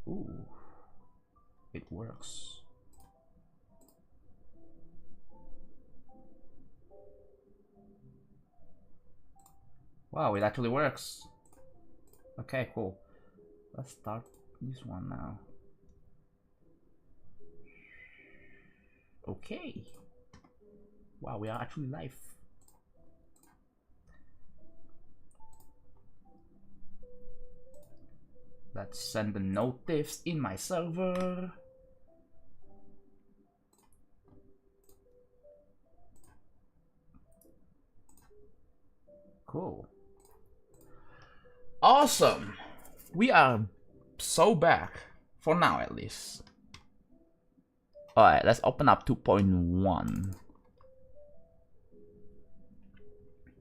Ooh, it works. Wow, it actually works. Okay, cool. Let's start this one now. Okay. Wow, we are actually live. Let's send the notice in my server. Cool. Awesome. We are so back. For now, at least. Alright, let's open up 2.1.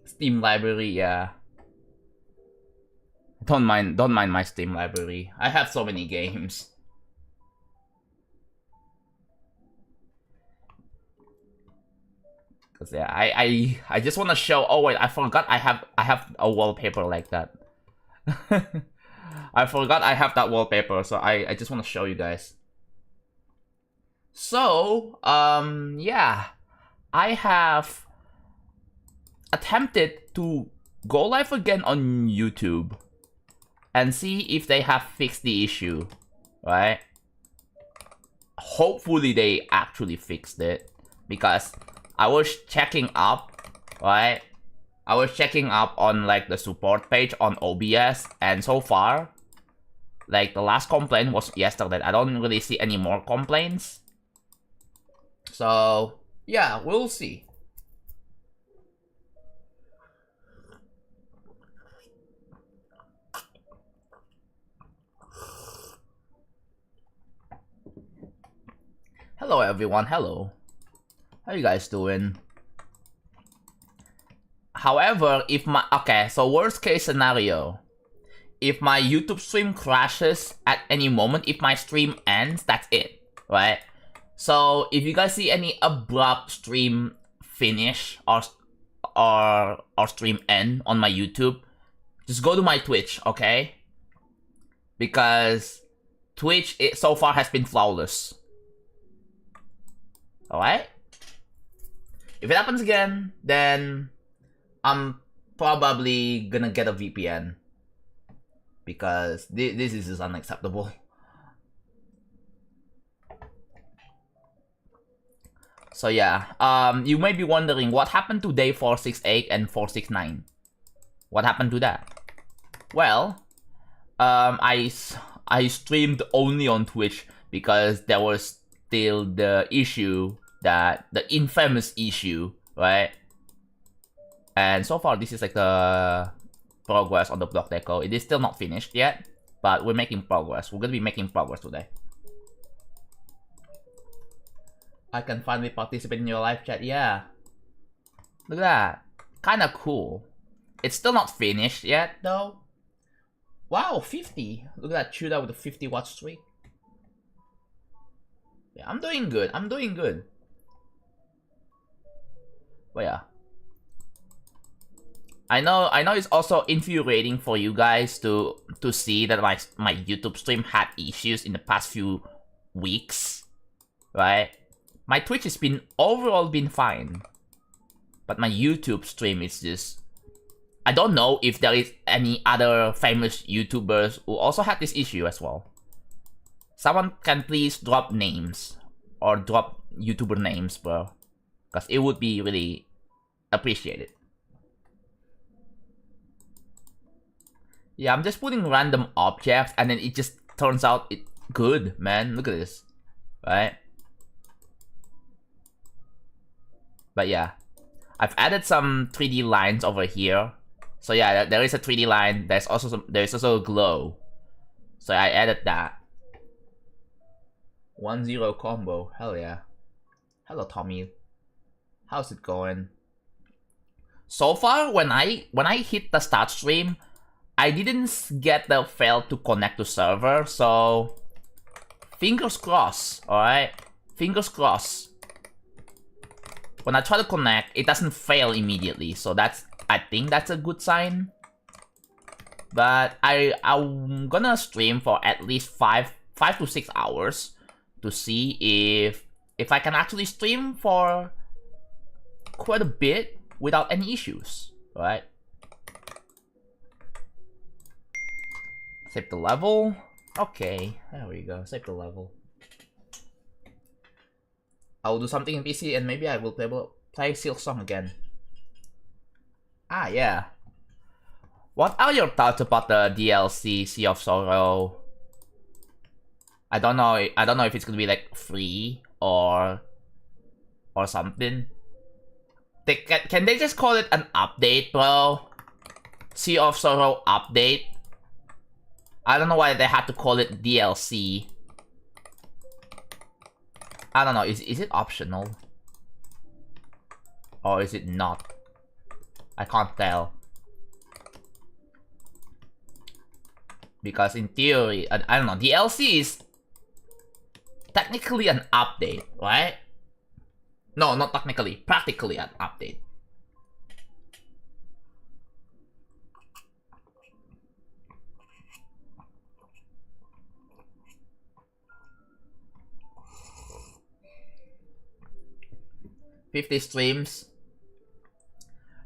Steam library, yeah. Don't mind my Steam library. I have so many games. Cause yeah, I just want to show. Oh wait, I forgot I have a wallpaper like that. I forgot I have that wallpaper, so I just want to show you guys. So yeah, I have attempted to go live again on YouTube and see if they have fixed the issue, right? Hopefully they actually fixed it, because I was checking up, right? I was checking up on like the support page on OBS, and so far, like the last complaint was yesterday. I don't really see any more complaints. So yeah, we'll see. Hello everyone, hello. How you guys doing? However, if my... Okay, so worst case scenario. If my YouTube stream crashes at any moment, if my stream ends, that's it, right? So if you guys see any abrupt stream finish or stream end on my YouTube, just go to my Twitch, okay? Because Twitch so far has been flawless. Alright? If it happens again, then I'm probably gonna get a VPN. Because this is just unacceptable. So yeah, you may be wondering what happened to day 468 and 469. What happened to that? Well, I streamed only on Twitch because there was still the issue, that the infamous issue, right? And so far, this is like the progress on the block deco. It is still not finished yet, but we're making progress. We're gonna be making progress today. I can finally participate in your live chat. Yeah. Look at that. Kinda cool. It's still not finished yet, though. Wow, 50. Look at that shootout with a 50-watt streak. Yeah, I'm doing good. I'm doing good. But yeah. I know it's also infuriating for you guys to see that my YouTube stream had issues in the past few weeks, right? My Twitch has been overall been fine, but my YouTube stream is just... I don't know if there is any other famous YouTubers who also had this issue as well. Someone can please drop names or drop YouTuber names, bro, because it would be really appreciated. Yeah, I'm just putting random objects and then it just turns out it good, man. Look at this, right? But yeah, I've added some 3D lines over here. So yeah, there is a 3D line. There's also a glow. So I added that. 1-0 combo. Hell yeah. Hello Tommy. How's it going? So far, when I hit the start stream, I didn't get the fail to connect to server, so fingers crossed, alright? Fingers crossed. When I try to connect, it doesn't fail immediately, so I think that's a good sign. But I'm gonna stream for at least 5 5 to 6 hours to see if I can actually stream for quite a bit without any issues, right? Save the level. Okay, there we go. Save the level. I'll do something in PC and maybe I will play Silksong again. Ah, yeah. What are your thoughts about the DLC Sea of Sorrow? I don't know if it's gonna be like free or something. Can they just call it an update, bro? Sea of Sorrow update. I don't know why they had to call it DLC. I don't know. Is it optional? Or is it not? I can't tell. Because in theory, I don't know. DLC is technically an update, right? No, not technically. Practically an update. $50 streams.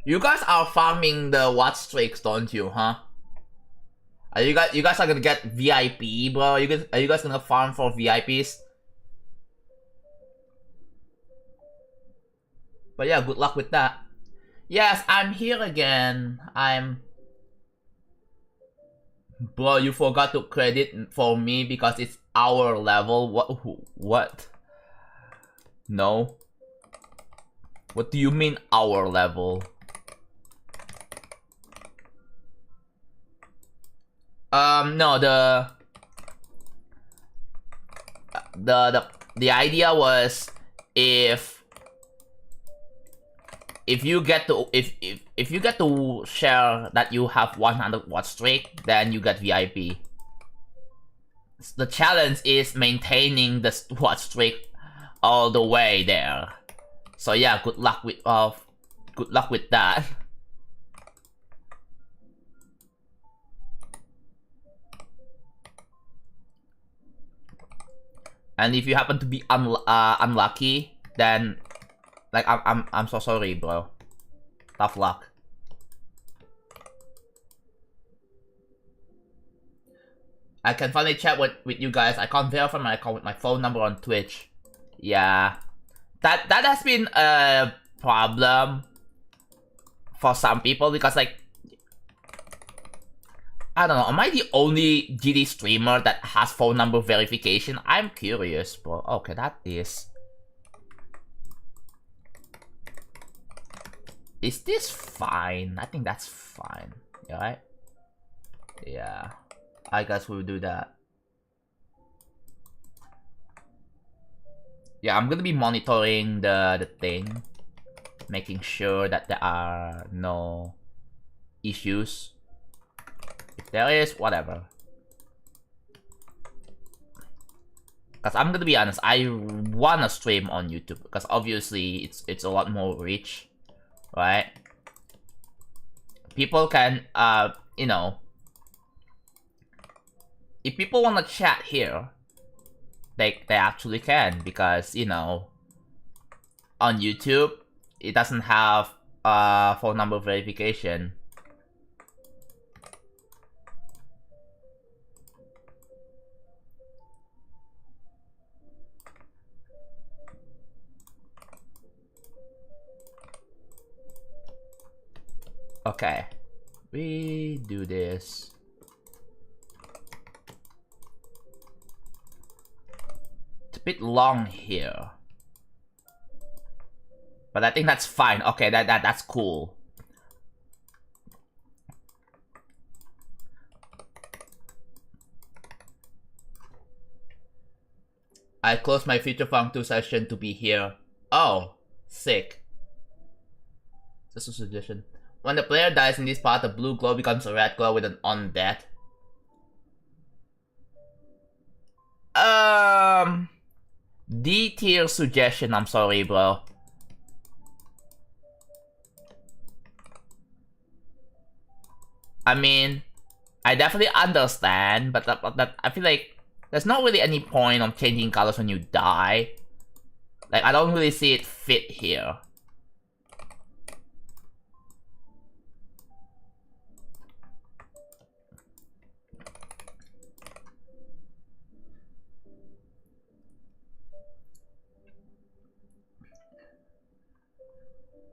You guys are farming the watch streaks, don't you, huh? Are you guys are gonna get VIP, bro? Are you guys gonna farm for VIPs? But yeah, good luck with that. Yes, I'm here again. Bro, you forgot to credit for me because it's our level. What? No. What do you mean our level? No, the idea was if you get to if you get to share that you have 100 watch streak, then you get VIP. The challenge is maintaining the watch streak all the way there. So yeah, good luck with that. And if you happen to be unlucky, then like I'm so sorry, bro. Tough luck. I can finally chat with you guys. I can't verify my account with my phone number on Twitch. Yeah, that has been a problem for some people because like I don't know. Am I the only GD streamer that has phone number verification? I'm curious, bro. Okay, that is. Is this fine? I think that's fine. Yeah, right? Yeah. I guess we'll do that. Yeah, I'm gonna be monitoring the thing. Making sure that there are no issues. If there is, whatever. Because I'm gonna be honest, I wanna stream on YouTube because obviously it's a lot more rich, right? People can you know, if people wanna chat here, they actually can because you know, on YouTube it doesn't have phone number verification. Okay, we do this. It's a bit long here, but I think that's fine. Okay, that's cool. I closed my Future Funk 2 session to be here. Oh, sick. Just a suggestion. When the player dies in this part, the blue glow becomes a red glow with an undead. D tier suggestion, I'm sorry, bro. I mean, I definitely understand, but I feel like there's not really any point on changing colors when you die. Like, I don't really see it fit here.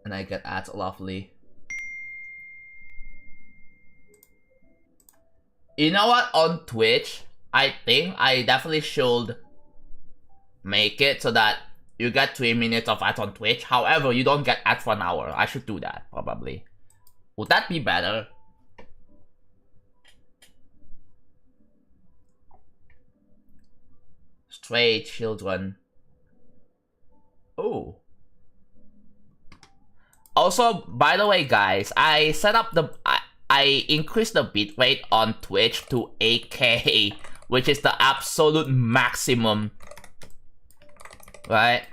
And I get ads lovely. You know what? On Twitch, I think I definitely should make it so that you get 3 minutes of ads on Twitch. However, you don't get ads for an hour. I should do that, probably. Would that be better? Stray children. Oh. Also, by the way, guys, I set up the... I increased the bitrate on Twitch to 8K, which is the absolute maximum, right?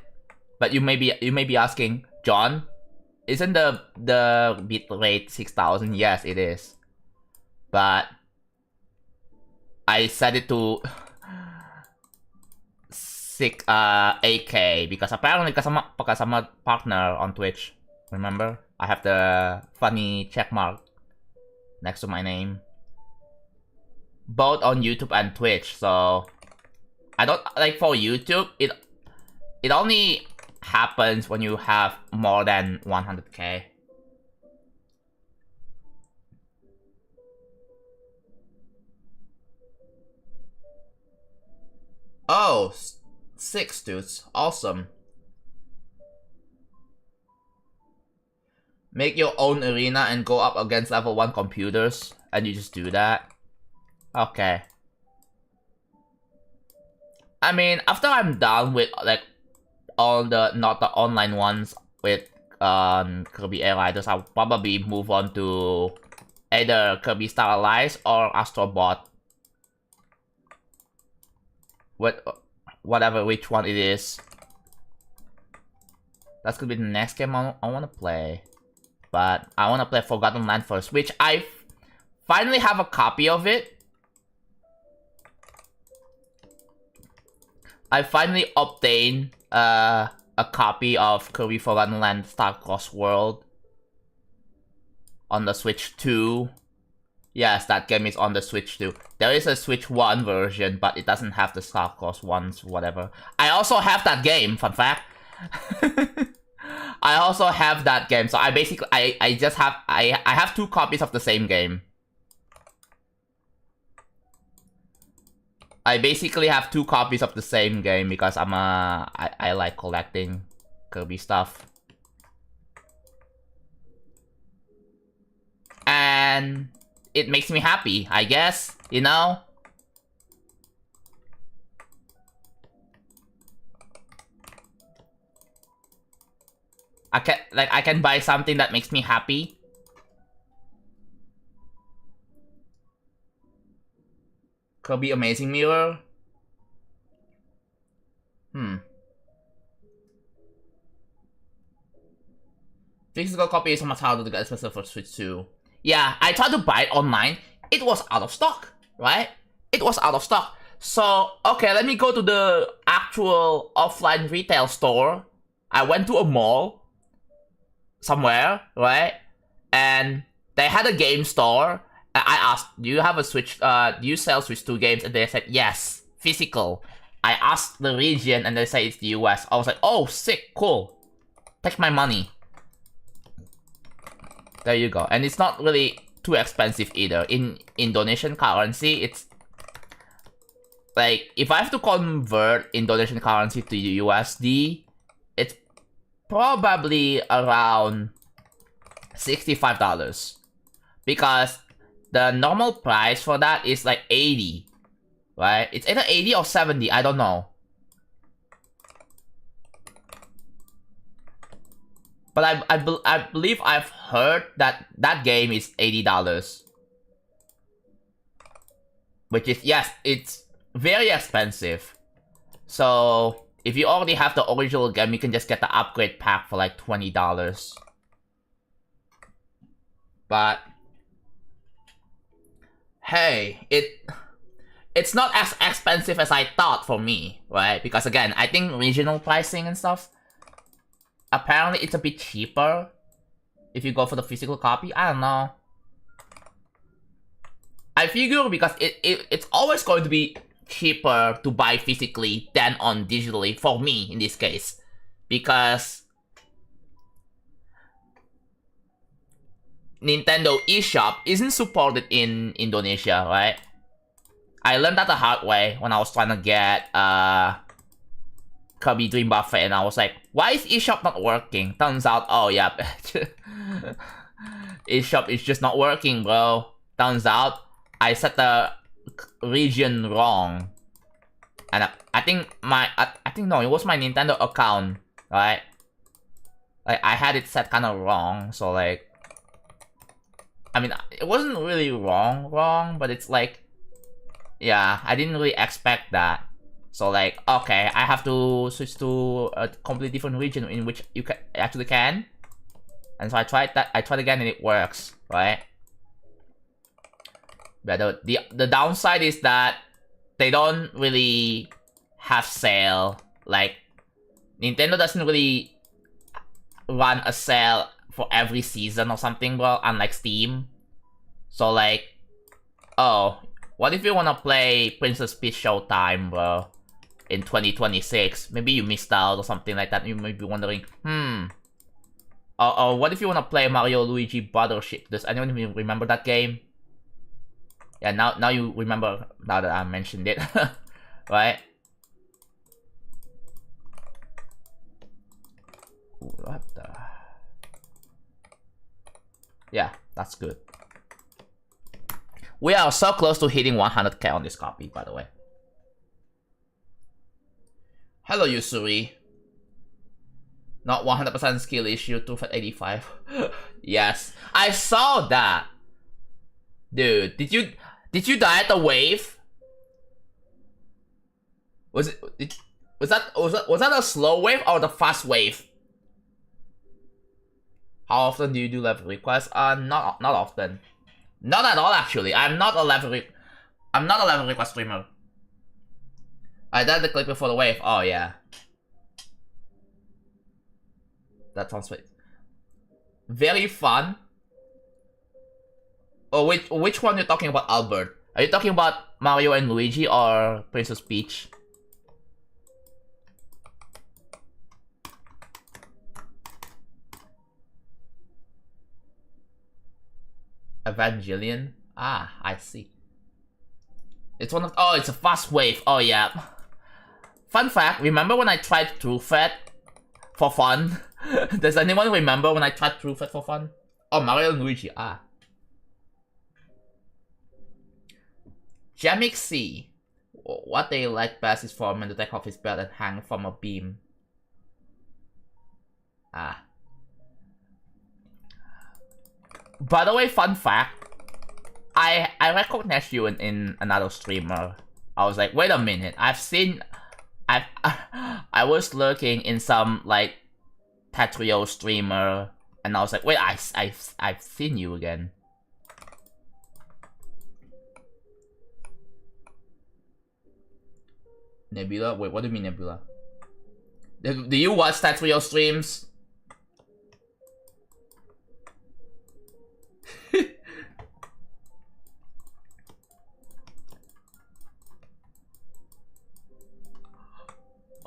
But you may be asking, John, isn't the bitrate 6,000? Yes, it is. But I set it to 8K because apparently because I'm a partner on Twitch. Remember? I have the funny check mark next to my name. Both on YouTube and Twitch, so I don't like for YouTube, it only happens when you have more than 100K. Oh, 6 dudes. Awesome. Make your own arena and go up against level 1 computers, and you just do that. Okay. I mean, after I'm done with like all the not the online ones with Kirby Air Riders, I'll probably move on to either Kirby Star Allies or Astro Bot. Whatever which one it is. That's gonna be the next game I wanna play. But I wanna play Forgotten Land first, which I finally have a copy of it. I finally obtained a copy of Kirby Forgotten Land Star-Crossed World on the Switch 2. Yes, that game is on the Switch 2. There is a Switch 1 version, but it doesn't have the Star-Crossed ones, whatever. I also have that game, fun fact. I also have that game, so I basically I just have I have 2 copies of the same game. I basically have 2 copies of the same game because I like collecting Kirby stuff. And it makes me happy, I guess, you know? I can buy something that makes me happy. Kirby Amazing Mirror. Physical copy is much harder to get, especially for Switch 2. Yeah, I tried to buy it online. It was out of stock, right? It was out of stock. So, okay, let me go to the actual offline retail store. I went to a mall somewhere, right? And they had a game store. I asked, do you have a Switch, do you sell Switch 2 games? And they said, yes, physical. I asked the region and they say it's the US. I was like, oh, sick, cool. Take my money. There you go. And it's not really too expensive either. In Indonesian currency, it's like, if I have to convert Indonesian currency to USD, it's probably around $65. Because the normal price for that is like 80, right? It's either 80 or 70, I don't know. But I believe I've heard that that game is $80. Which is, yes, it's very expensive. So, if you already have the original game, you can just get the upgrade pack for like $20. But hey, it's not as expensive as I thought for me, right? Because again, I think regional pricing and stuff, apparently it's a bit cheaper if you go for the physical copy. I don't know. I figure because it's always going to be cheaper to buy physically than on digitally, for me in this case. Because Nintendo eShop isn't supported in Indonesia, right? I learned that the hard way when I was trying to get Kirby Dream Buffet, and I was like, why is eShop not working? Turns out, oh yeah, eShop is just not working, bro. Turns out, I set the region wrong. And I think no, it was my Nintendo account, right? Like, I had it set kind of wrong, so like, I mean, it wasn't really wrong, but it's like, yeah, I didn't really expect that. So like, okay, I have to switch to a completely different region in which you actually can. And so I tried again and it works, right? But the downside is that they don't really have sale. Like, Nintendo doesn't really run a sale for every season or something, bro, unlike Steam. So like, oh, what if you wanna play Princess Peach Showtime, bro, in 2026? Maybe you missed out or something like that. You may be wondering, or what if you wanna play Mario Luigi Battleship? Does anyone even remember that game? Yeah, now you remember, now that I mentioned it, right? What the? Yeah, that's good. We are so close to hitting 100k on this copy, by the way. Hello, Yusuri. Not 100% skill issue, 285. Yes, I saw that. Dude, did you die at the wave? Was that a slow wave or the fast wave? How often do you do level requests? Not often. Not at all, actually. I'm not a level request streamer. I died the clip before the wave. Oh yeah. That sounds sweet. Very fun. Oh, which one you're talking about, Albert? Are you talking about Mario and Luigi or Princess Peach? Evangelion? Ah, I see. It's one of... Oh, it's a fast wave. Oh, yeah. Fun fact, remember when I tried TrueFed for fun? Does anyone remember when I tried TrueFed for fun? Oh, Mario and Luigi. Ah. Jamix C. What they like best is for a man to take off his belt and hang from a beam. Ah. By the way, fun fact, I recognized you in another streamer. I was like, wait a minute, I was lurking in some like Tetrio streamer, and I was like, wait, I've seen you again. Nebula? Wait, what do you mean Nebula? Do you watch Tetrio streams?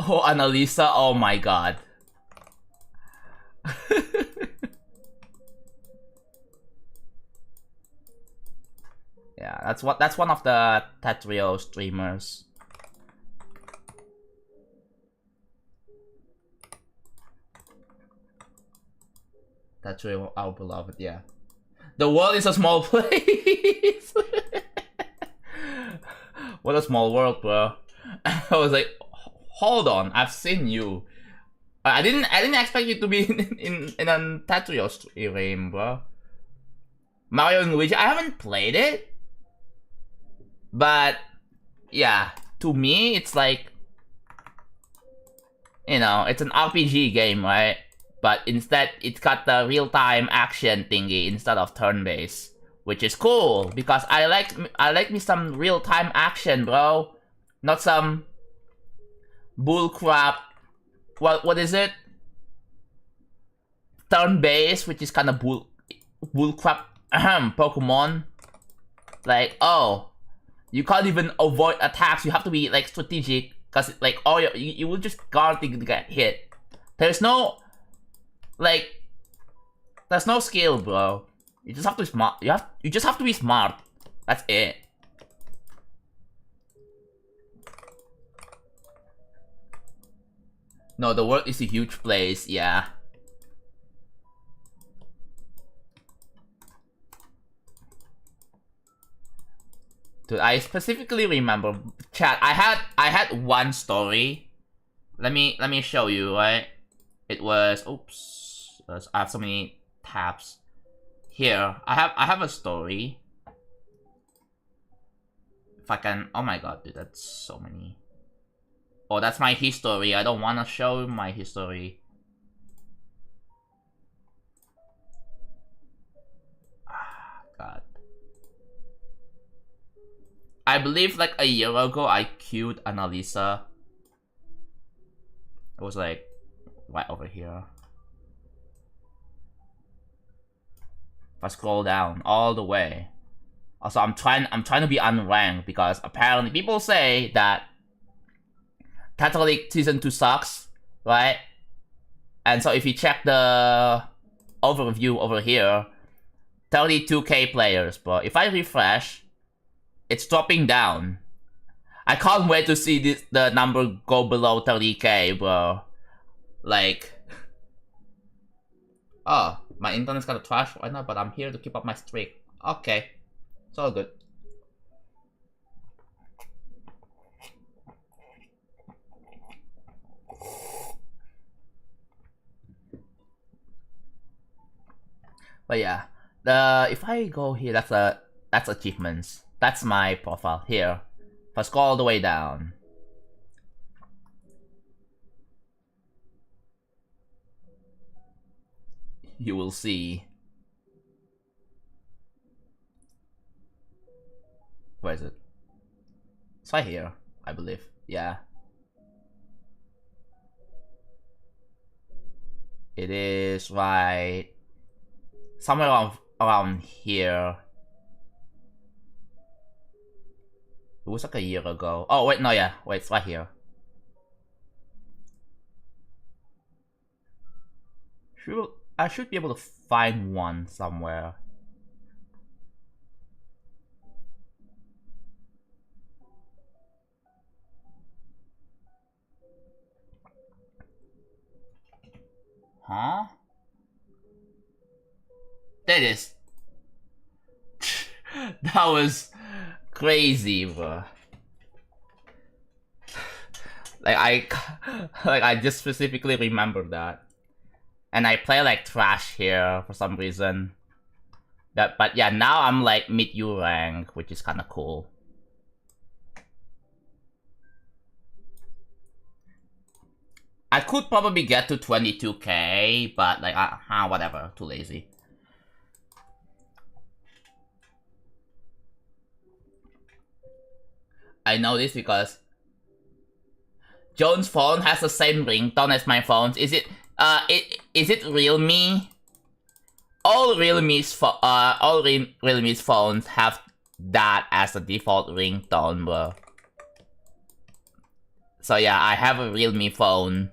Oh, Annalisa, oh my god. Yeah, that's one of the Tetrio streamers. Tetrio, our beloved, yeah. The world is a small place. What a small world, bro. I was like, hold on, I've seen you. I didn't expect you to be in a Tetrio stream, bro. Mario and Luigi, I haven't played it, but yeah, to me it's like, you know, it's an RPG game, right? But instead, it's got the real-time action thingy instead of turn-based, which is cool because I like me some real-time action, bro. Not some bullcrap. What is it? Turn-based, which is kind of bullcrap. Pokemon. Like, oh, you can't even avoid attacks. You have to be like strategic, cause like, oh, you will just guaranteed to get hit. There's no, like, there's no skill, bro. You just have to be smart. You just have to be smart. That's it. No, the world is a huge place. Yeah. Dude, I specifically remember, chat. I had one story. Let me show you. Right, it was. Oops, I have so many tabs. Here, I have a story. If I can, oh my god, dude, that's so many. Oh, that's my history. I don't want to show my history. God. I believe like a year ago I queued Annalisa. It was like right over here. If I scroll down all the way. Also, I'm trying to be unranked because apparently people say that Catholic Season 2 sucks, right? And so if you check the overview over here, 32k players, but if I refresh, it's dropping down. I can't wait to see the number go below 30k, bro. Like, oh, my internet's got a trash right now, but I'm here to keep up my streak. Okay, it's all good. But yeah, if I go here, that's achievements. That's my profile here. If I scroll all the way down, you will see. Where is it? It's right here, I believe. Yeah. It is right somewhere around here. It was like a year ago. Oh wait, no, yeah, wait, it's right here. I should be able to find one somewhere. Huh? There it is. That was crazy, bro. Like I just specifically remember that. And I play like trash here for some reason. But yeah, now I'm like mid-U rank, which is kind of cool. I could probably get to 22k, but like, whatever, too lazy. I know this because Joan's phone has the same ringtone as my phone's. Is it Realme? All Realme's phones have that as the default ringtone, bro. So yeah, I have a Realme phone.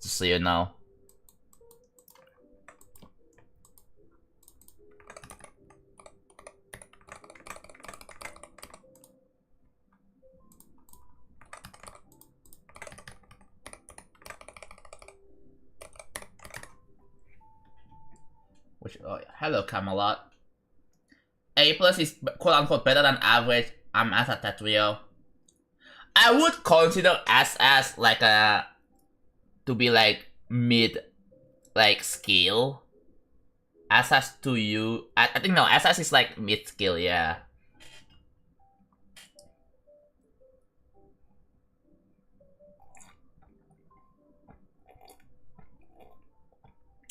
Just so you know. Oh, hello, Camelot. A+ is quote-unquote better than average. I'm at a Tetrio. I would consider SS like to be like mid, like skill. SS to you, I think no, SS is like mid skill, yeah.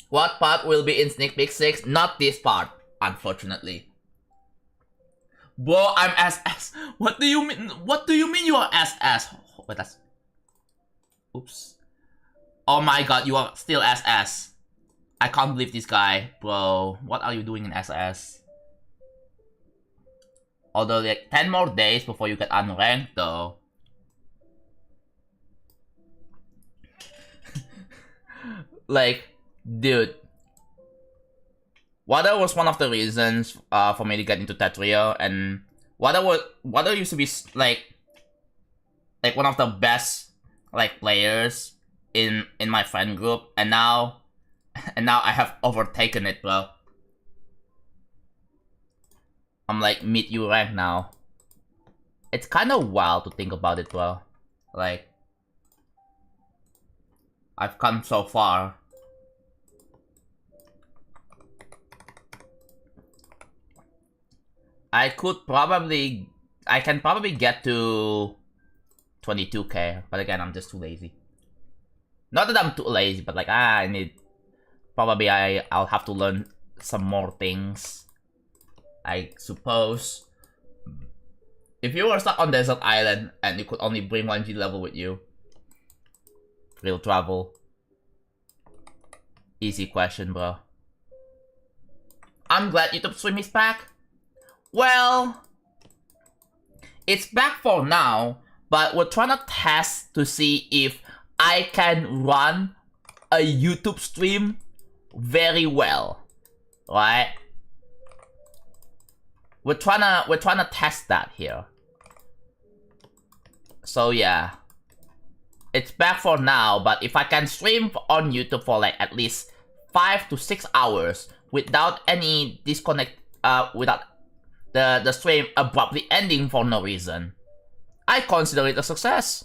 What part will be in Sneak Peek 6? Not this part, unfortunately. Bro, I'm SS. What do you mean? What do you mean you are SS? Wait, that's... Oops. Oh my god, you are still SS. I can't believe this guy. Bro, what are you doing in SS? Although, like, 10 more days before you get unranked, though. Like, dude. Water was one of the reasons for me to get into Tetrio, and Water used to be like one of the best like players in my friend group, and now I have overtaken it, bro. I'm like mid U rank now. It's kind of wild to think about it, bro. Like, I've come so far. I can probably get to 22k, but again, I'm just too lazy. Not that I'm too lazy, but like, probably I'll have to learn some more things, I suppose. If you were stuck on desert island and you could only bring 1G level with you, real travel. Easy question, bro. I'm glad YouTube stream is back. Well, it's back for now, but we're trying to test to see if I can run a YouTube stream very well, right? We're trying to test that here. So yeah, it's back for now, but if I can stream on YouTube for like at least 5 to 6 hours without any disconnect, without the stream abruptly ending for no reason, I consider it a success.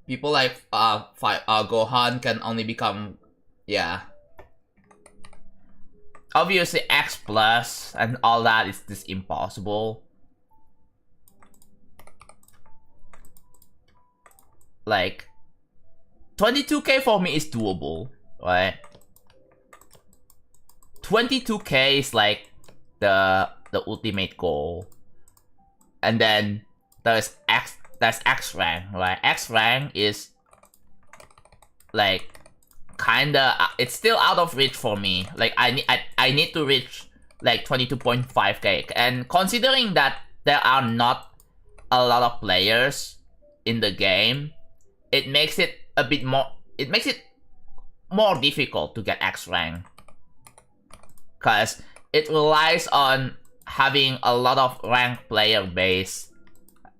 People like Gohan can only become, yeah. Obviously X plus and all that is just impossible. Like, 22k for me is doable, right? 22k is like the ultimate goal. And then there's X rank, right? X rank is like kinda, it's still out of reach for me. Like I need to reach like 22.5k, and considering that there are not a lot of players in the game, it makes it a bit more, it makes it more difficult to get X rank, cause it relies on having a lot of ranked player base,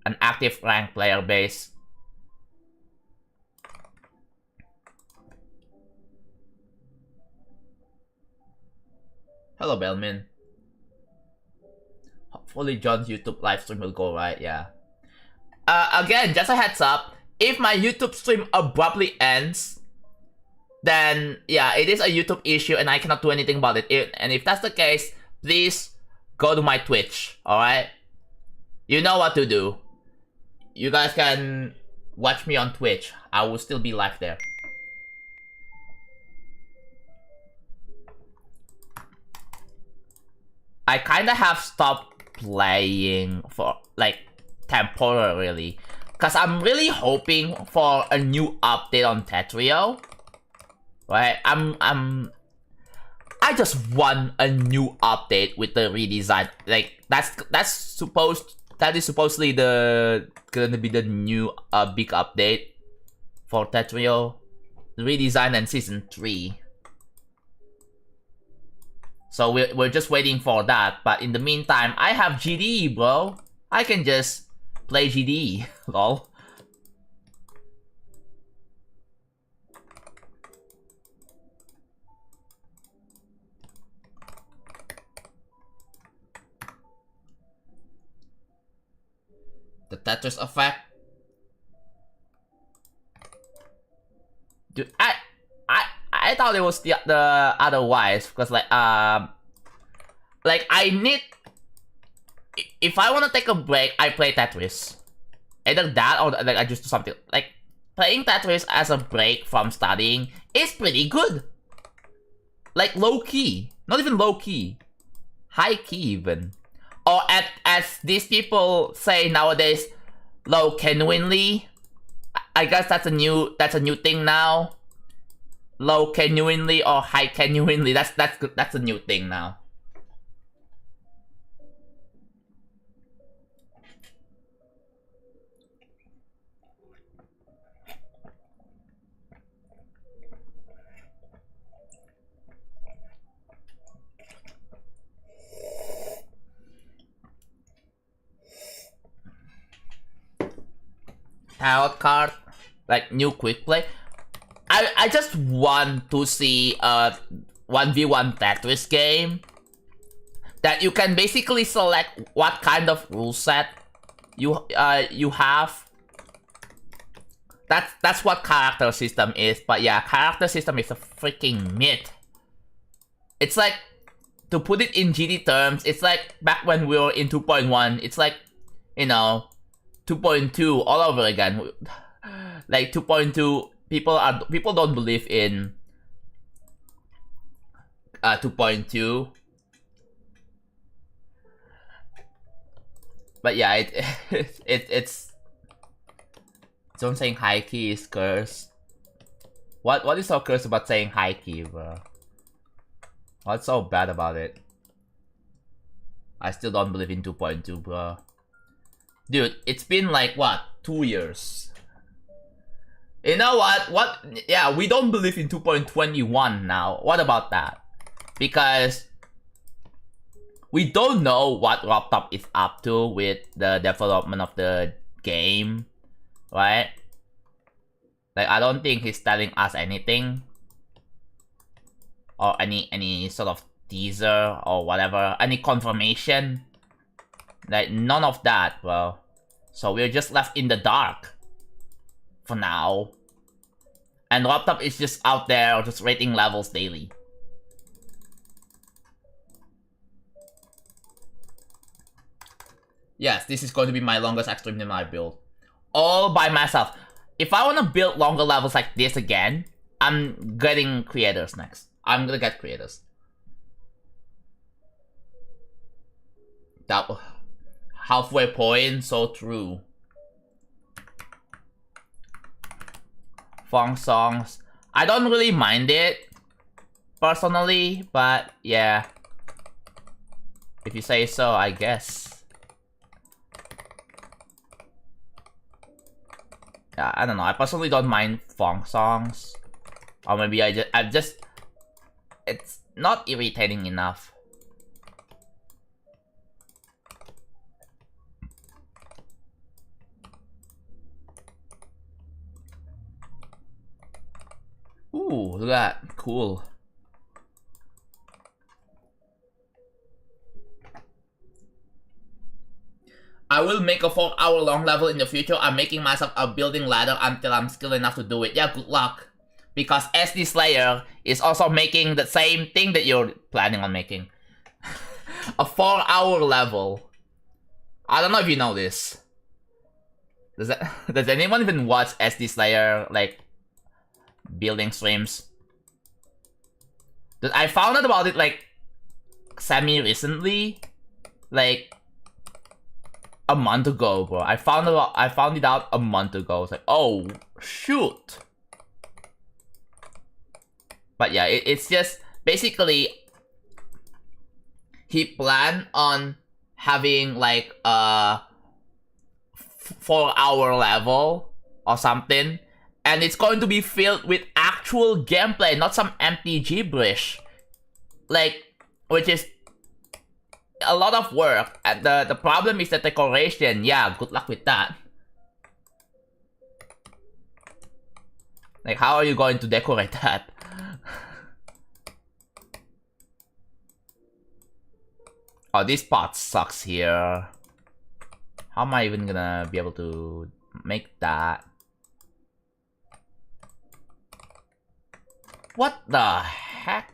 an active ranked player base. Hello, Belmin. Hopefully John's YouTube live stream will go right, yeah. Again, just a heads up, if my YouTube stream abruptly ends, then yeah, it is a YouTube issue and I cannot do anything about it. And if that's the case, please go to my Twitch, alright? You know what to do. You guys can watch me on Twitch. I will still be live there. I kinda have stopped playing for, like, temporarily, cause I'm really hoping for a new update on Tetrio. Right? I just want a new update with the redesign. Like, that is supposedly gonna be the new big update for Tetrio, redesign and season 3. So we're just waiting for that. But in the meantime, I have GD, bro. I can just play GD. Lol. The Tetris effect. Dude, I thought it was the otherwise, because like I if I want to take a break, I play Tetris. Either that or like I just do something like playing Tetris as a break from studying is pretty good. Like low key, not even low key, high key even, or as these people say nowadays, low genuinely. I guess that's a new thing now. Low genuinely or high genuinely. That's a new thing now. Tarot card, like new quick play. I just want to see a 1v1 Tetris game that you can basically select what kind of rule set you have. That's what character system is. But yeah, character system is a freaking myth. It's like, to put it in GD terms, it's like back when we were in 2.1. It's like, you know, 2.2 all over again. Like 2.2, people don't believe in 2.2. But yeah, it's don't saying high key is cursed. What is so cursed about saying high key, bro? What's so bad about it? I still don't believe in 2.2, bro. Dude, it's been like, what, 2 years? You know what? Yeah, we don't believe in 2.21 now. What about that? Because we don't know what Robtop is up to with the development of the game, right? Like, I don't think he's telling us anything. Or any sort of teaser or whatever. Any confirmation. Like, none of that, bro. So we're just left in the dark. For now. And Robtop is just out there just rating levels daily. Yes, this is going to be my longest extreme in my build. All by myself. If I want to build longer levels like this again, I'm getting creators next. I'm gonna get creators. That halfway point, so true. Funk songs. I don't really mind it, personally, but yeah. If you say so, I guess. Yeah, I don't know. I personally don't mind funk songs. Or maybe I just it's not irritating enough. Ooh, look at that. Cool. I will make a 4-hour long level in the future. I'm making myself a building ladder until I'm skilled enough to do it. Yeah, good luck. Because SD Slayer is also making the same thing that you're planning on making. A 4-hour level. I don't know if you know this. Does anyone even watch SD Slayer, like, building streams? I found out about it, like, semi-recently. Like, a month ago, bro. I found it out a month ago. It's like, oh, shoot. But yeah, it's just basically he planned on having like a 4-hour level or something, and it's going to be filled with actual gameplay, not some empty gibberish. Like, which is a lot of work. And the problem is the decoration. Yeah, good luck with that. Like, how are you going to decorate that? Oh, this part sucks here. How am I even gonna be able to make that? What the heck?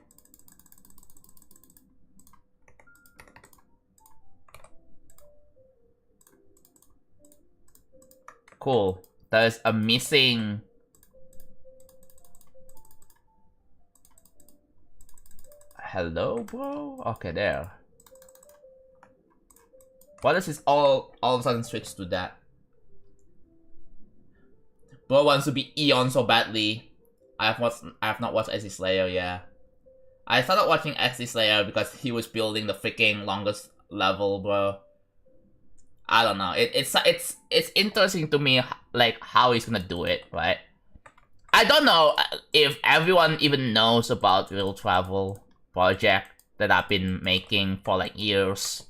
Cool. There's a missing... Hello, bro? Okay, there. Why does this all of a sudden switch to that? Bro wants to be Eon so badly. I have not watched SD Slayer, yeah. I started watching SD Slayer because he was building the freaking longest level, bro. I don't know. It's interesting to me, like, how he's gonna do it, right? I don't know if everyone even knows about Real Travel project that I've been making for like years.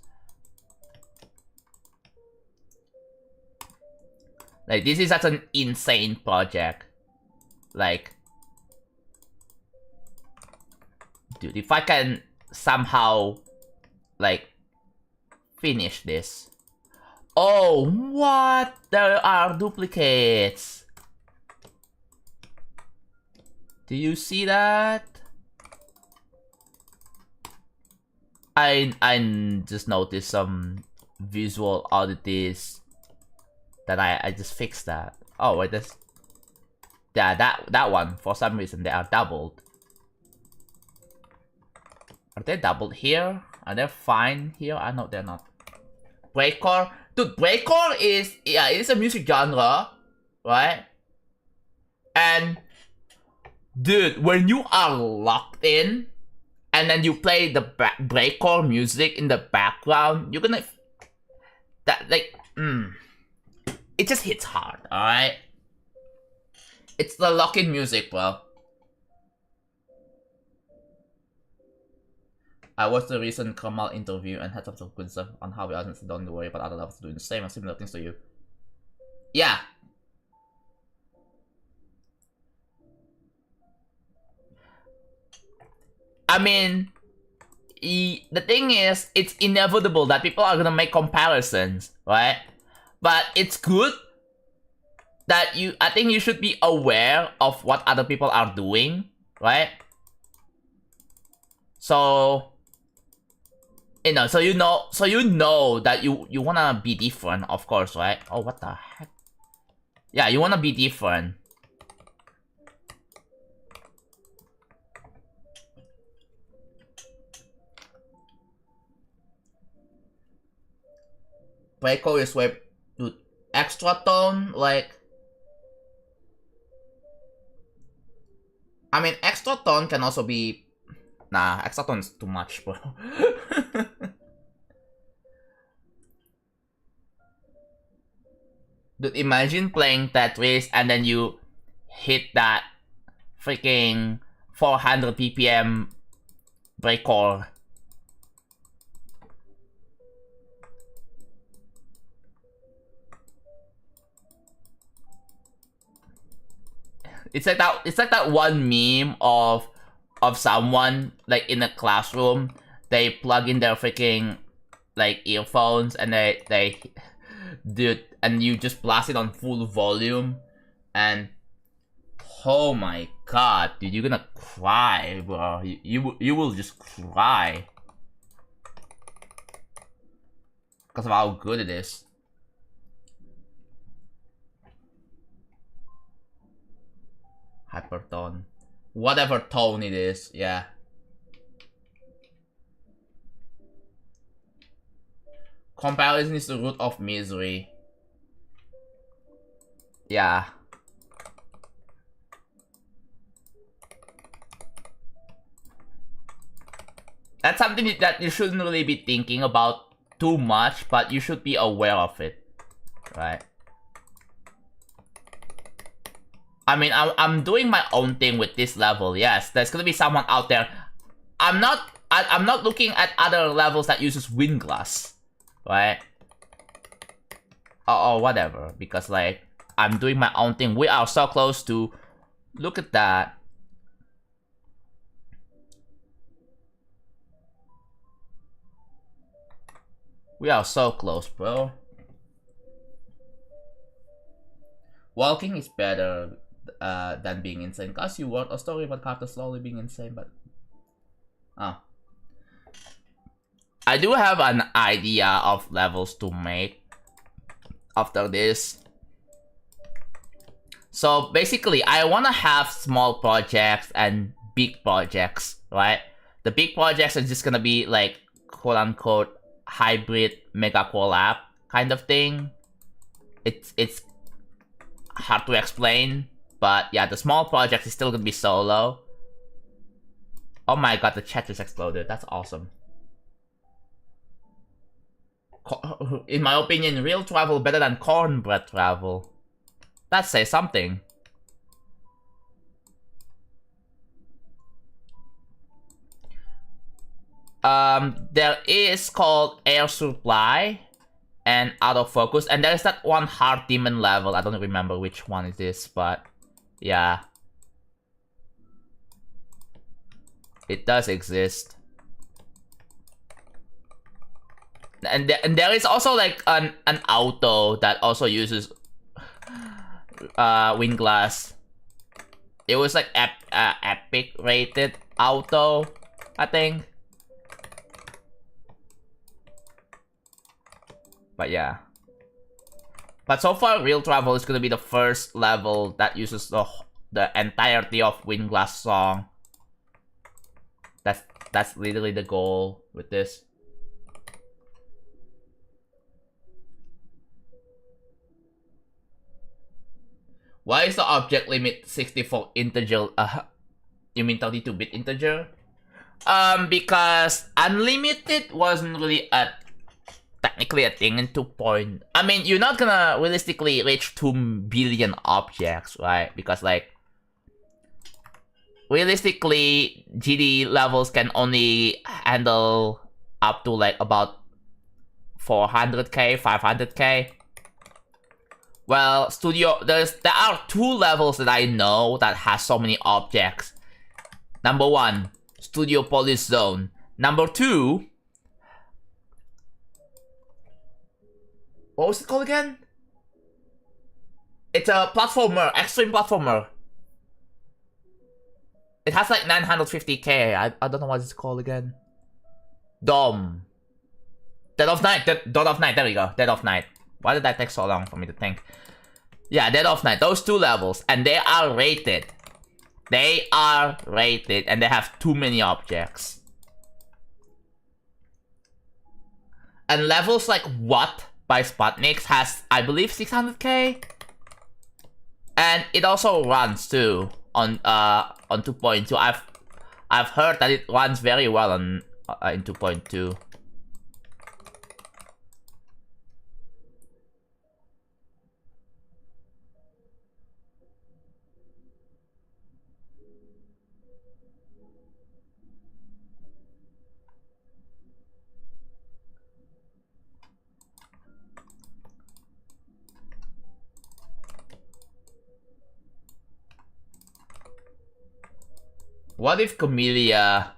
Like, this is such an insane project. Like, dude, if I can somehow, like, finish this. Oh, what? There are duplicates. Do you see that? I just noticed some visual oddities that I just fixed that. Oh, wait, that's... Yeah, that one, for some reason, they are doubled. Are they doubled here? Are they fine here? I know they're not. Breakcore? Dude, breakcore is... Yeah, it's a music genre, right? And... Dude, when you are locked in, and then you play the breakcore music in the background, you're gonna... That, like... It just hits hard, alright? It's the lock-in music, bro. I watched the recent Kamal interview and had some good stuff on how we honestly don't worry about other levels doing the same or similar things to you. Yeah. I mean, the thing is, it's inevitable that people are gonna make comparisons, right? But it's good that I think you should be aware of what other people are doing, right? So, so you know that you wanna be different, of course, right? Oh, what the heck? Yeah, you wanna be different. Breako is where, dude, extra tone, like... I mean, extra tone can also be... Nah, extra tone is too much, bro. Dude, imagine playing Tetris and then you hit that freaking 400 ppm breakcore. It's like that one meme of someone like in a classroom. They plug in their freaking like earphones and they dude, and you just blast it on full volume, and oh my god, dude, you're gonna cry, bro. You will just cry because of how good it is. Hypertone. Whatever tone it is, yeah. Comparison is the root of misery. Yeah. That's something that you shouldn't really be thinking about too much, but you should be aware of it, right? I mean, I'm doing my own thing with this level. Yes, there's gonna be someone out there. I'm not looking at other levels that uses wind glass, right? Oh, whatever. Because like I'm doing my own thing. We are so close to. Look at that. We are so close, bro. Walking is better than being insane. Cause you wrote a story about characters slowly being insane, but I do have an idea of levels to make after this. So basically, I want to have small projects and big projects, right? The big projects are just gonna be like quote-unquote hybrid mega collab kind of thing. It's hard to explain, but yeah, the small project is still gonna be solo. Oh my god, the chat just exploded. That's awesome. In my opinion, real travel better than cornbread travel. That says something. There is called Air Supply and Autofocus, and there's that one hard demon level. I don't remember which one it is, but yeah. It does exist. And there is also like an auto that also uses wind glass. It was like epic rated auto, I think. But yeah. But so far, real travel is gonna be the first level that uses the entirety of wind glass song. That's literally the goal with this. Why is the object limit 64 integer? You mean 32-bit integer? Because unlimited wasn't really technically a thing in 2. I mean, you're not gonna realistically reach 2 billion objects, right? Because like, realistically, GD levels can only handle up to like about 400k, 500k. Well, there are 2 levels that I know that has so many objects. Number 1, Studio Police Zone. Number 2, what was it called again? It's a platformer, extreme platformer. It has like 950k. I don't know what it's called again. Dome. Dead of Night. Dead of Night. There we go. Dead of Night. Why did that take so long for me to think? Yeah, Dead of Night. Those 2 levels. And they are rated. They are rated. And they have too many objects. And levels like What by Sputniks has, I believe, 600k. And it also runs too on 2.2. I've heard that it runs very well on in 2.2. What if Camellia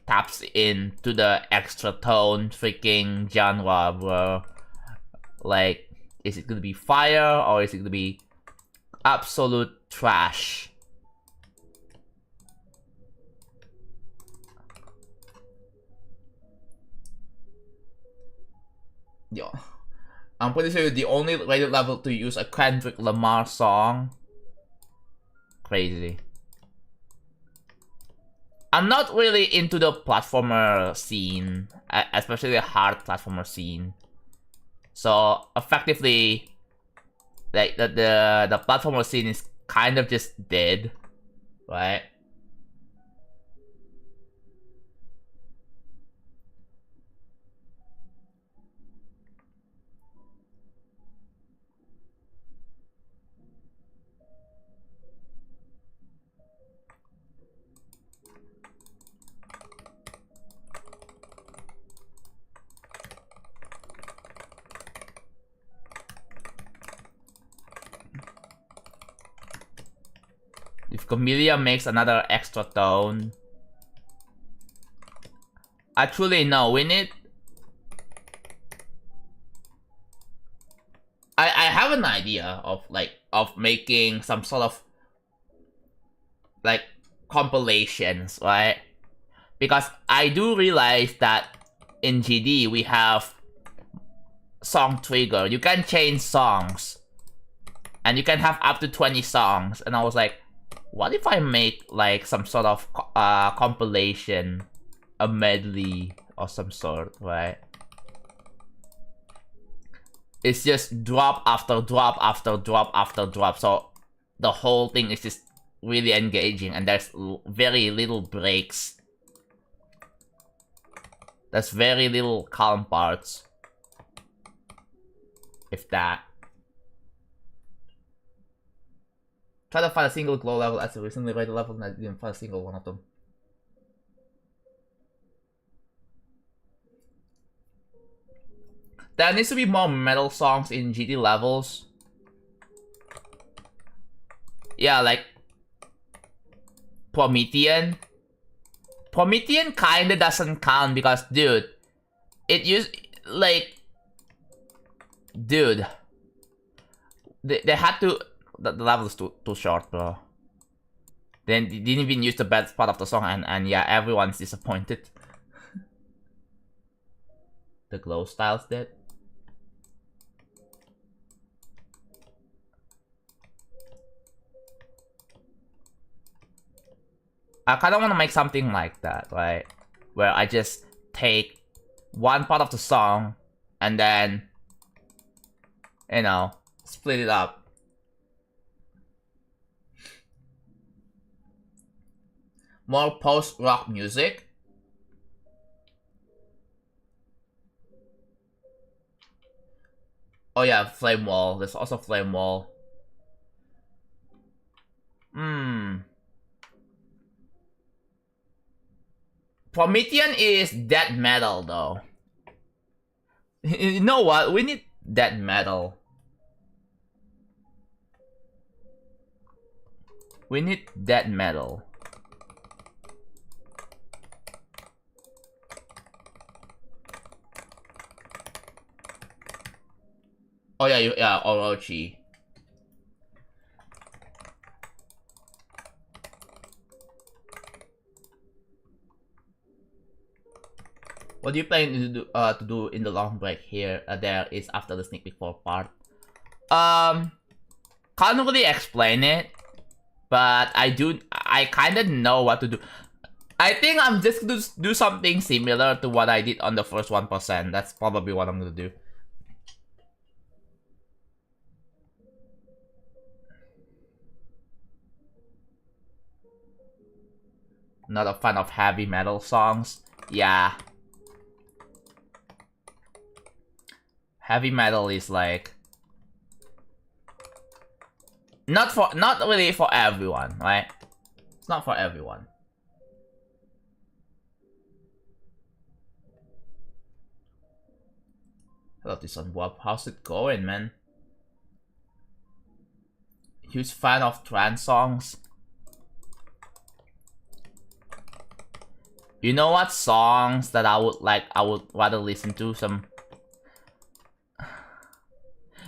taps into the extra tone freaking genre, bro? Like, is it gonna be fire or is it gonna be absolute trash? Yo, I'm pretty sure the only rated level to use a Kendrick Lamar song. Crazy. I'm not really into the platformer scene, especially the hard platformer scene. So effectively, like the platformer scene is kind of just dead, right? If Camellia makes another extra tone, actually no, we need. I have an idea of making some sort of like compilations, right? Because I do realize that in GD we have song trigger. You can change songs. And you can have up to 20 songs. And I was like, what if I make like some sort of compilation, a medley or some sort, right? It's just drop after drop after drop after drop. So the whole thing is just really engaging, and there's very little breaks. There's very little calm parts. If that. Try to find a single glow level as a recently rated level, and I didn't find a single one of them. There needs to be more metal songs in GD levels. Yeah, like Promethean. Promethean kinda doesn't count because, dude, it used, like, dude, they had to, the level is too short, bro. Then they didn't even use the best part of the song, and yeah, everyone's disappointed. The glow style's dead. I kind of want to make something like that, right? Where I just take one part of the song and then, you know, split it up. More post-rock music. Oh yeah, Flame Wall. There's also Flame Wall. Promethean is death metal, though. You know what? We need death metal. We need death metal. Oh yeah, yeah, Orochi. What do you plan to do in the long break here? There is after the sneak peek 4 part. Can't really explain it, but I kind of know what to do. I think I'm just gonna do something similar to what I did on the first 1%. That's probably what I'm gonna do. Not a fan of heavy metal songs. Yeah. Heavy metal is like not really for everyone, right? It's not for everyone. Hello, this one, Bob. How's it going, man? Huge fan of trance songs. You know what songs that I would rather listen to? Some.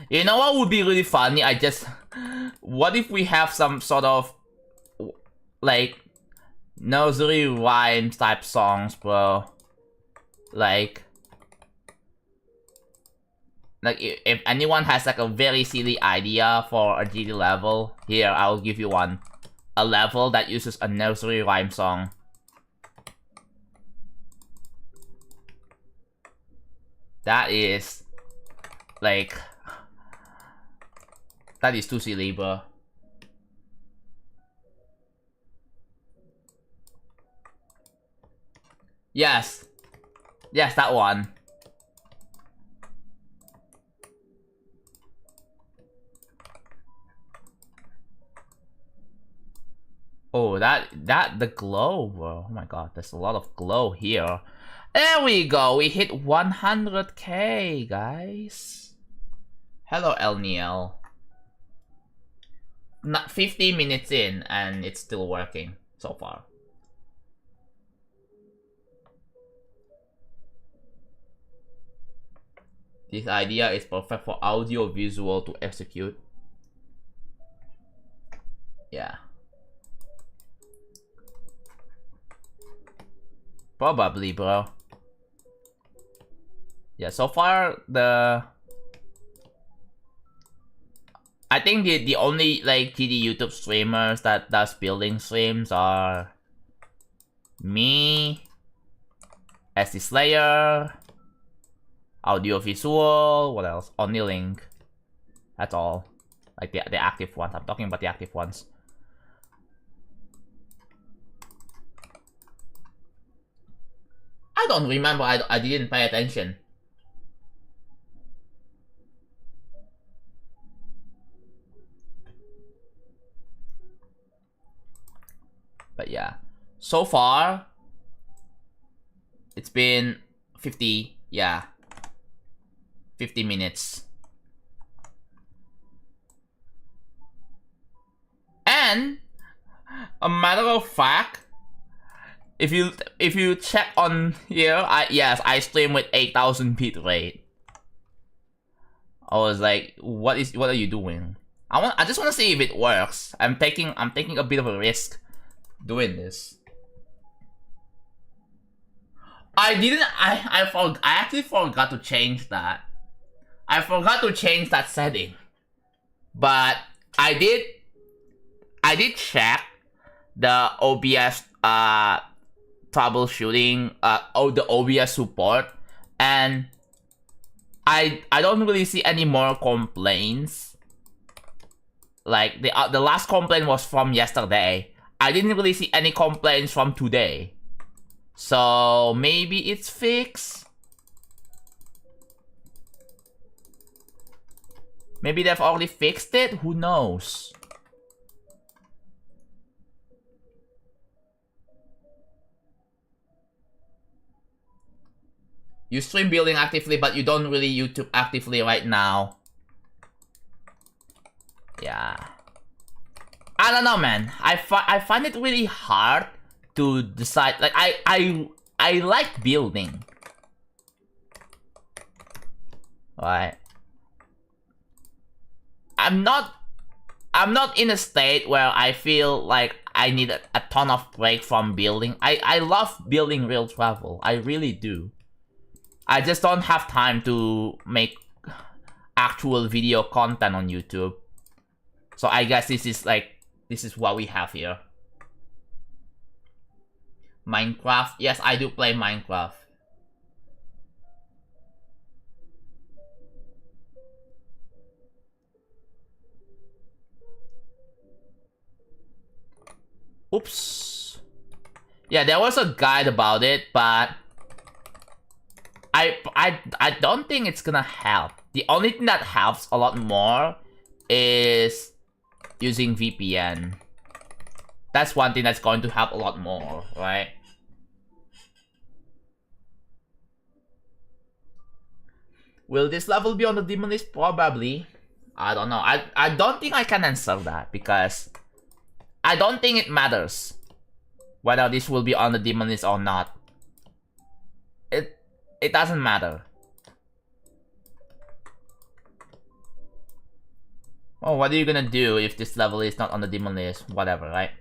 You know what would be really funny? What if we have some sort of, like, nursery rhymes type songs, bro? Like if anyone has like a very silly idea for a GD level, here, I'll give you one. A level that uses a nursery rhyme song. That is, like, that is too silly, bro. Yes. Yes, that one. Oh, the glow, bro. Oh my god, there's a lot of glow here. There we go, we hit 100k, guys. Hello, LNL. Not 50 minutes in, and it's still working so far. This idea is perfect for audio visual to execute. Yeah. Probably, bro. Yeah, so far I think the only like GD YouTube streamers that does building streams are me, SD Slayer, Audiovisual, what else? Onilink. That's all. Like the active ones. I'm talking about the active ones. I don't remember. I didn't pay attention. But yeah, so far it's been 50 minutes. And a matter of fact, if you check on here, I stream with 8,000 bit rate. I was like, what are you doing? I just want to see if it works. I'm taking a bit of a risk doing this. I actually forgot to change that. I forgot to change that setting. But I did check the OBS troubleshooting the OBS support, and I don't really see any more complaints. Like the last complaint was from yesterday. I didn't really see any complaints from today. So maybe it's fixed. Maybe they've already fixed it? Who knows? You stream building actively, but you don't really YouTube actively right now. Yeah. I don't know, man. I find it really hard to decide. Like I like building, right? I'm not in a state where I feel like I need a ton of break from building. I love building real travel. I really do. I just don't have time to make actual video content on YouTube. So I guess this is what we have here. Minecraft. Yes, I do play Minecraft. Oops. Yeah, there was a guide about it, but I don't think it's gonna help. The only thing that helps a lot more is using VPN. That's one thing that's going to help a lot more, right? Will this level be on the demon list? Probably. I don't know. I don't think I can answer that because I don't think it matters whether this will be on the demon list or not. It doesn't matter. Oh, what are you gonna do if this level is not on the demon list? Whatever, right?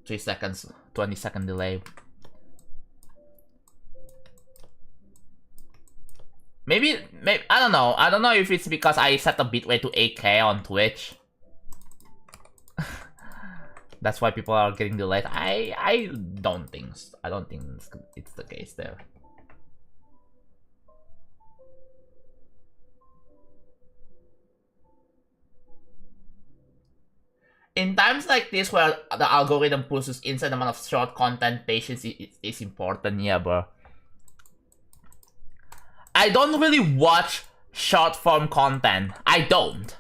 Three seconds, 20-second delay. Maybe I don't know. I don't know if it's because I set the bitrate to 8K on Twitch. That's why people are getting delayed. I don't think it's the case there. In times like this where the algorithm pushes insane amount of short content, patience is important, yeah, bro. I don't really watch short form content. I don't.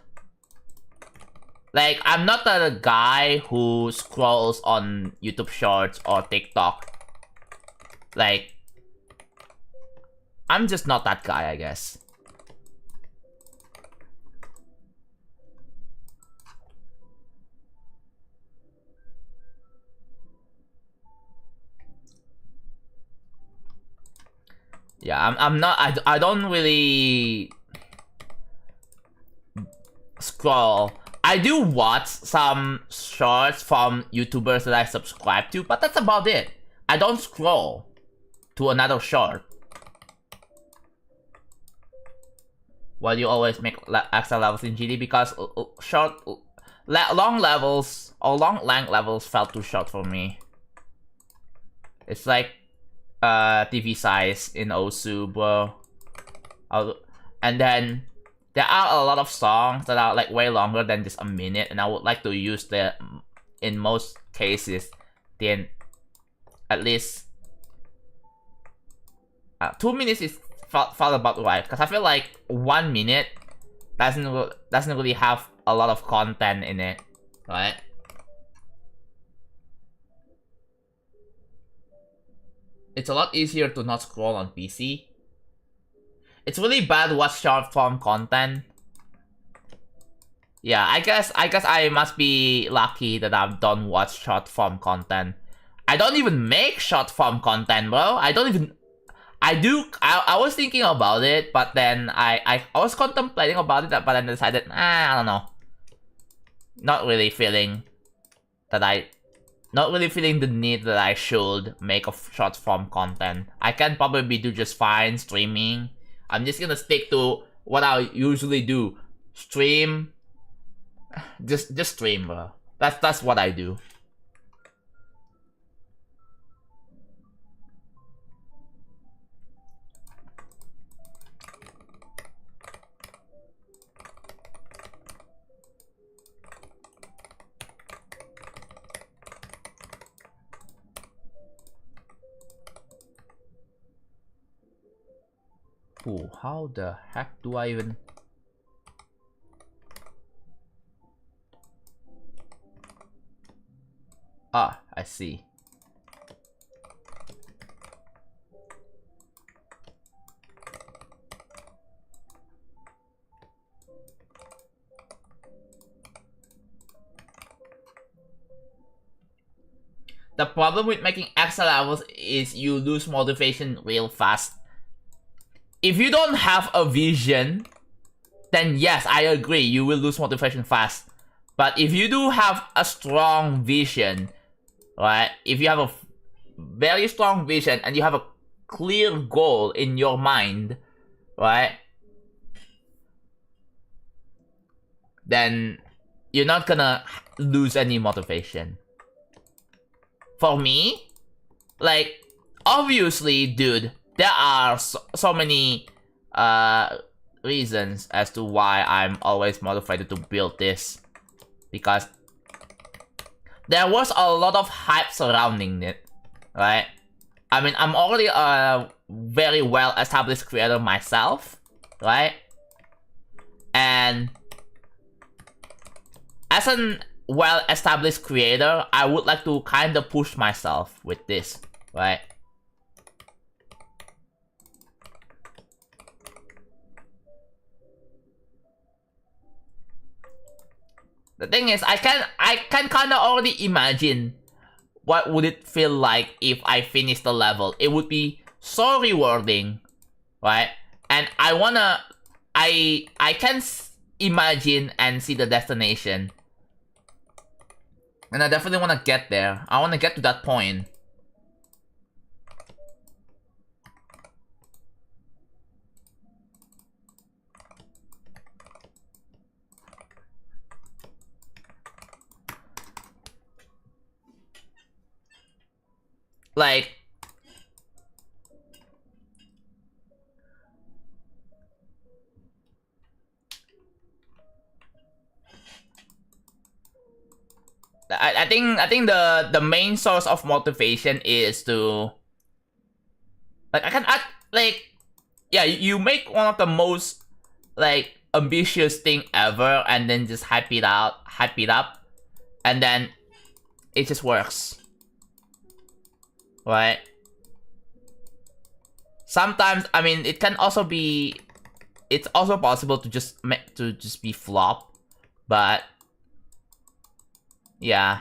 Like, I'm not the guy who scrolls on YouTube Shorts or TikTok. Like, I'm just not that guy, I guess. Yeah, I'm not. I don't really scroll. I do watch some shorts from YouTubers that I subscribe to, but that's about it. I don't scroll to another short. why do you always make extra levels in GD? Because long levels or long length levels felt too short for me. It's like TV size in Osu, bro. And then there are a lot of songs that are like way longer than just a minute, and I would like to use the, in most cases, then at least 2 minutes is felt about right, because I feel like 1 minute doesn't really have a lot of content in it, right? It's a lot easier to not scroll on PC. It's really bad to watch short form content. Yeah, I guess I must be lucky that I don't watch short form content. I don't even make short form content, bro. I was thinking about it, but then I was contemplating about it, but then decided, I don't know. Not really feeling the need that I should make a short form content. I can probably do just fine streaming. I'm just gonna stick to what I usually do. Stream. Just stream, bro. That's what I do. Ooh, how the heck do I even... Ah, I see. The problem with making extra levels is you lose motivation real fast. If you don't have a vision, then yes, I agree, you will lose motivation fast. But if you do have a strong vision, right? If you have a very strong vision and you have a clear goal in your mind, right? Then you're not gonna lose any motivation. For me, like, obviously, dude, there are so many reasons as to why I'm always motivated to build this. Because there was a lot of hype surrounding it, right? I mean, I'm already a very well-established creator myself, right? And as an well-established creator, I would like to kind of push myself with this, right? The thing is, I can kind of already imagine what would it feel like if I finish the level. It would be so rewarding, right? And I can imagine and see the destination. And I definitely want to get there. I want to get to that point. Like, I think the main source of motivation is to, like, yeah, you make one of the most like ambitious thing ever and then just hype it up, and then it just works. Right? Sometimes, I mean, it can also be, it's also possible to just be flop, but yeah,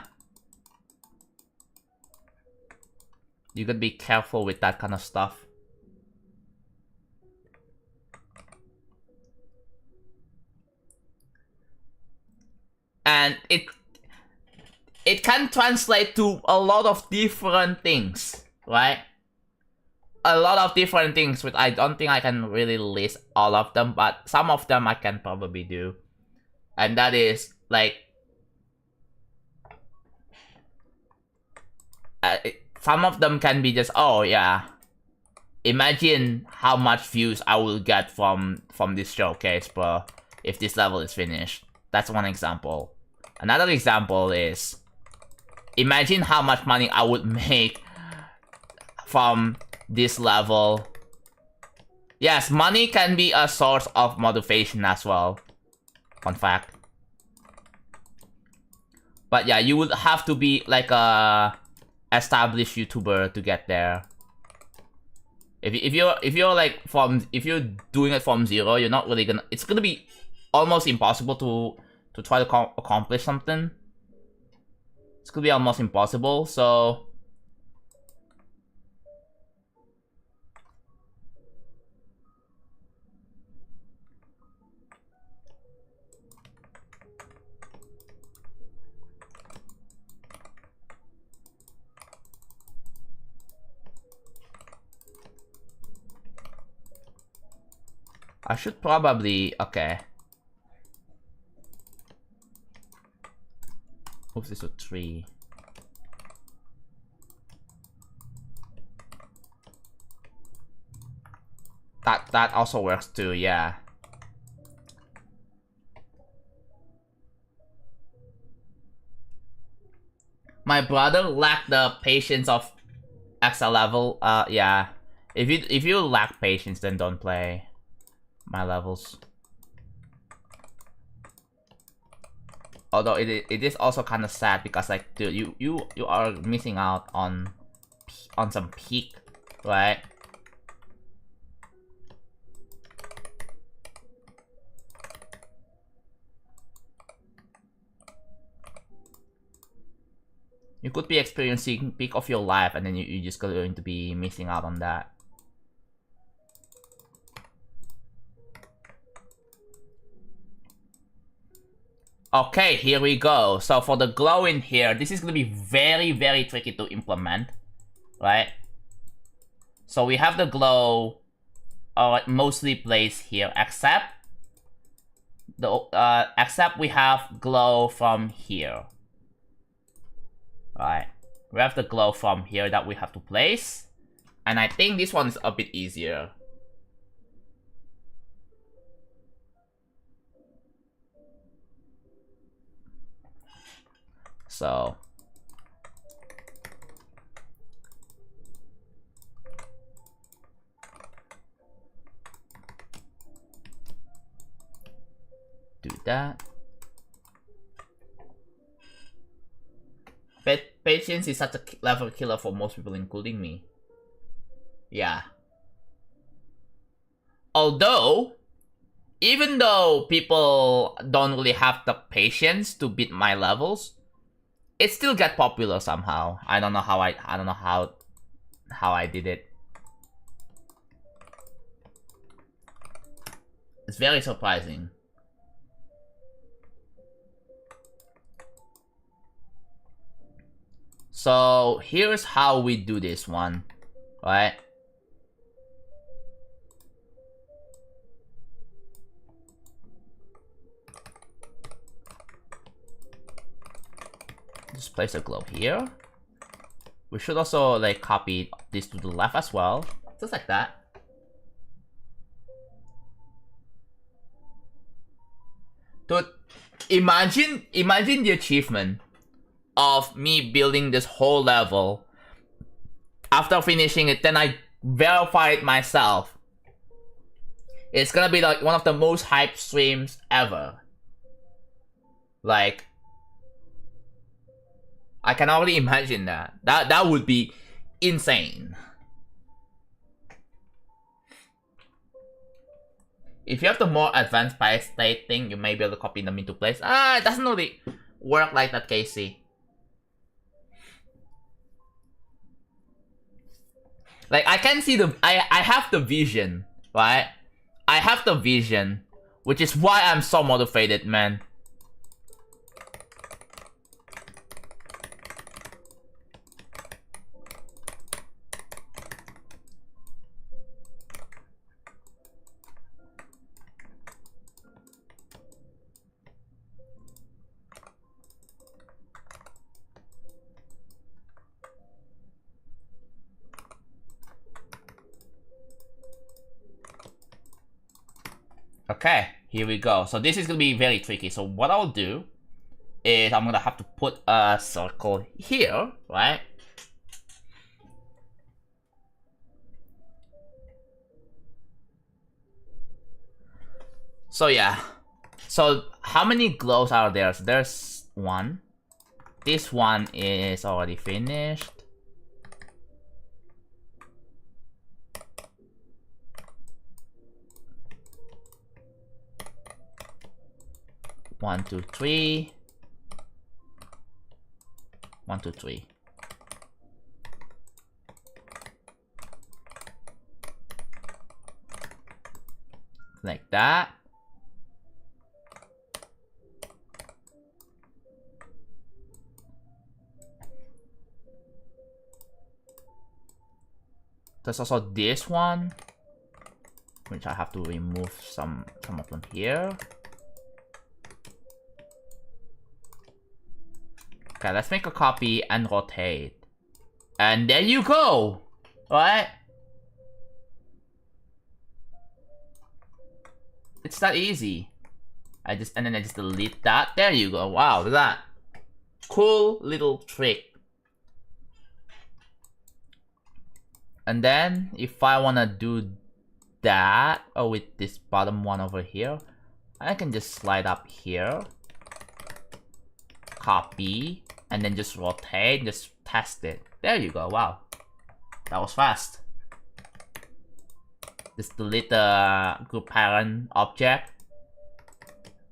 you gotta be careful with that kind of stuff. And it can translate to a lot of different things, right? a lot of different things, which I don't think I can really list all of them, but some of them I can probably do. And that is, like, some of them can be just, oh yeah, imagine how much views I will get from this showcase, bro, if this level is finished. That's one example. Another example is, imagine how much money I would make from this level. Yes, money can be a source of motivation as well. Fun fact. But yeah, you would have to be like a established YouTuber to get there. If you're like if you're doing it from zero, you're not really gonna. It's gonna be almost impossible to try to accomplish something. It's gonna be almost impossible. So I should probably, okay. Oops, this is 3. That also works too, yeah. My brother lacked the patience of XL level. Yeah. If you lack patience, then don't play my levels. Although it is also kind of sad because, like, dude, you are missing out on some peak, right? You could be experiencing peak of your life, and then you're just going to be missing out on that. Okay, here we go. So for the glow in here, this is gonna be very, very tricky to implement, right? So we have the glow mostly placed here, except we have glow from here. Right, we have the glow from here that we have to place, and I think this one is a bit easier. So do that. Patience is such a level killer for most people, including me. Yeah. Although, even though people don't really have the patience to beat my levels, it still get popular somehow. I don't know how I did it. It's very surprising. So here's how we do this one, right? Just place a globe here. We should also like copy this to the left as well, just like that. Dude, imagine the achievement of me building this whole level. After finishing it, then I verify it myself. It's gonna be like one of the most hyped streams ever. Like, I can already imagine that. That would be insane. If you have the more advanced by state thing, you may be able to copy them into place. It doesn't really work like that, Casey. Like, I can see I have the vision, right? I have the vision, which is why I'm so motivated, man. Okay, here we go. So this is gonna be very tricky. So what I'll do is I'm gonna have to put a circle here, right? So yeah. So how many glows are there? So there's one. This one is already finished. One, two, three. 1, 2, 3. Like that. There's also this one, which I have to remove some of them here. Okay, let's make a copy and rotate. And there you go! Right? It's that easy. And then I just delete that. There you go. Wow, look at that. Cool little trick. And then if I wanna do that, with this bottom one over here, I can just slide up here, copy, and then just rotate, just test it. There you go. Wow, that was fast. Just delete the group parent object,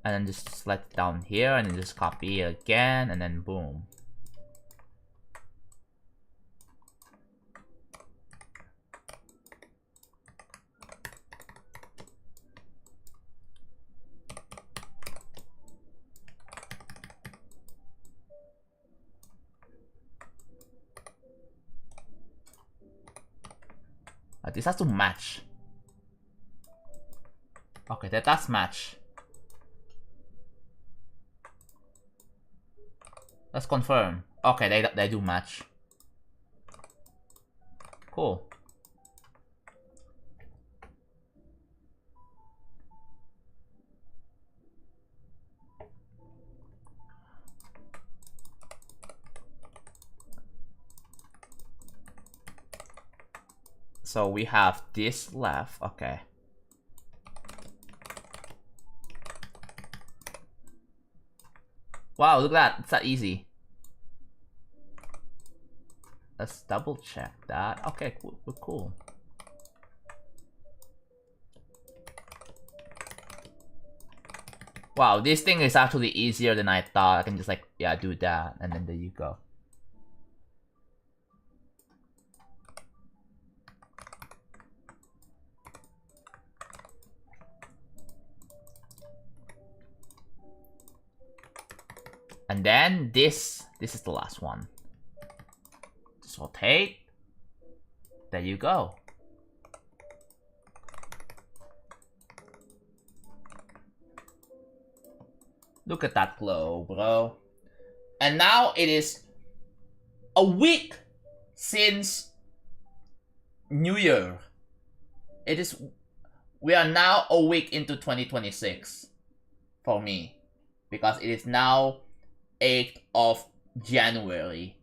and then just slide it down here, and then just copy it again, and then boom. This has to match. Okay, that does match. Let's confirm. Okay, they do match. Cool. So we have this left. Okay. Wow, look at that. It's that easy. Let's double check that. Okay, cool. Wow, this thing is actually easier than I thought. I can just like, yeah, do that, and then there you go. And then this is the last one. Just rotate. There you go. Look at that glow, bro. And now it is a week since New Year. We are now a week into 2026 for me, because it is now 8th of January.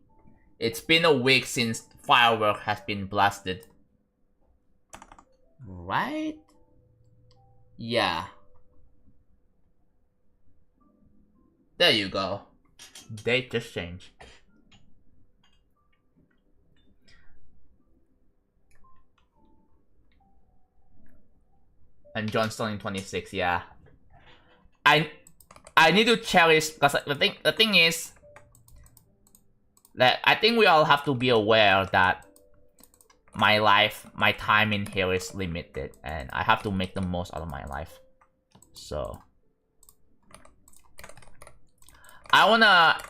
It's been a week since firework has been blasted. Right? Yeah. There you go. Date just changed. And Johnstone in 26, yeah. I need to cherish, because the thing is that I think we all have to be aware that my time in here is limited, and I have to make the most out of my life. So I wanna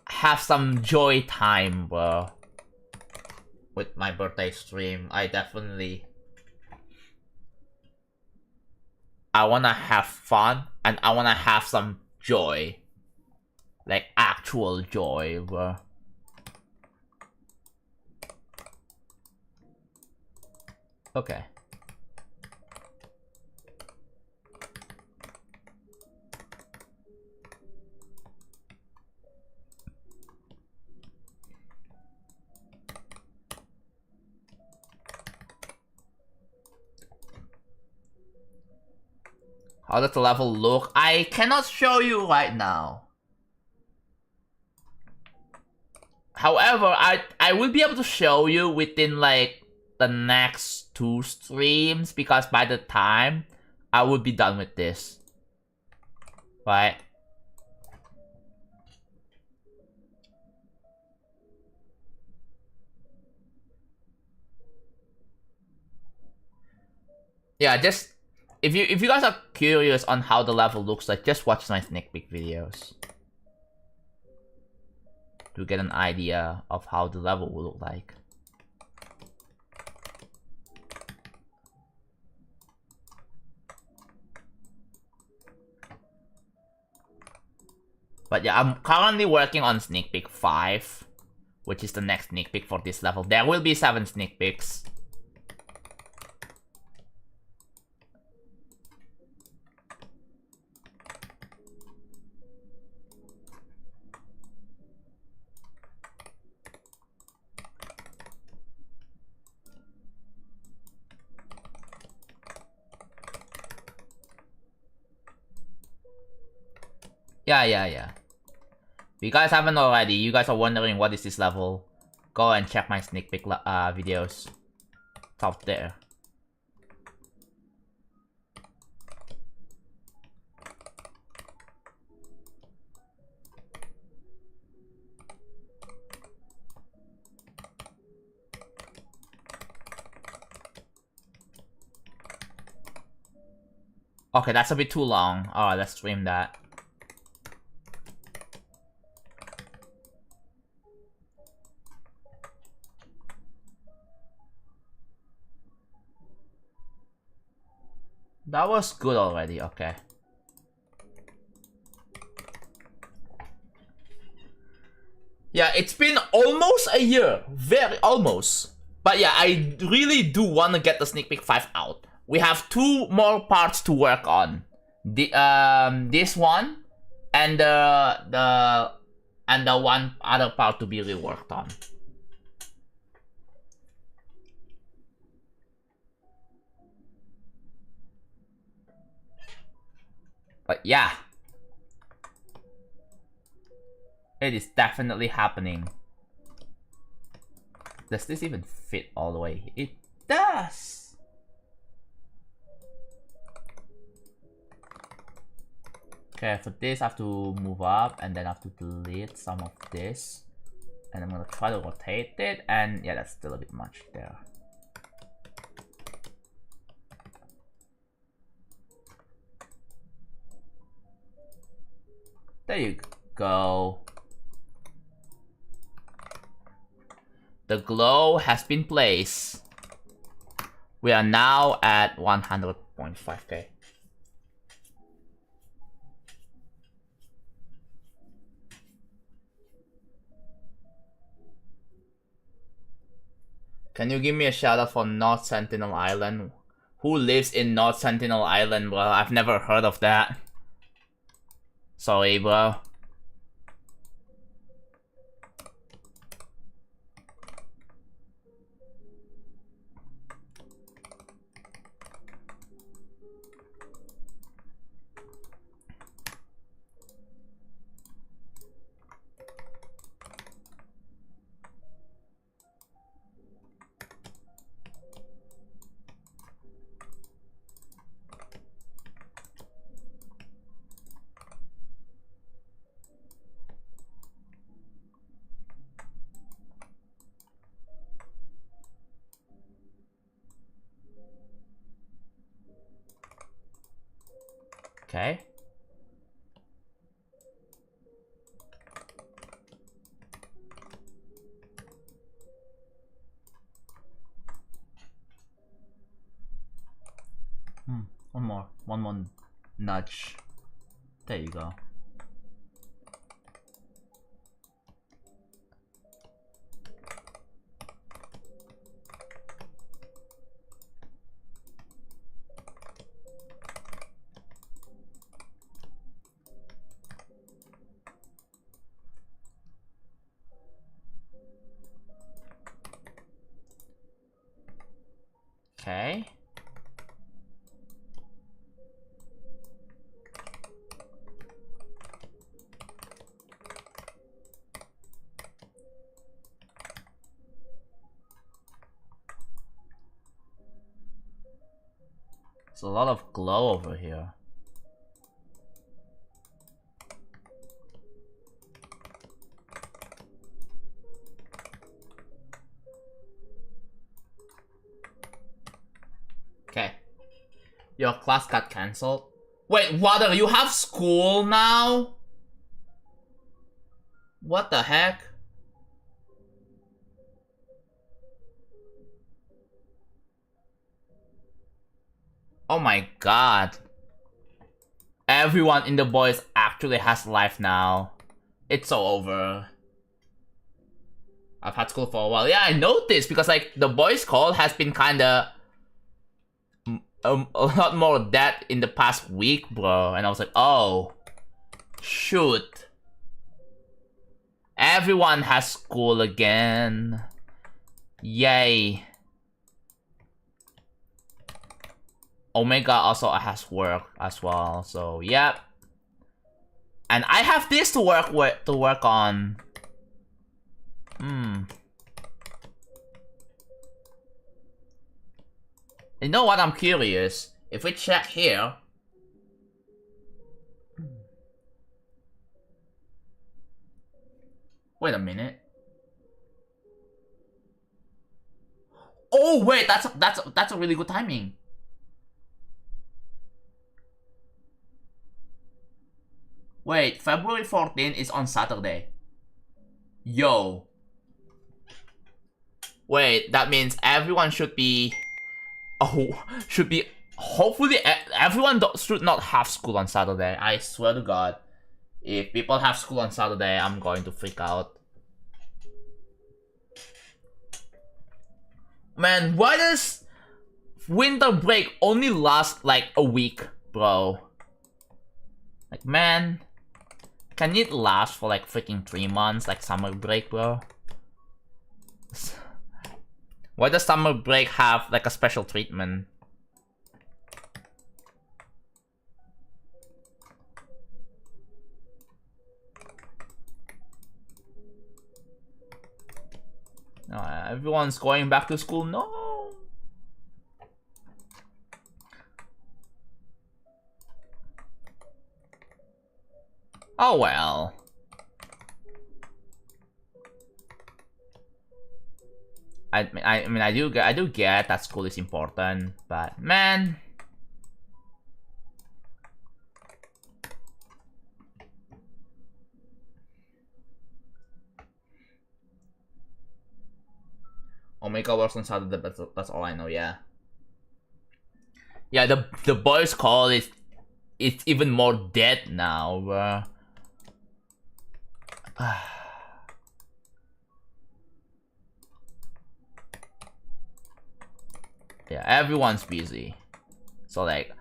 have some joy time, bro, with my birthday stream. I wanna have fun, and I wanna have some joy. Like actual joy, bro. Okay. How does the level look? I cannot show you right now. However, I will be able to show you within like the next 2 streams because by the time I will be done with this. Right? Yeah, just if you guys are curious on how the level looks like, just watch my sneak peek videos to get an idea of how the level will look like. But yeah, I'm currently working on sneak peek 5, which is the next sneak peek for this level. There will be 7 sneak peeks. Yeah. If you guys haven't already, you guys are wondering what is this level, go and check my sneak peek videos. It's out there. Okay, that's a bit too long. Alright, let's stream that. That was good already, okay. Yeah, it's been almost a year. Very almost. But yeah, I really do want to get the sneak peek 5 out. We have 2 more parts to work on. This one and the one other part to be reworked on. But yeah, it is definitely happening. Does this even fit all the way? It does! Okay, for this I have to move up and then I have to delete some of this. And I'm gonna try to rotate it, and yeah, that's still a bit much there. There you go. The glow has been placed. We are now at 100.5k. Can you give me a shout out for North Sentinel Island? Who lives in North Sentinel Island, bro? I've never heard of that. Sorry, bro. Okay. One more nudge. There you go. Okay. There's a lot of glow over here. Okay. Your class got cancelled. Wait, Water, you have school now? What the heck? Oh my god. Everyone in the boys actually has life now. It's so over. I've had school for a while. Yeah, I noticed because like the boys' call has been kinda a lot more dead in the past week, bro. And I was like, oh, shoot. Everyone has school again. Yay. Omega also has work as well, so yep. And I have this to work on. You know what? I'm curious. If we check here. Wait a minute. Oh wait, that's a really good timing. Wait, February 14th is on Saturday. Yo. Wait, that means everyone should be... Hopefully everyone should not have school on Saturday. I swear to God. If people have school on Saturday, I'm going to freak out. Man, why does winter break only last like a week, bro? Like, man... Can it last for like freaking 3 months, like summer break, bro? Why does summer break have like a special treatment? No, everyone's going back to school. No. Oh well. I mean I do get that school is important, but man. Omega works on Saturday, but that's all I know. Yeah. Yeah, the boys' call is it's even more dead now. Yeah, everyone's busy. So like,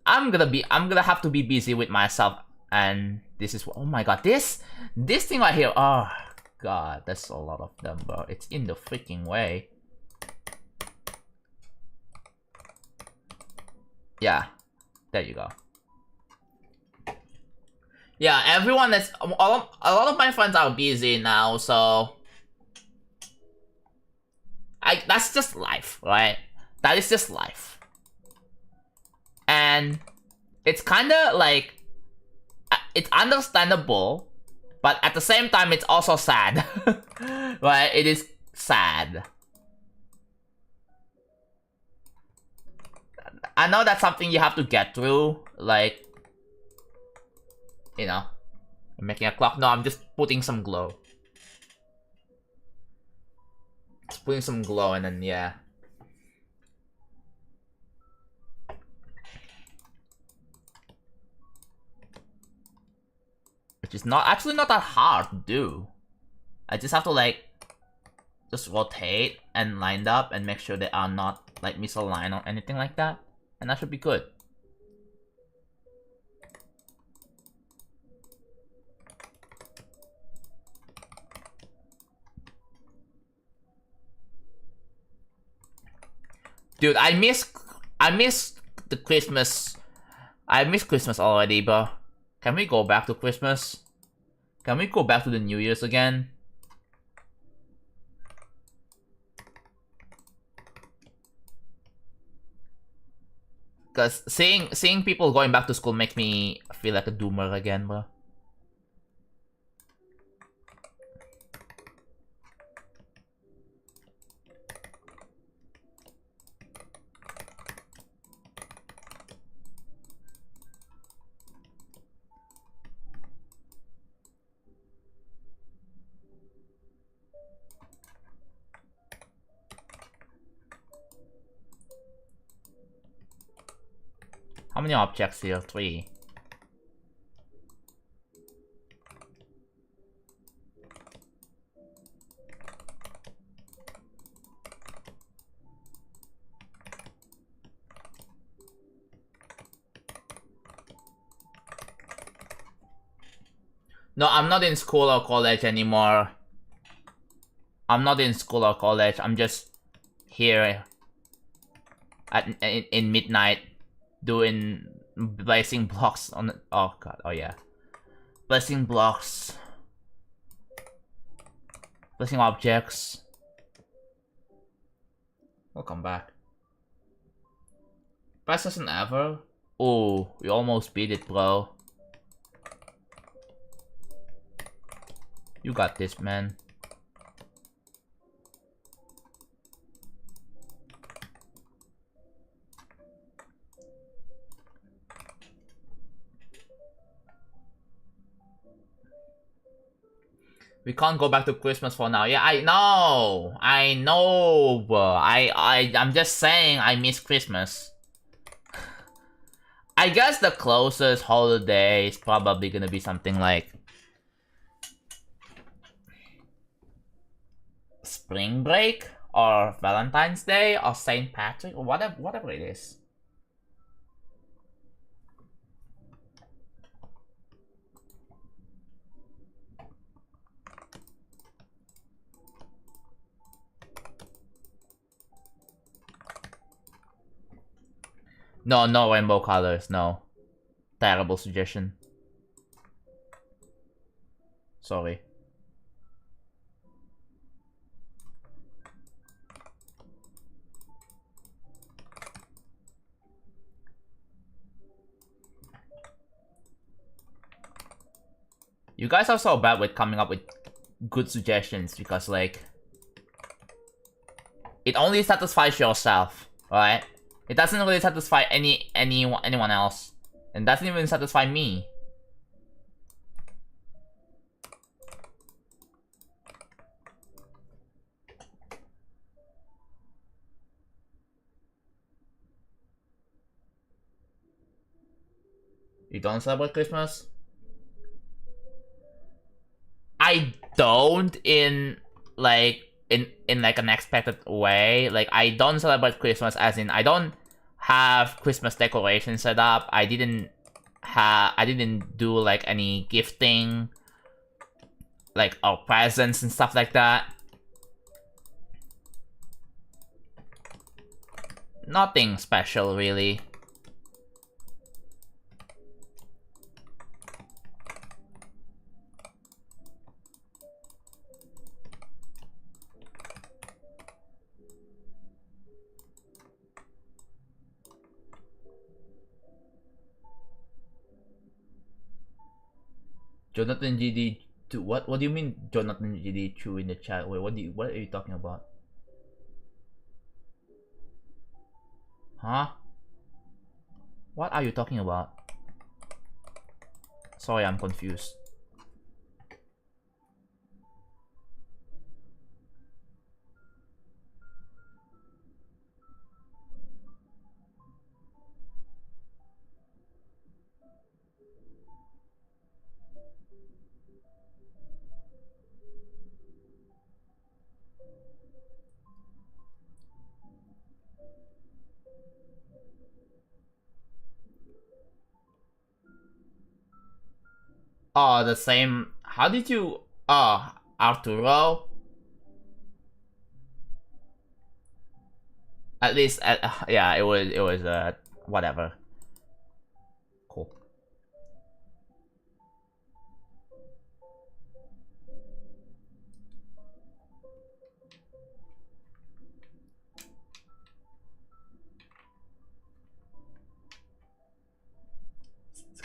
I'm gonna have to be busy with myself, and this is oh my god, this thing right here. Oh god, that's a lot of them, bro. It's in the freaking way. Yeah, there you go. Yeah, everyone is a lot of my friends are busy now, so that's just life, right? That is just life. And it's kind of like it's understandable, but at the same time it's also sad. Right? It is sad. I know that's something you have to get through, like, you know, I'm making a clock. No, I'm just putting some glow. Just putting some glow and then, yeah. Which is actually not that hard to do. I just have to, like, just rotate and line up and make sure they are not, like, misaligned or anything like that. And that should be good. Dude, I miss the Christmas. I miss Christmas already, bro. Can we go back to Christmas? Can we go back to the New Year's again? Cause seeing people going back to school makes me feel like a doomer again, bro. How many objects here? 3. No, I'm not in school or college anymore. I'm not in school or college. I'm just here in midnight doing placing blocks on the, oh god, oh yeah. Placing blocks. Placing objects. Welcome back. Fastest than ever? Oh, we almost beat it, bro. You got this, man. We can't go back to Christmas for now. Yeah, I know, bro. I'm just saying I miss Christmas. I guess the closest holiday is probably gonna be something like spring break or Valentine's Day or St. Patrick or whatever it is. No, no rainbow colors, no. Terrible suggestion. Sorry. You guys are so bad with coming up with good suggestions because, like, it only satisfies yourself, right? It doesn't really satisfy anyone else. And doesn't even satisfy me. You don't celebrate Christmas? I don't in like an expected way. Like, I don't celebrate Christmas as in I don't have Christmas decorations set up. I didn't do like any gifting, like, or presents and stuff like that. Nothing special really. JonathanGD 2. What do you mean JonathanGD 2 in the chat? Wait, what are you talking about? Huh? What are you talking about? Sorry, I'm confused. Oh, the same. How did you? Oh, Arturo. At least, yeah, it was whatever. Cool.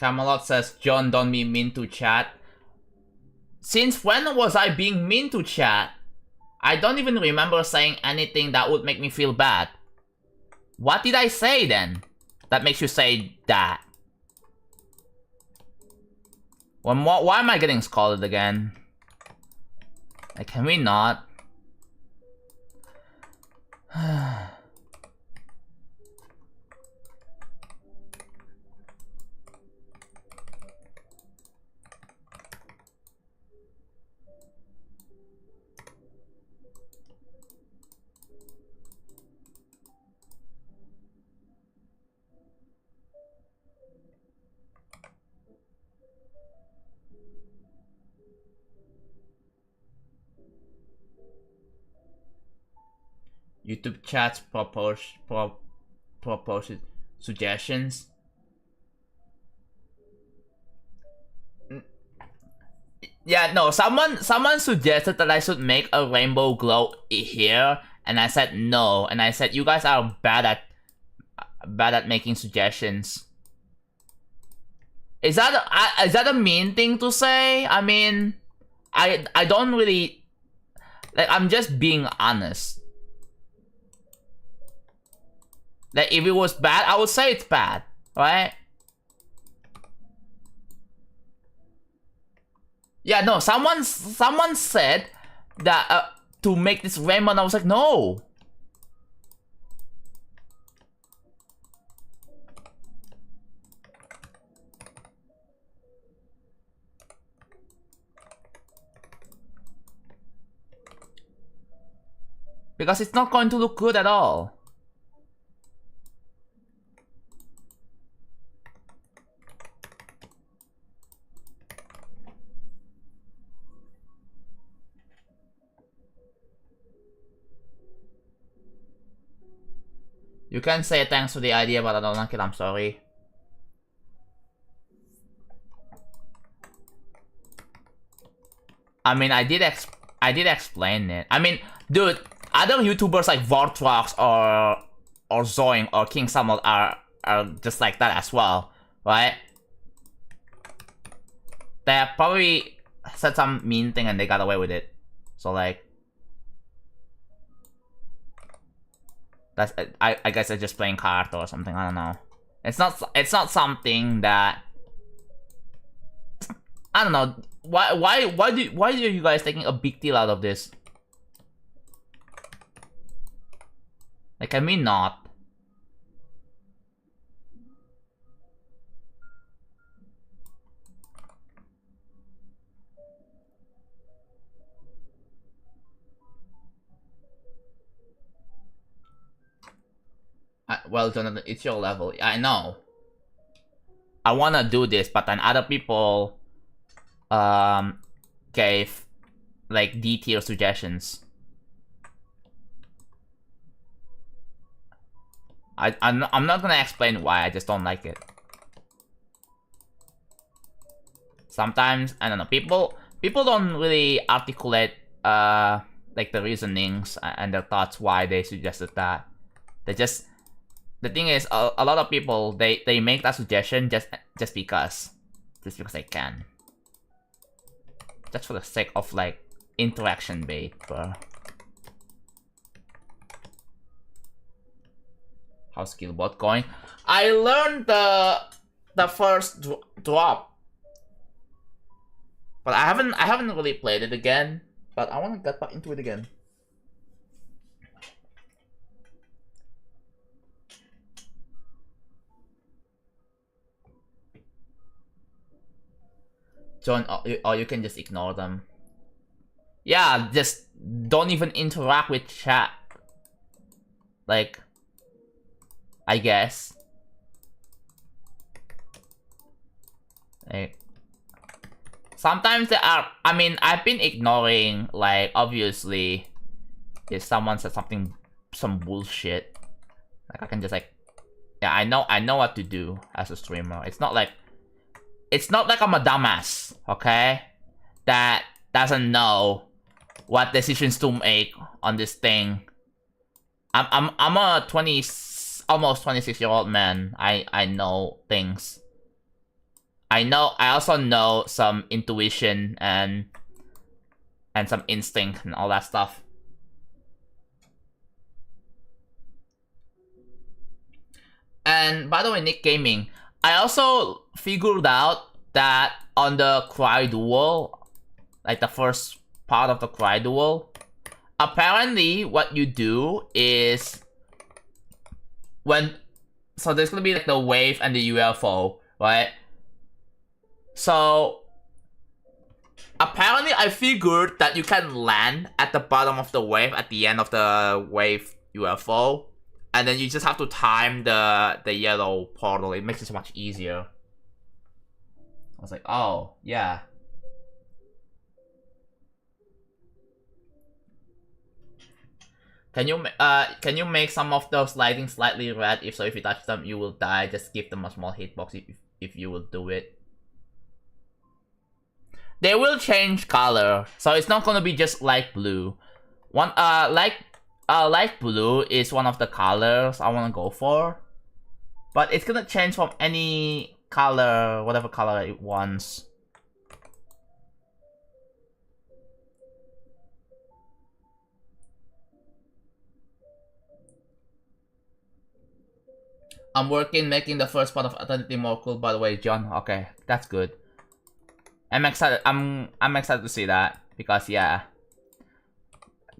Camelot says, John, don't be mean to chat. Since when was I being mean to chat? I don't even remember saying anything that would make me feel bad. What did I say then? That makes you say that. Why am I getting scolded again? Like, can we not? YouTube chats propose suggestions. Yeah, no, someone suggested that I should make a rainbow glow here, and I said no, and I said you guys are bad at making suggestions. Is that a mean thing to say? I mean, I don't really, like, I'm just being honest. Like, if it was bad, I would say it's bad, right? Yeah, no, someone said that to make this rainbow, and I was like, no. Because it's not going to look good at all. You can say thanks for the idea, but I don't like it, I'm sorry. I mean, I did explain it. I mean, dude, other YouTubers like Vortrox or Zoing or King Samuel are just like that as well, right? They have probably said some mean thing and they got away with it. So like, that's, I guess they're just playing cards or something. I don't know. It's not something that, I don't know. Why are you guys taking a big deal out of this? Like, can we not? Well, Jonathan, it's your level. I know. I wanna do this, but then other people gave like D-tier suggestions. I'm not gonna explain why, I just don't like it. Sometimes, I don't know, people don't really articulate like the reasonings and their thoughts why they suggested that. They just, the thing is, a lot of people, they make that suggestion just because they can. Just for the sake of like interaction bait, bro. How's Skillbot going? I learned the first drop, but I haven't really played it again. But I want to get back into it again. John, or you can just ignore them. Yeah, just don't even interact with chat. Like, I guess. Like, sometimes there are, I mean, I've been ignoring, like, obviously, if someone said some bullshit, like, I can just like, yeah, I know what to do as a streamer. It's not like I'm a dumbass, okay? That doesn't know what decisions to make on this thing. I'm a almost 26-year-old man. I know things. I also know some intuition and some instinct and all that stuff. And by the way, Nick Gaming, I also figured out that on the Cry Duel, like the first part of the Cry Duel, apparently what you do is so there's gonna be like the wave and the UFO, right? So apparently I figured that you can land at the bottom of the wave at the end of the wave UFO, and then you just have to time the yellow portal. It makes it so much easier. I was like, oh yeah. Can you make some of those lighting slightly red? If so, if you touch them, you will die. Just give them a small hitbox if you will do it. They will change color, so it's not gonna be just light blue. Light blue is one of the colors I wanna go for, but it's gonna change from any color, whatever color it wants. I'm working making the first part of Eternity more cool, by the way, John. Okay, that's good. I'm excited. I'm excited to see that because yeah,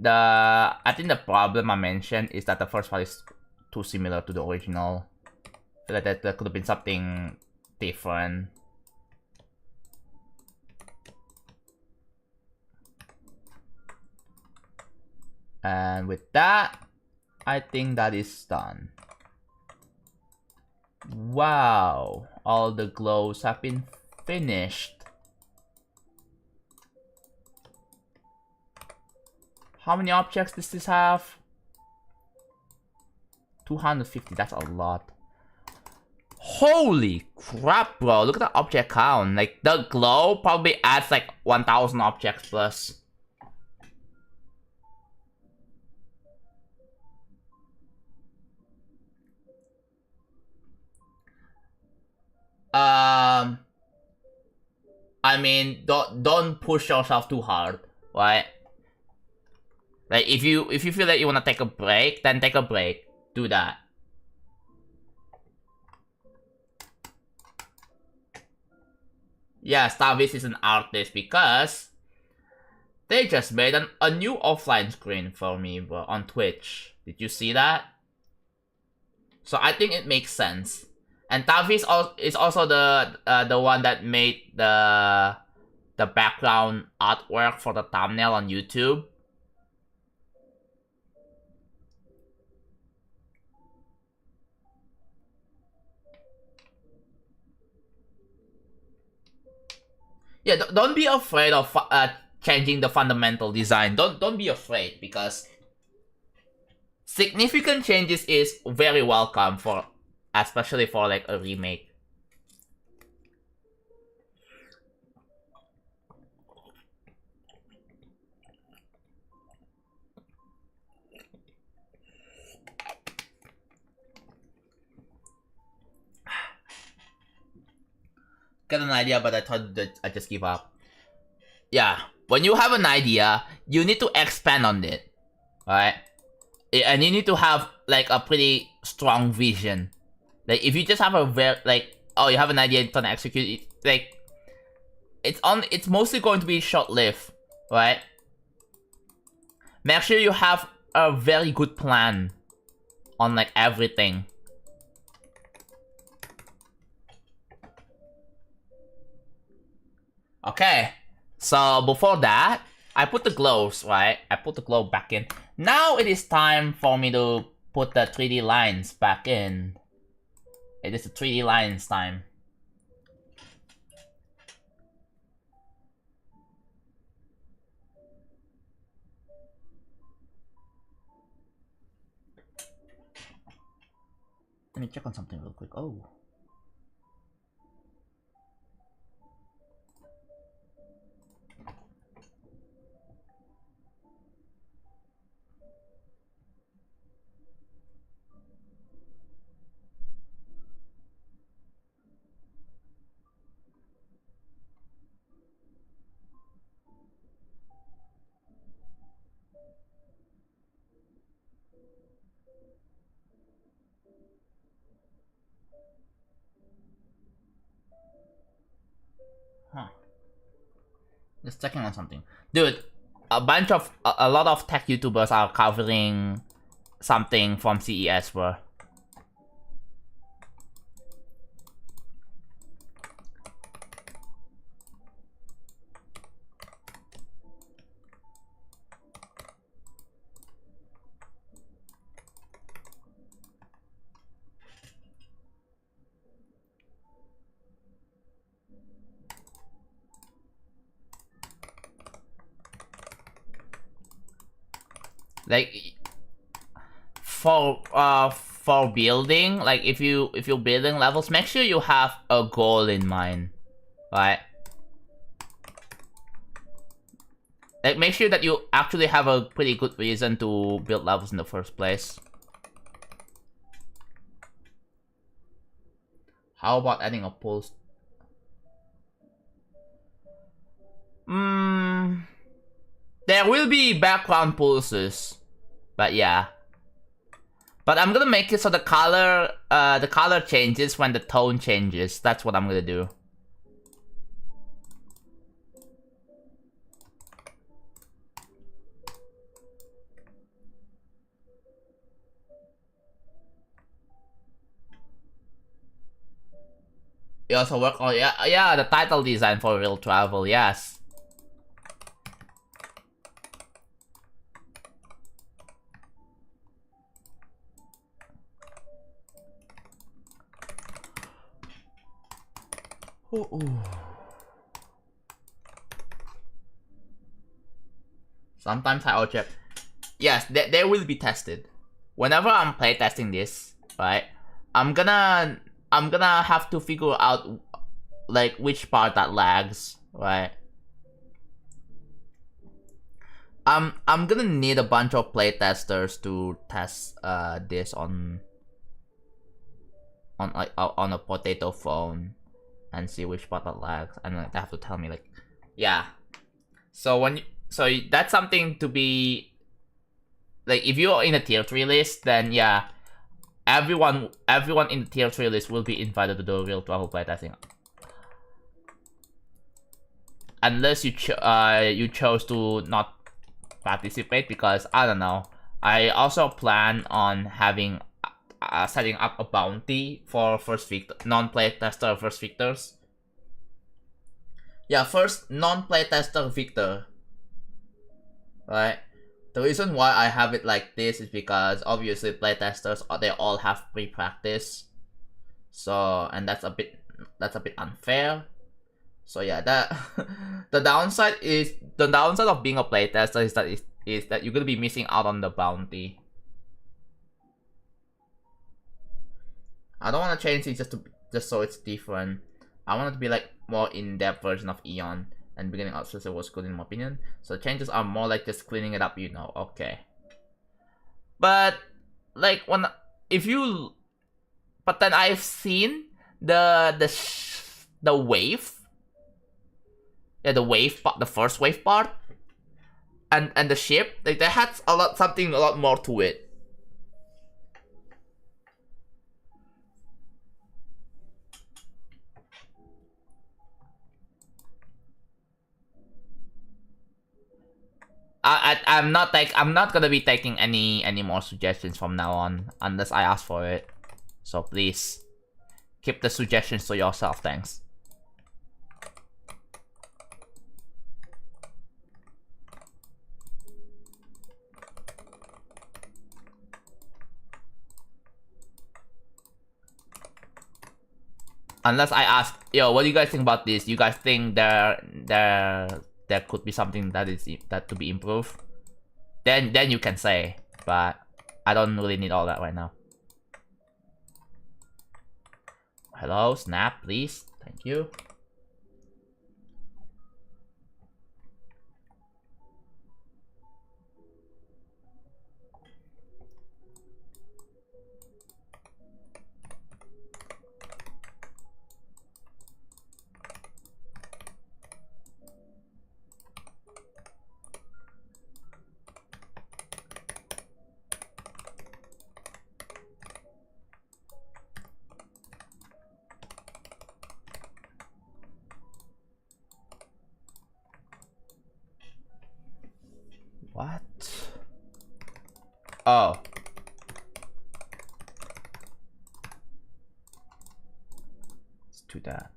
I think the problem I mentioned is that the first part is too similar to the original. I feel like there could have been something different. And with that, I think that is done. Wow, all the glows have been finished. How many objects does this have? 250, that's a lot. Holy crap, bro. Look at the object count. Like, the glow probably adds like 1,000 objects plus. I mean, don't push yourself too hard, right? Like, if you feel like you wanna take a break, then take a break. Do that. Yeah, Starviz is an artist because they just made a new offline screen for me, bro, on Twitch. Did you see that? So I think it makes sense. And Tavis is also the one that made the background artwork for the thumbnail on YouTube. Yeah, don't be afraid of changing the fundamental design. Don't be afraid, because significant changes is very welcome for, especially for like a remake. Get an idea, but I thought that I just give up. Yeah, when you have an idea, you need to expand on it, right? And you need to have like a pretty strong vision. Like, if you just have a very oh, you have an idea and trying to execute it, like it's mostly going to be short-lived, right? Make sure you have a very good plan on like everything. Okay, so before that, I put the glows, right? I put the glow back in. Now it is time for me to put the 3D lines back in. It is the 3D lines time. Let me check on something real quick. Oh. Huh. Just checking on something. Dude, a lot of tech YouTubers are covering something from CES, bro. Like for building, like if you're building levels, make sure you have a goal in mind, right? Like make sure that you actually have a pretty good reason to build levels in the first place. How about adding a pulse? There will be background pulses, but yeah. But I'm gonna make it so the color changes when the tone changes. That's what I'm gonna do. You also work on yeah the title design for Real Travel, yes. Ooh. Sometimes I check. Yes, they will be tested. Whenever I'm playtesting this, right? I'm gonna have to figure out like which part that lags, right? I'm gonna need a bunch of playtesters to test this on a potato phone and see which part that lags, and they have to tell me like, yeah. So that's something to be like, if you're in a tier 3 list, then yeah, everyone in the tier 3 list will be invited to the Real Travel playtesting. Unless you chose to not participate, because I don't know. I also plan on having setting up a bounty for first victor, non-playtester first victors. Yeah, first non-playtester victor. Right? The reason why I have it like this is because obviously playtesters, they all have pre-practice. So, and that's a bit unfair. So yeah, that the downside of being a playtester is that you're gonna be missing out on the bounty. I don't want to change it just so it's different. I want it to be like more in-depth version of Eon, and beginning outsourcer was good in my opinion. So the changes are more like just cleaning it up, you know. Okay. But like but then I've seen the wave. Yeah, the first wave part, and the ship, like they had something a lot more to it. I'm not gonna be taking any more suggestions from now on unless I ask for it. So please keep the suggestions to yourself. Thanks. Unless I ask, yo, what do you guys think about this? You guys think there could be something that to be improved? Then you can say, but I don't really need all that right now. Hello, snap, please. Thank you. What? Oh. Let's do that.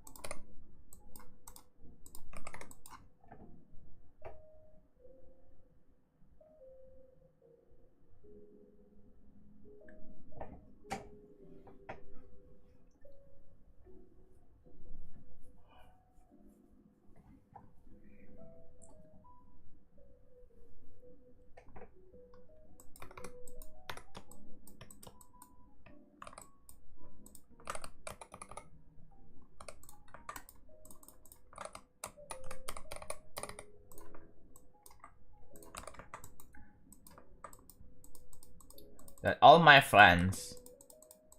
That all my friends,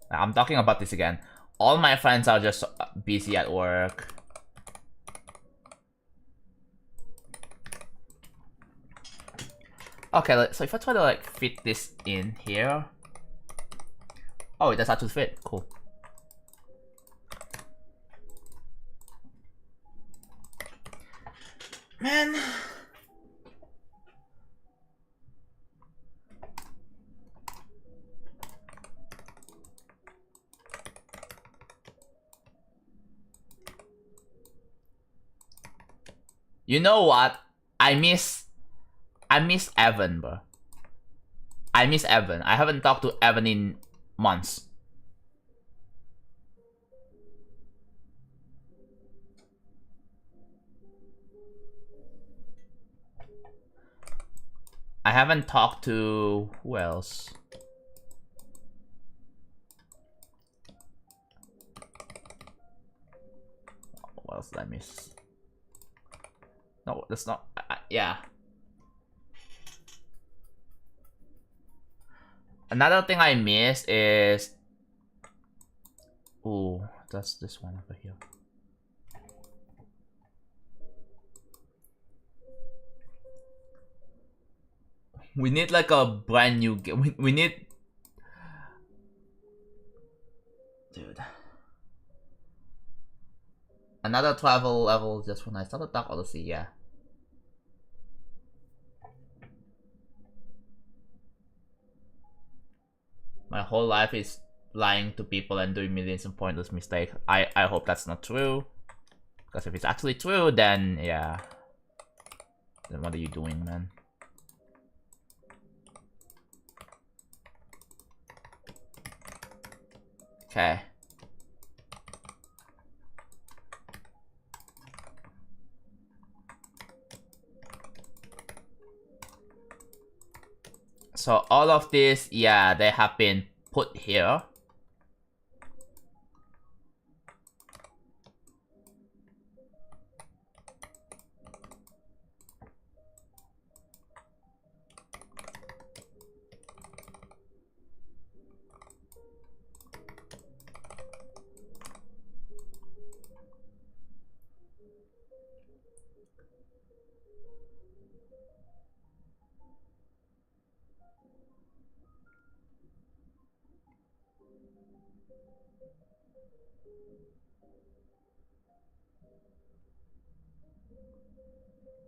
I'm talking about this again, all my friends are just busy at work. Okay, so if I try to like fit this in here, oh, it does actually fit. Cool. Man. You know what? I miss Evan, bro. I miss Evan. I haven't talked to Evan in months. I haven't talked to... who else? What else did I miss? No, that's not... yeah. Another thing I missed is... ooh, that's this one over here. We need like a brand new game. We need... dude. Another travel level just when I started Dark Odyssey, yeah. My whole life is lying to people and doing millions of pointless mistakes. I hope that's not true. Because if it's actually true, then yeah. Then what are you doing, man? Okay. So all of this, yeah, they have been put here.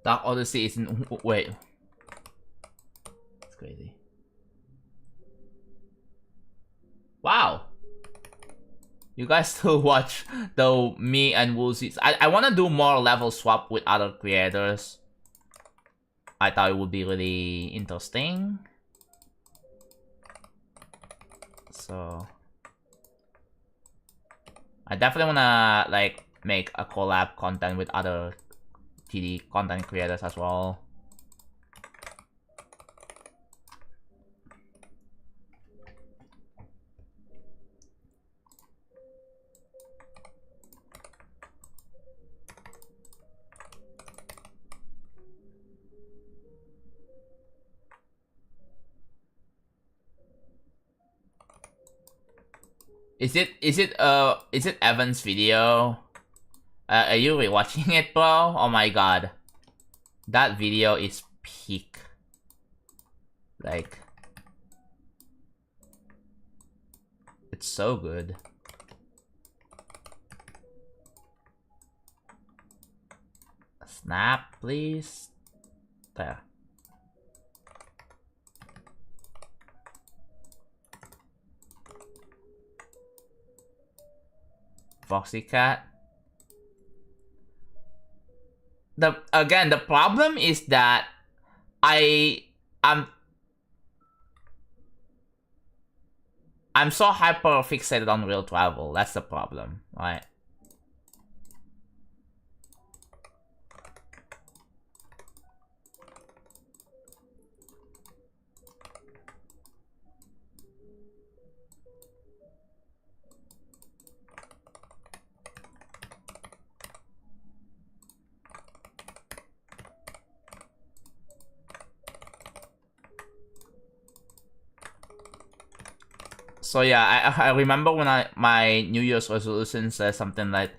Dark Odyssey isn't... wait. It's crazy. Wow. You guys still watch the me and Woolsey's. I want to do more level swap with other creators. I thought it would be really interesting. So I definitely wanna like make a collab content with other TD content creators as well. Is it Evan's video? Are you rewatching it, bro? Oh my god. That video is peak. Like, it's so good. Snap, please. There. Foxy Cat. The problem is that I'm so hyper fixated on real travel. That's the problem, right? So yeah, I remember when my New Year's resolution says something like,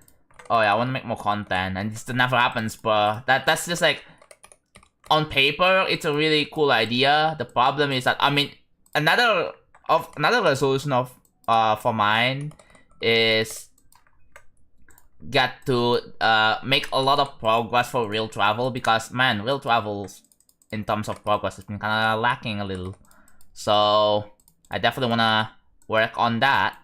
oh yeah, I want to make more content, and this never happens, but that's just like, on paper, it's a really cool idea. The problem is that, I mean, another resolution of for mine is get to make a lot of progress for real travel, because man, real travels in terms of progress has been kind of lacking a little. So I definitely wanna work on that.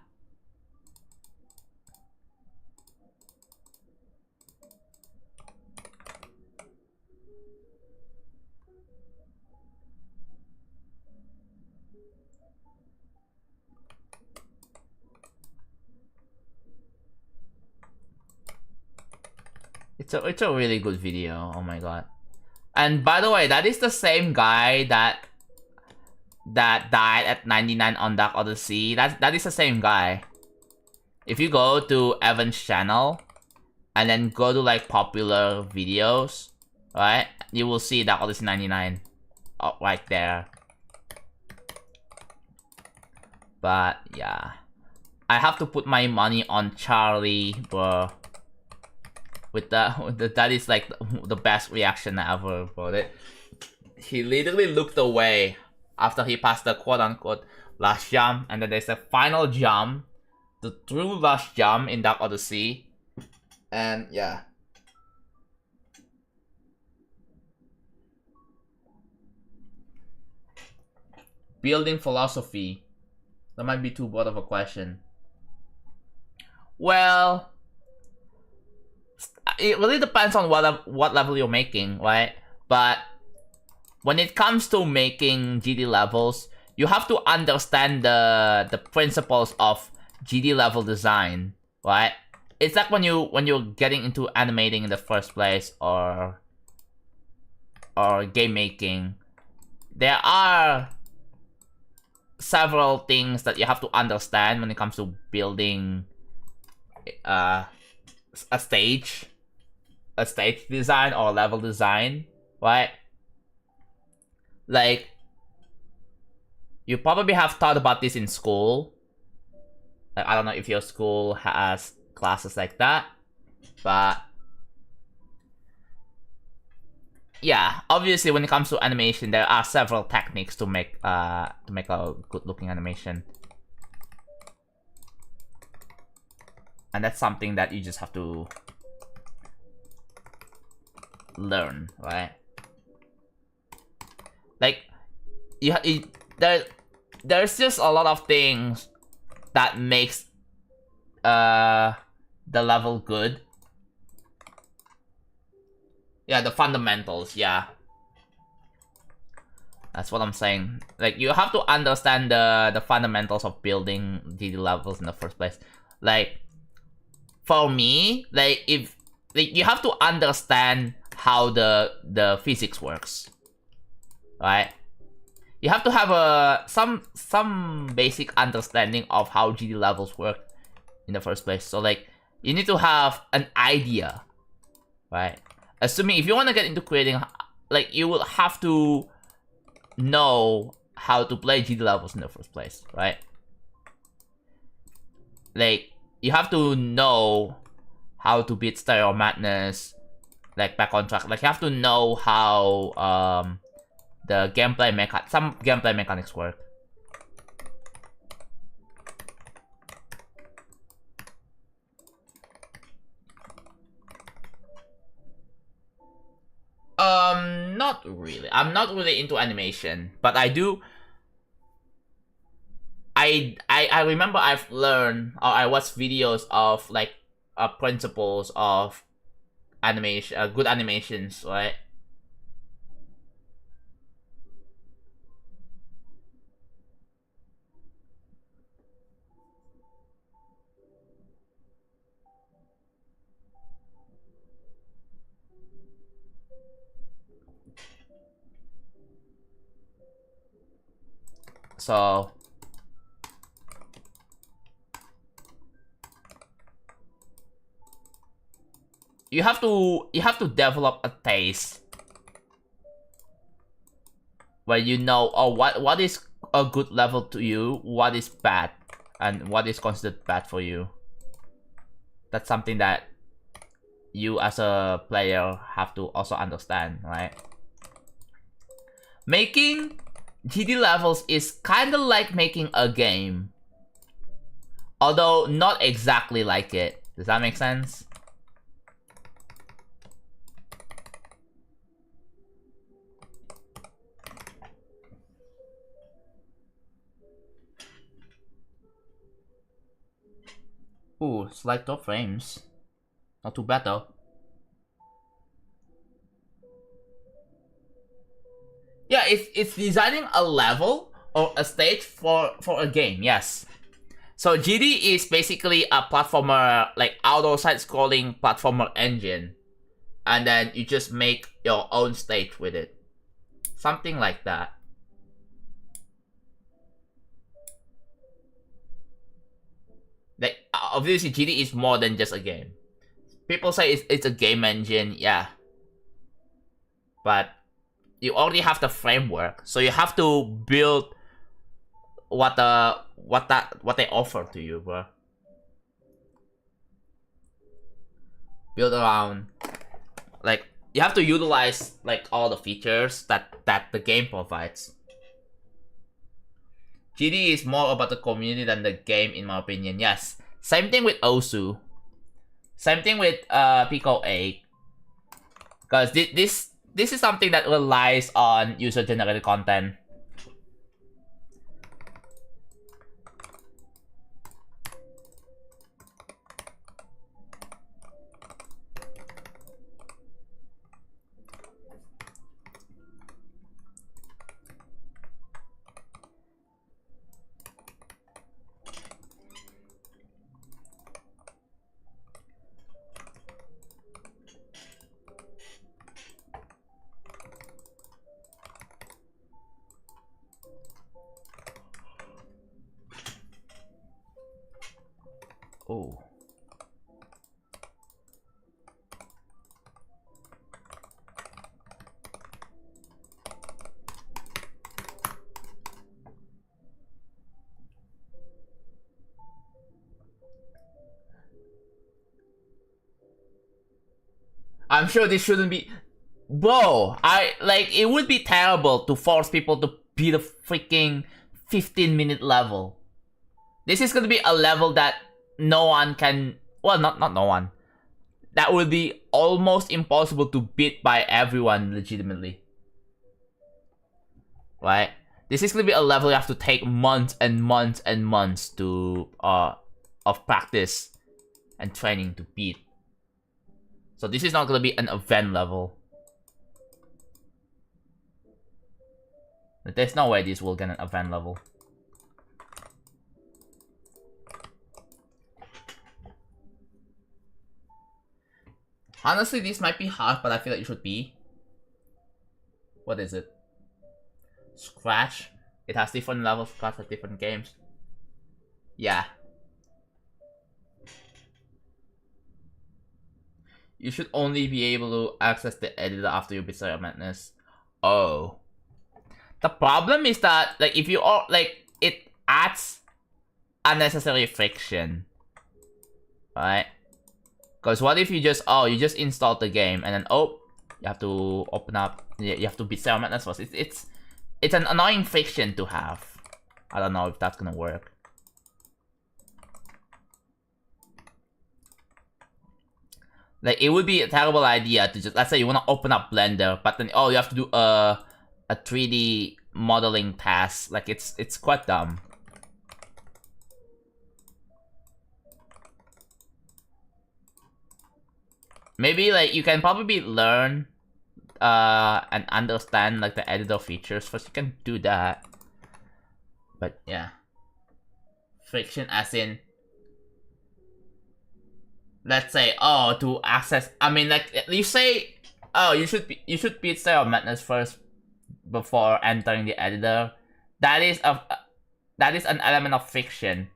It's a really good video. Oh my god. And by the way, that is the same guy that died at 99 on Dark Odyssey. That is the same guy. If you go to Evan's channel and then go to like popular videos, right? You will see Dark Odyssey 99 right there. But yeah, I have to put my money on Charlie, bro. With that is like the best reaction ever, bro. He literally looked away after he passed the quote-unquote last jump, and then there's a final jump, the true last jump in Dark Odyssey, and yeah. Building philosophy. That might be too broad of a question. Well, it really depends on what level you're making, right? But when it comes to making GD levels, you have to understand the principles of GD level design, right? It's like when you're getting into animating in the first place, or game making. There are several things that you have to understand when it comes to building a stage design or level design, right? Like, you probably have thought about this in school. Like, I don't know if your school has classes like that, but yeah, obviously when it comes to animation, there are several techniques to make a good looking animation. And that's something that you just have to learn, right? Like, there's just a lot of things that makes the level good. Yeah, the fundamentals, yeah. That's what I'm saying. Like, you have to understand the fundamentals of building GD levels in the first place. Like, for me, like, you have to understand how the physics works, right? You have to have some basic understanding of how GD levels work in the first place. So like, you need to have an idea, right? Assuming if you want to get into creating, like, you will have to know how to play GD levels in the first place, right? Like, you have to know how to beat Stereo Madness, like, back on track. Like, you have to know how the some gameplay mechanics work. Not really. I'm not really into animation, but I do. I remember I've learned, or I watched videos of like principles of animation, good animations, right? So you have to develop a taste where you know, oh, what is a good level to you, what is bad, and what is considered bad for you. That's something that you as a player have to also understand, right? Making GD levels is kind of like making a game, although not exactly like it. Does that make sense? Ooh, slight top frames. Not too bad though. Yeah, it's designing a level or a stage for a game, yes. So GD is basically a platformer, like auto side-scrolling platformer engine. And then you just make your own stage with it. Something like that. Like, obviously GD is more than just a game. People say it's a game engine, yeah. But you already have the framework, so you have to build what they offer to you, bro. Build around, like, you have to utilize like all the features that the game provides. GD is more about the community than the game, in my opinion. Yes. Same thing with Osu. Same thing with Pico 8. Because this is something that relies on user-generated content. Oh. I'm sure this shouldn't be... Bro, it would be terrible to force people to beat a freaking 15-minute level. This is gonna be a level that no one can... Well, not no one. That would be almost impossible to beat by everyone legitimately. Right? This is gonna be a level you have to take months and months and months to of practice and training to beat. So this is not gonna be an event level. There's no way this will get an event level. Honestly, this might be hard, but I feel like it should be. What is it? Scratch. It has different levels. Scratch has different games. Yeah. You should only be able to access the editor after you beat Slayer Madness. Oh. The problem is that, like, if you all, like, it adds unnecessary friction. Right? Because what if you just, you just installed the game and then, you have to open up, you have to beat Slayer Madness first. It's an annoying friction to have. I don't know if that's gonna work. Like, it would be a terrible idea to just, let's say you want to open up Blender, but then, you have to do a 3D modeling task. Like, it's quite dumb. maybe like you can probably learn and understand like the editor features first. You can do that. But yeah. Friction as in, let's say, oh, to access, I mean, like you say, oh, you should beat State of Madness first before entering the editor. That is an element of friction.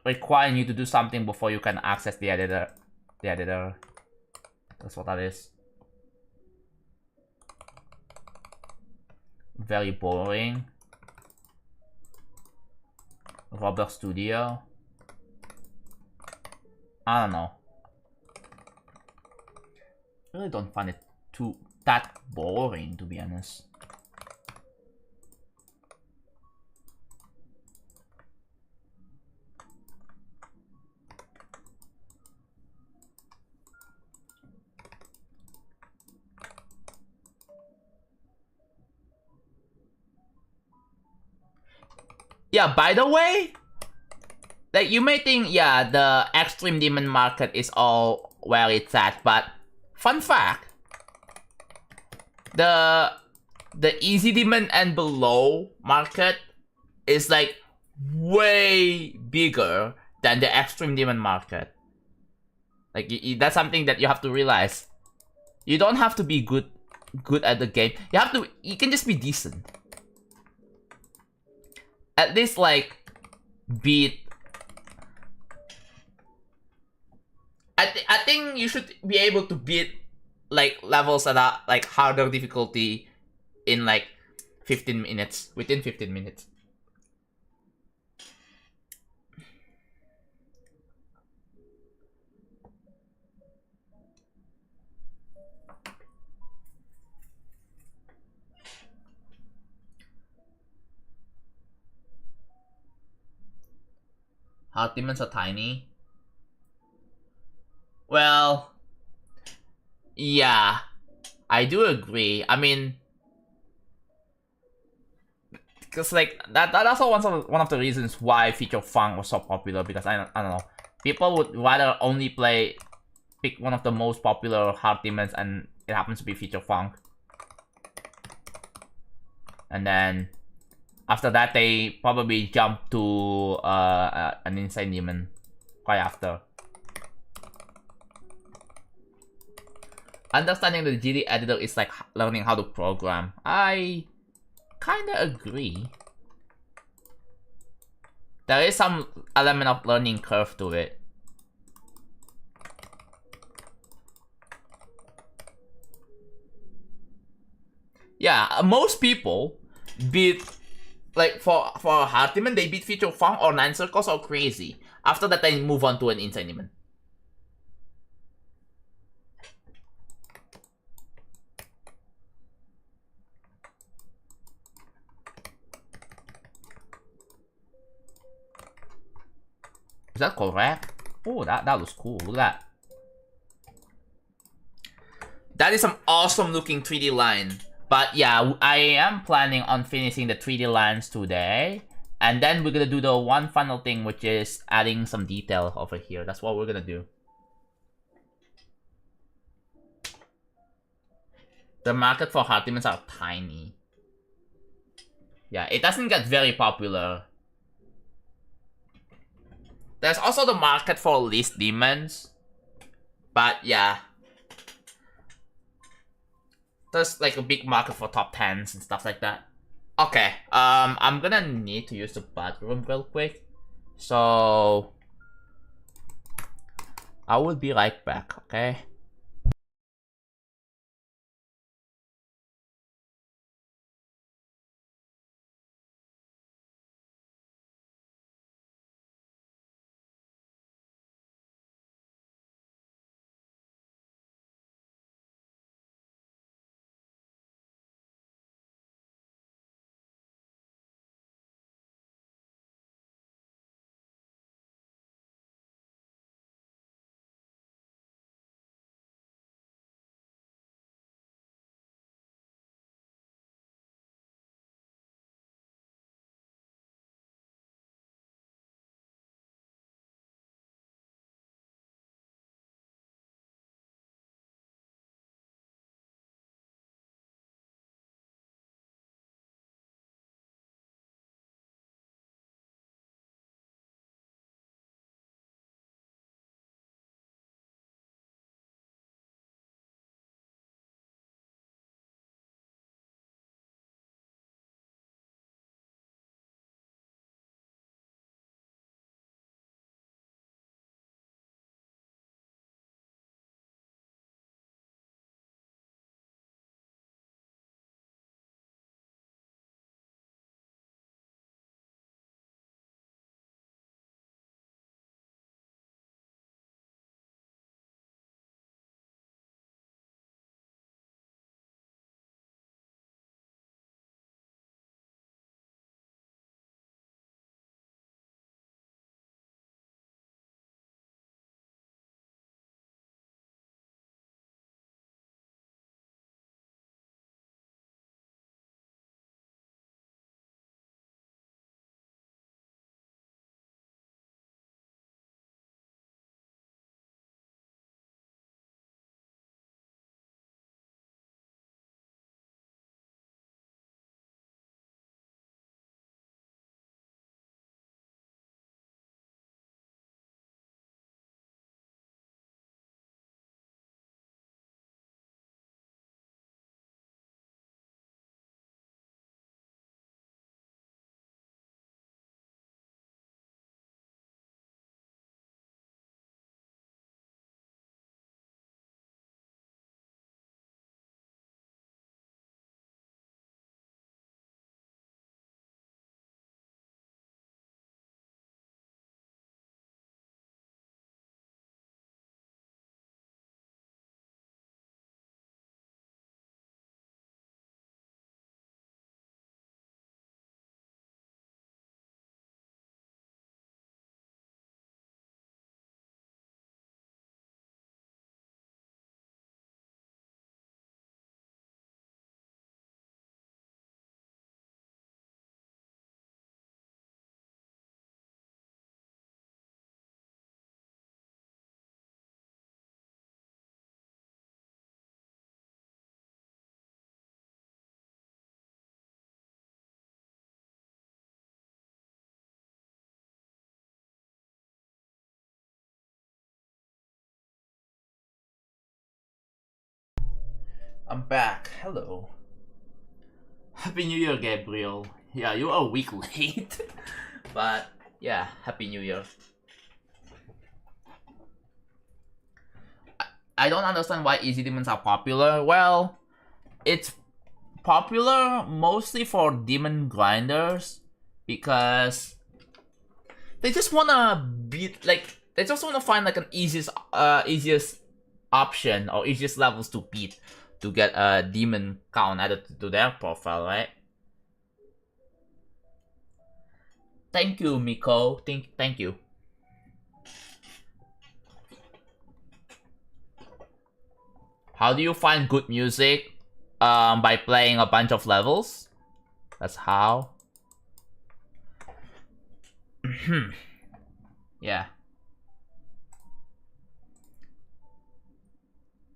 Requiring you to do something before you can access the editor. That's what that is. Very boring. Roblox Studio. I don't know. I really don't find it that boring, to be honest. Yeah, by the way, like you may think, yeah, the extreme demon market is all where it's at, but fun fact, the easy demon and below market is like way bigger than the extreme demon market. Like that's something that you have to realize. You don't have to be good at the game. You can just be decent. At least like beat. I think you should be able to beat like levels that are like harder difficulty in like 15 minutes, within 15 minutes. Heart demons are tiny. Well, yeah, I do agree. I mean, because like that's also one of the reasons why Feature Funk was so popular, because I don't know, people would rather only pick one of the most popular heart demons, and it happens to be Feature Funk. And then after that, they probably jump to an insane demon right after. Understanding the GD editor is like learning how to program. I kinda agree. There is some element of learning curve to it. Yeah, most people beat, like for a hard demon, they beat Feature Funk or 9 Circles or Crazy. After that, they move on to an insane demon. Is that correct? Oh, that looks cool. Look at that. That is some awesome looking 3D line. But yeah, I am planning on finishing the 3D lines today. And then we're gonna do the one final thing, which is adding some detail over here. That's what we're gonna do. The market for heart demons are tiny. Yeah, it doesn't get very popular. There's also the market for least demons. But yeah. There's like a big market for top 10s and stuff like that. Okay, I'm gonna need to use the bathroom real quick. So I will be right back, okay? I'm back. Hello. Happy New Year, Gabriel. Yeah, you are a week late. But yeah, Happy New Year. I don't understand why easy demons are popular. Well, it's popular mostly for demon grinders because they just wanna beat, like, they just wanna find like an easiest option or easiest levels to beat to get a demon count added to their profile, right? Thank you, Miko. Thank you. How do you find good music? By playing a bunch of levels. That's how. Yeah.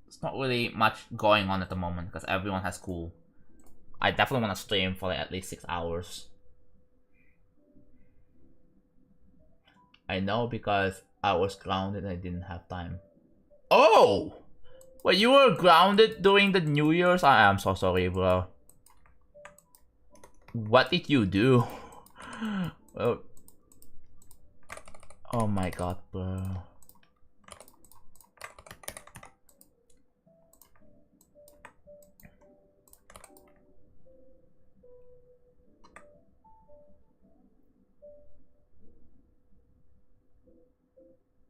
It's not really much going on at the moment because everyone has school. I definitely want to stream for like at least 6 hours. I know because I was grounded and I didn't have time. Oh! Well, you were grounded during the New Year's? I am so sorry, bro. What did you do? Oh my god, bro.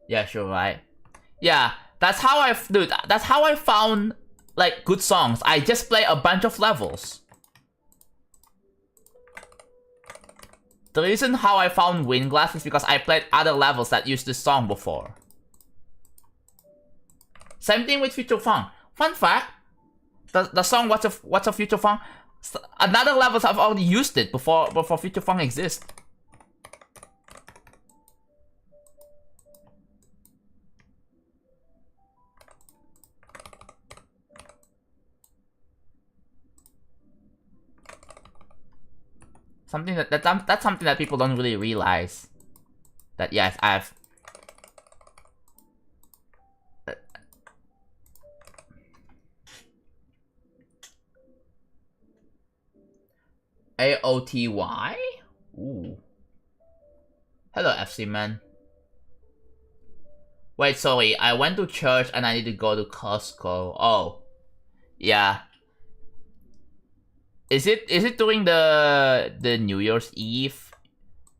Yeah, sure, right. Yeah, that's how that's how I found like good songs. I just play a bunch of levels. The reason how I found Windglass is because I played other levels that used this song before. Same thing with Future Funk. Fun fact, the song What's a Future Funk? Another levels have already used it before Future Funk exists. Something that's something that people don't really realize. That yes, I've AOTY? Ooh. Hello, FC man. Wait, sorry, I went to church and I need to go to Costco. Oh. Yeah. Is it during the New Year's Eve?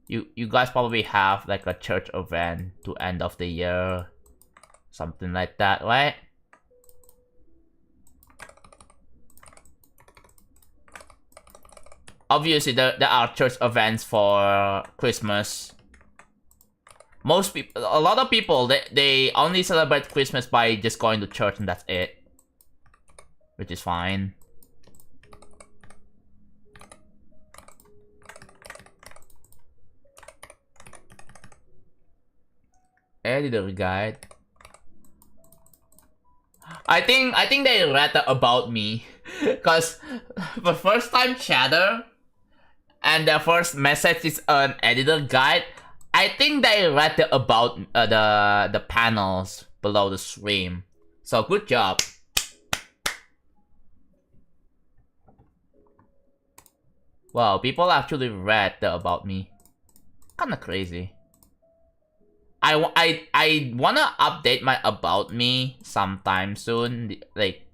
You guys probably have like a church event to end of the year. Something like that, right? Obviously there are church events for Christmas. Most people, a lot of people, they only celebrate Christmas by just going to church and that's it. Which is fine. Editor guide. I think they read the about me. Cause the first time chatter and the first message is an editor guide. I think they read the about the panels below the stream. So good job. Wow, people actually read the about me. Kinda crazy. I wanna update my about me sometime soon. Like,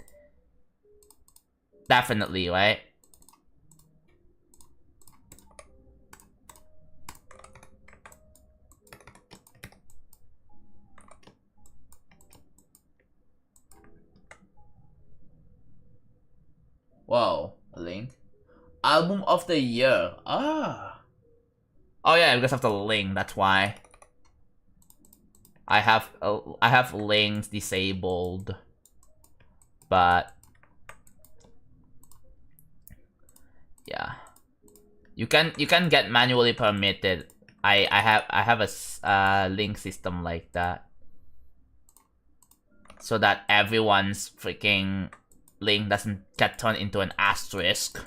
definitely, right? Whoa, a link. Album of the year. Ah. Oh yeah, because of the link. That's why. I have links disabled, but yeah, you can get manually permitted. I have a link system like that, so that everyone's freaking link doesn't get turned into an asterisk.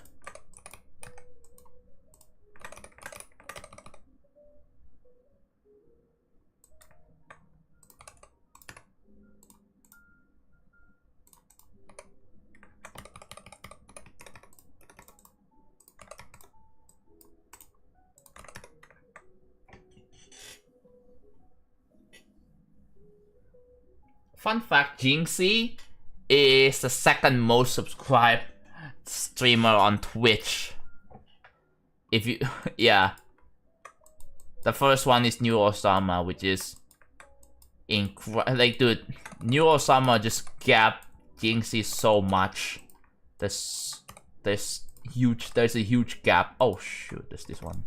Fun fact, Jinxie is the second most subscribed streamer on Twitch. If you, yeah. The first one is New Osama, which is like, dude, New Osama just gapped Jinxie so much. There's a huge gap. Oh shoot, there's this one.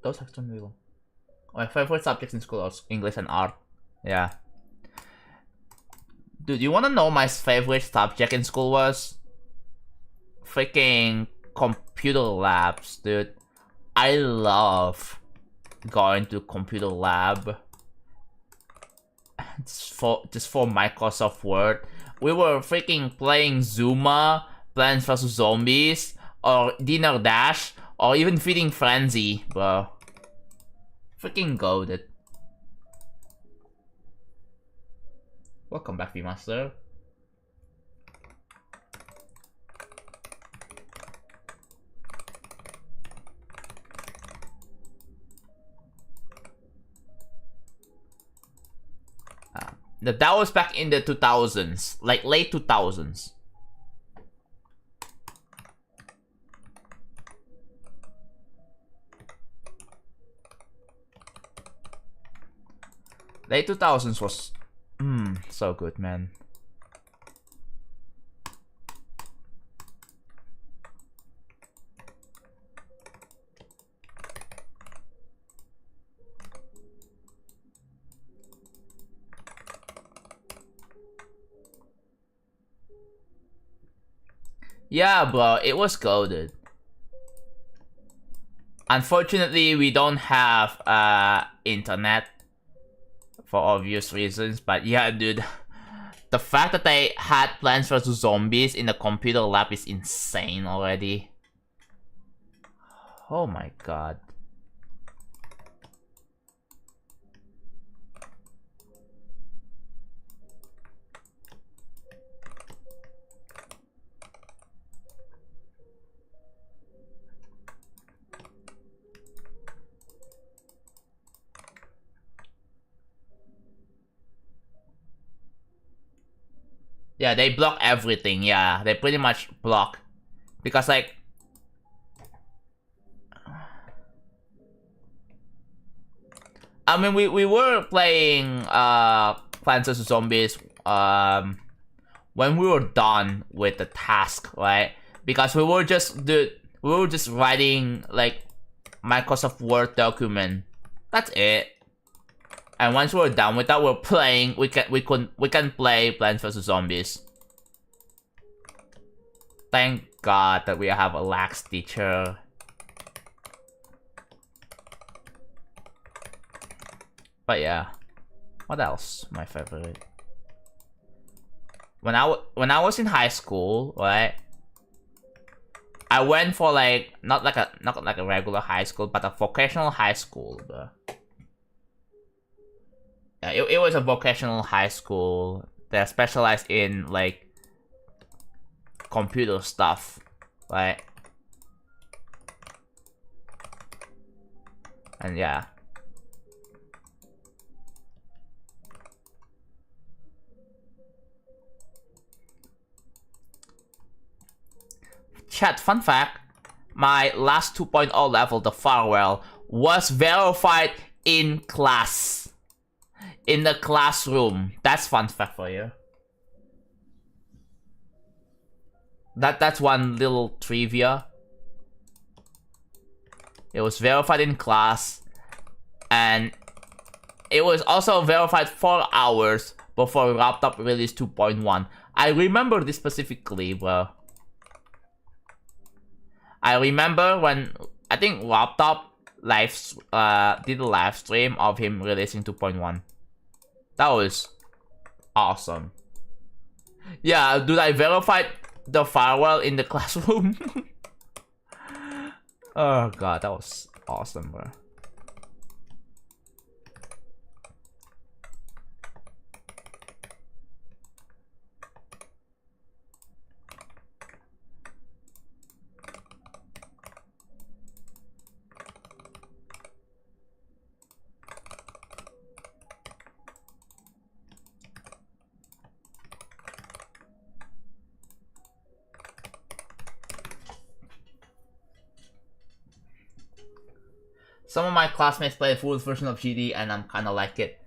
Those are extremely low. My favorite subjects in school are English and art. Yeah. Dude, you wanna know my favorite subject in school was? Freaking computer labs, dude. I love going to computer lab. Just for Microsoft Word. We were freaking playing Zuma, Plants vs Zombies, or Dinner Dash, or even Feeding Frenzy, bro. Freaking goated. Welcome back, V-Master. That was back in the 2000s, like late 2000s. Late 2000s was so good, man. Yeah, bro, it was goated. Unfortunately, we don't have internet for obvious reasons, but yeah, dude, the fact that they had Plants vs Zombies in the computer lab is insane already. Oh my god. Yeah, they block everything. Yeah, they pretty much block. Because, like... I mean, we were playing Plants vs Zombies when we were done with the task, right? Because we were just writing, like, Microsoft Word document. That's it. And once we're done with that, we're playing. We can play Plants vs Zombies. Thank God that we have a lax teacher. But yeah, what else? My favorite. When I was in high school, right? I went for like not like a regular high school, but a vocational high school, bro. It was a vocational high school that specialized in, like, computer stuff, right? And yeah. Chat, fun fact, my last 2.0 level, the Farewell, was verified in class. In the classroom. That's fun fact for you. That's one little trivia. It was verified in class, and it was also verified 4 hours before Laptop release 2.1. I remember this specifically, bro. I remember when I think Laptop did a live stream of him releasing 2.1. That was awesome. Yeah, dude, I verified the Firewall in the classroom. Oh god, that was awesome, bro. Some of my classmates play the full version of GD and I'm kinda like it.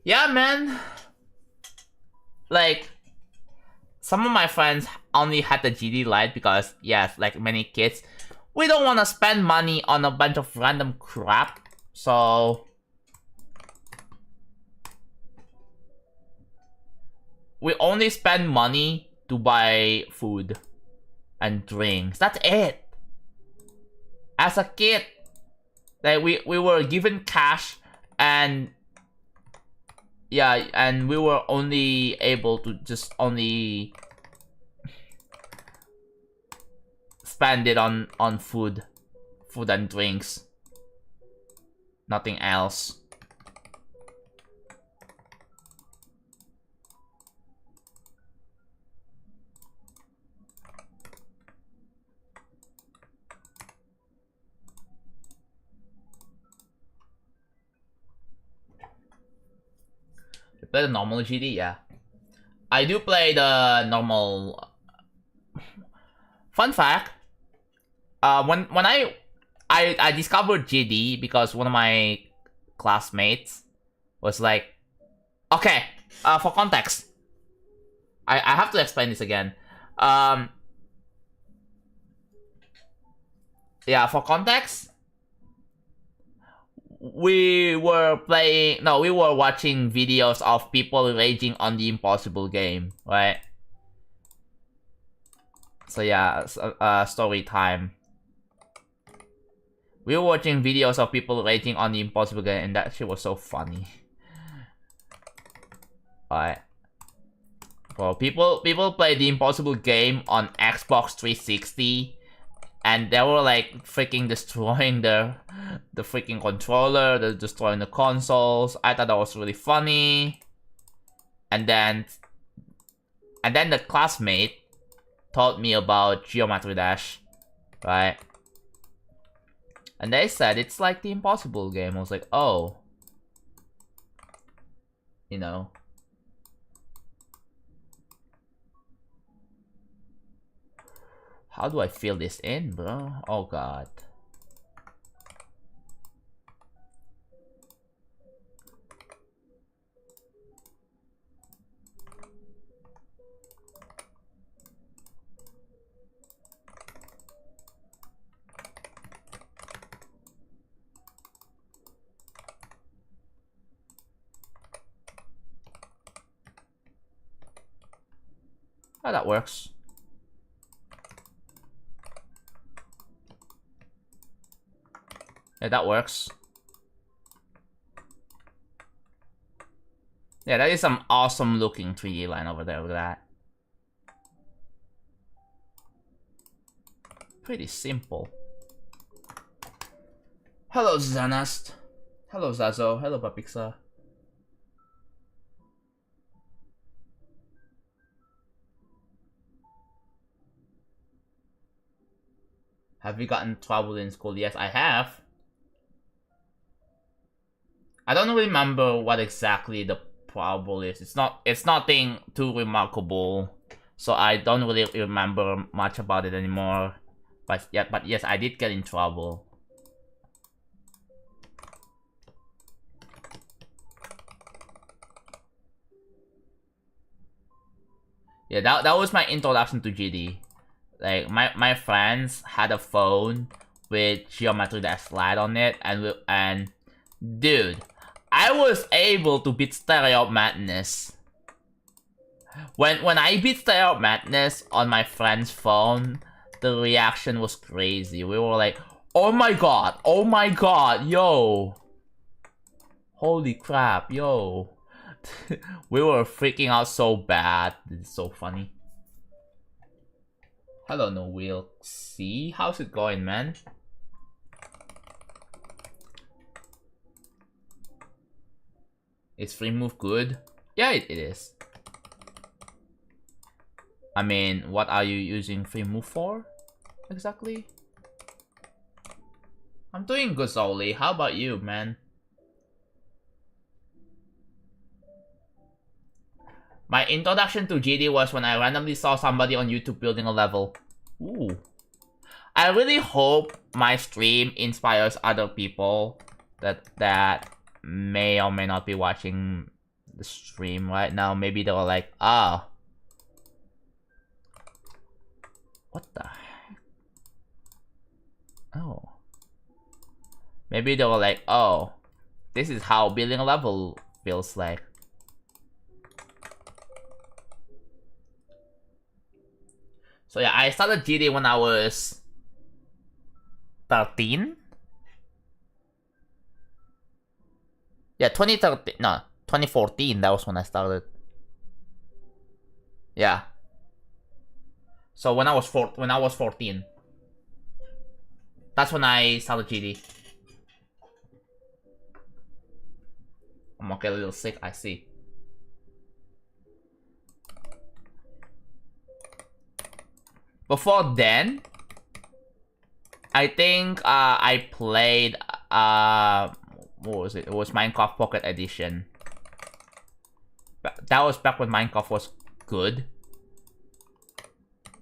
Yeah, man. Like, some of my friends only had the GD Lite because, yes, like many kids, we don't want to spend money on a bunch of random crap, so we only spend money to buy food and drinks. That's it. As a kid, like we were given cash and yeah, and we were only able to just only spend it on food and drinks. Nothing else. You play the normal GD, yeah. I do play the normal. Fun fact. When I discovered GD because one of my classmates was like, okay, for context, I have to explain this again. Yeah, for context, we were watching videos of people raging on the Impossible game, right? So yeah, story time. We were watching videos of people raging on the Impossible game, and that shit was so funny. Alright. Well, people play the Impossible game on Xbox 360, and they were like freaking destroying the freaking controller, they're destroying the consoles. I thought that was really funny. And then the classmate told me about Geometry Dash, right? And they said it's like the Impossible game. I was like, oh. You know. How do I fill this in, bro? Oh god. Oh, that works. Yeah, that works. Yeah, that is some awesome looking 3D line over there. Look at that. Pretty simple. Hello, Zanast. Hello, Zazo. Hello, Papixa. Have you gotten trouble in school? Yes, I have. I don't remember what exactly the trouble is. It's nothing too remarkable, so I don't really remember much about it anymore. But yes, I did get in trouble. Yeah, that was my introduction to GD. Like my friends had a phone with Geometry Dash Slide on it, and dude, I was able to beat Stereo Madness. When I beat Stereo Madness on my friend's phone, the reaction was crazy. We were like, oh my god, yo. Holy crap, yo. We were freaking out so bad. It's so funny. Hello, No Wheel C. How's it going, man? Is free move good? Yeah, it is. I mean, what are you using free move for? Exactly? I'm doing good, Zoli. How about you, man? My introduction to GD was when I randomly saw somebody on YouTube building a level. Ooh. I really hope my stream inspires other people that may or may not be watching the stream right now. Maybe they were like, oh, what the heck? Oh. Maybe they were like, oh, this is how building a level feels like. So yeah, I started GD when I was 13? Yeah, 2013. No, 2014. That was when I started. Yeah. So when I was 14. That's when I started GD. I'm okay, a little sick, I see. Before then, I think I played what was it? It was Minecraft Pocket Edition. That was back when Minecraft was good.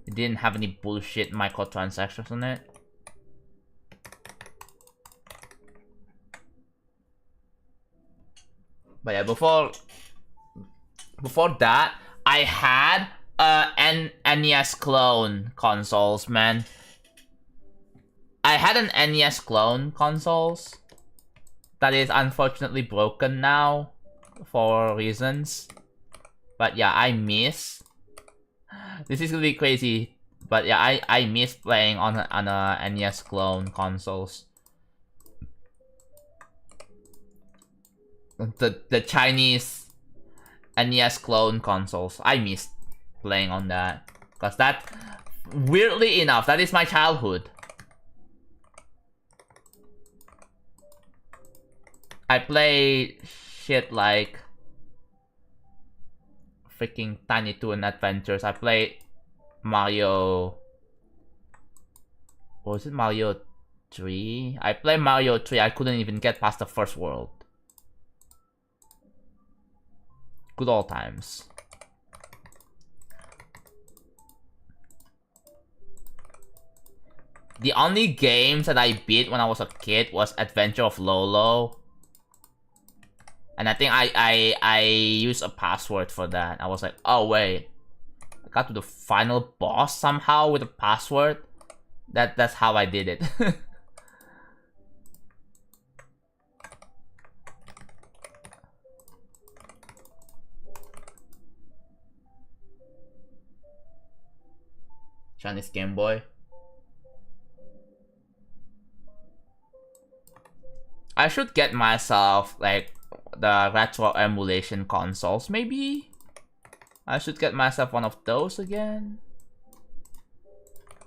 It didn't have any bullshit microtransactions on it. But yeah, before that, I had an NES clone consoles, man. I had an NES clone consoles that is unfortunately broken now for reasons. But yeah, I miss. This is gonna be crazy, but yeah, I miss playing on a NES clone consoles. The Chinese NES clone consoles. I miss playing on that. Cause that, weirdly enough, that is my childhood. I play shit like freaking Tiny Toon Adventures. I play Mario. Was it Mario 3? I played Mario 3. I couldn't even get past the first world. Good old times. The only games that I beat when I was a kid was Adventure of Lolo. And I think I used a password for that. I was like, oh wait. I got to the final boss somehow with a password. That's how I did it. Chinese Game Boy. I should get myself like the retro emulation consoles, maybe? I should get myself one of those again.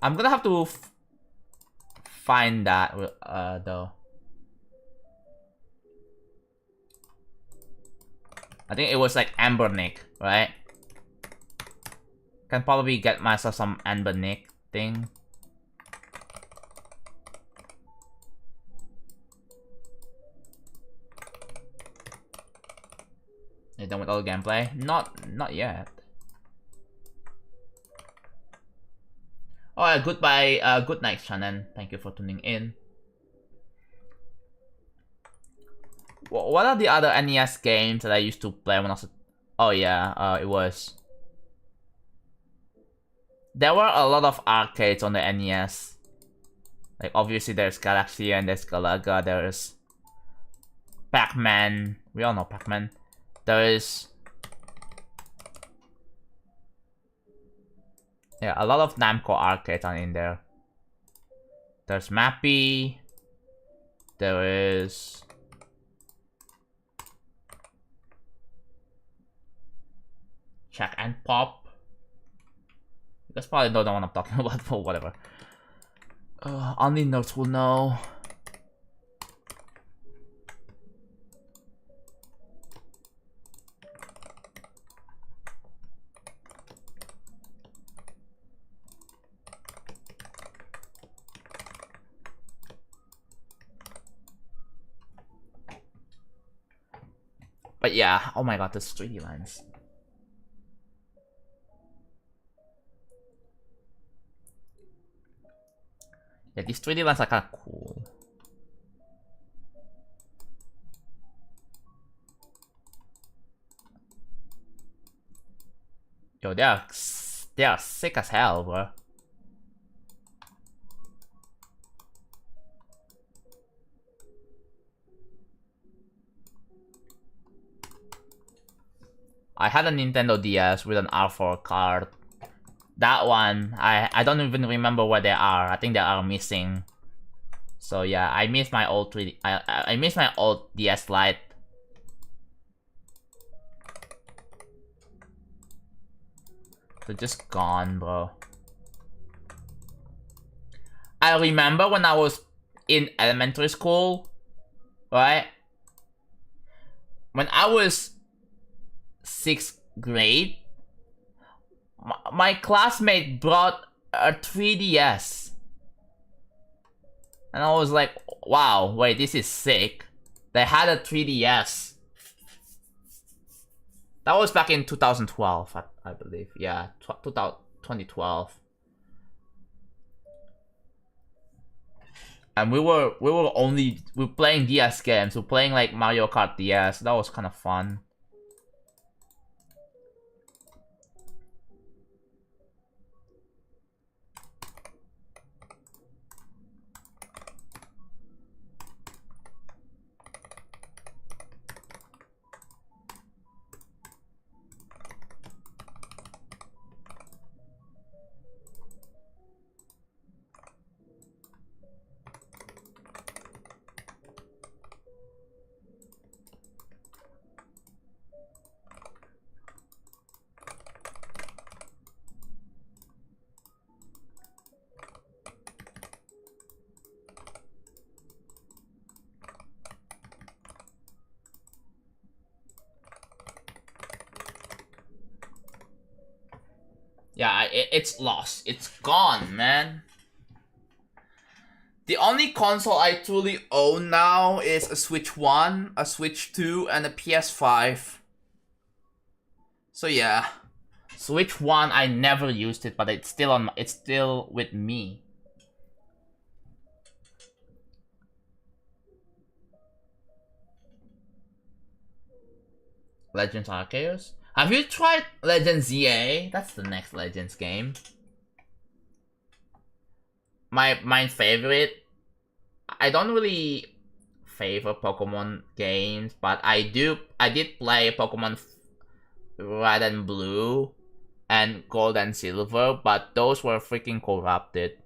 I'm gonna have to find that though. I think it was like Amber Nick, right? Can probably get myself some Amber Nick thing. You done with all the gameplay? Not yet. Alright, goodbye, good night, Shannon. Thank you for tuning in. What are the other NES games that I used to play when I was? Oh yeah, it was. There were a lot of arcades on the NES. Like obviously there's Galaxy and there's Galaga. There's Pac-Man. We all know Pac-Man. There's a lot of Namco arcades are in there. There's Mappy. There is Check and Pop. You guys probably don't know what I'm talking about, but whatever. Only nerds will know. But yeah, oh my god, the 3D lines. Yeah, these 3D lines are kind of cool. Yo, they are sick as hell, bro. I had a Nintendo DS with an R4 card. That one, I don't even remember where they are. I think they are missing. So yeah, I miss my old 3D. I miss my old DS Lite. They're just gone, bro. I remember when I was in elementary school, right? When I was 6th grade, my classmate brought a 3DS. And I was like, wow, wait, this is sick. They had a 3DS. That was back in 2012, I believe. Yeah, 2012. And we were playing DS games. We were playing like Mario Kart DS. That was kind of fun. Yeah, it's lost. It's gone, man. The only console I truly own now is a Switch 1, a Switch 2, and a PS5. So yeah. Switch 1, I never used it, but it's still with me. Legends Arceus? Have you tried Legends ZA? That's the next Legends game. My favorite. I don't really favor Pokemon games, but I did play Pokemon Red and Blue and Gold and Silver, but those were freaking corrupted.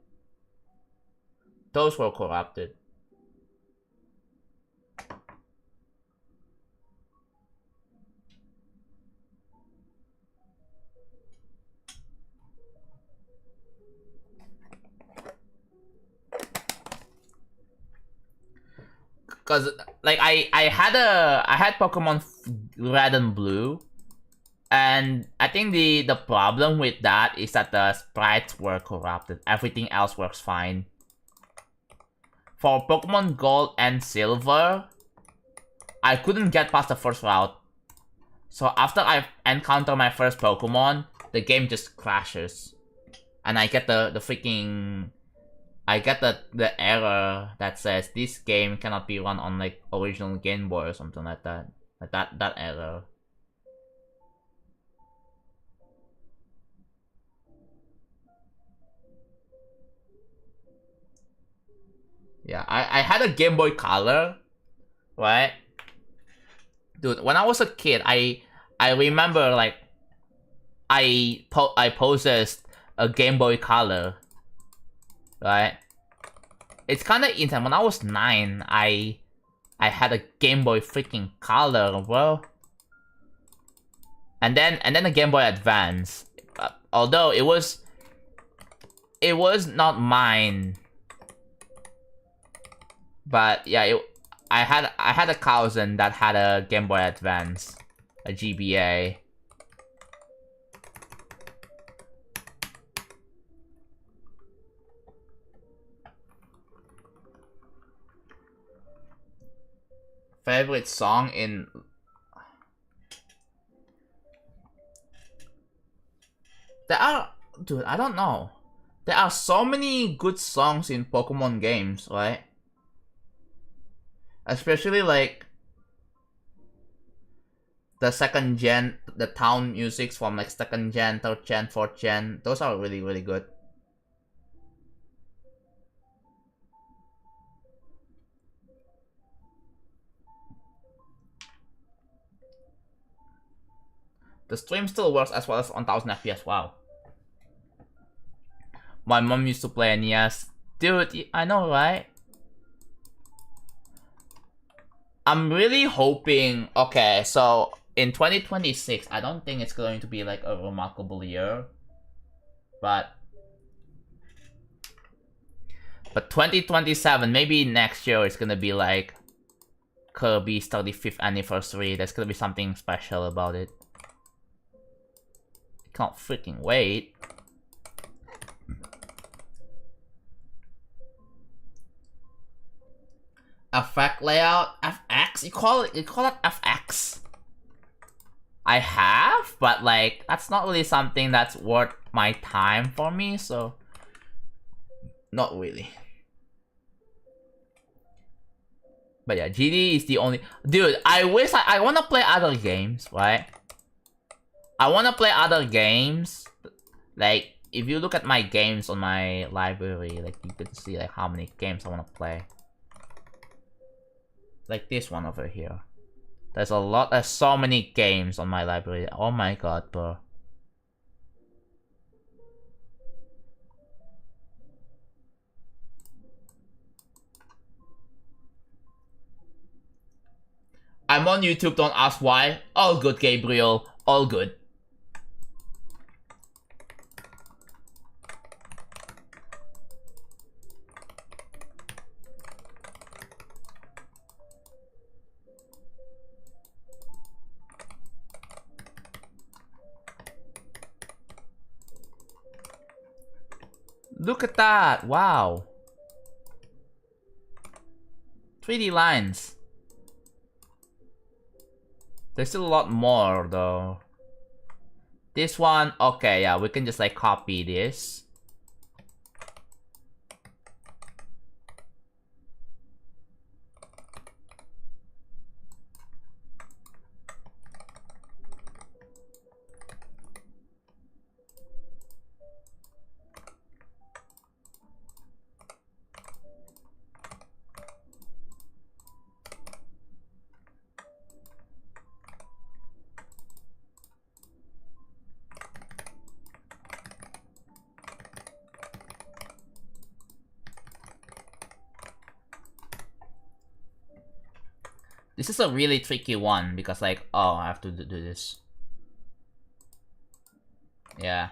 Those were corrupted. Cause like I had Pokemon Red and Blue, and I think the problem with that is that the sprites were corrupted. Everything else works fine. For Pokemon Gold and Silver, I couldn't get past the first route. So after I encounter my first Pokemon, the game just crashes, and I get the freaking. I get the error that says this game cannot be run on like original Game Boy or something like that. Like that error. Yeah, I had a Game Boy Color, right? Dude, when I was a kid, I remember like I possessed a Game Boy Color. Right? It's kind of insane. When I was 9, I had a Game Boy freaking Color, bro. And then a Game Boy Advance. Although it was not mine. But yeah, I had a cousin that had a Game Boy Advance, a GBA. Favorite song in... There are... Dude, I don't know. There are so many good songs in Pokemon games, right? Especially like the second gen, the town musics from like second gen, third gen, fourth gen. Those are really, really good. The stream still works as well as 1000 FPS. Wow. My mom used to play NES. Dude, I know, right? I'm really hoping... Okay, so in 2026, I don't think it's going to be like a remarkable year. But 2027, maybe next year, it's gonna be like Kirby's 35th anniversary. There's gonna be something special about it. I can't freaking wait. Effect layout, FX? You call it FX? I have, but like that's not really something that's worth my time for me, so not really. But yeah, GD is the only dude. I wish I wanna play other games, right? I wanna play other games. Like if you look at my games on my library, like you can see like how many games I wanna play. Like this one over here. There's so many games on my library. Oh my god, bro. I'm on YouTube, don't ask why. All good, Gabriel. All good. Look at that! Wow. 3D lines. There's still a lot more though. This one, okay, yeah, we can just like copy this. This is a really tricky one because like, oh, I have to do this. Yeah.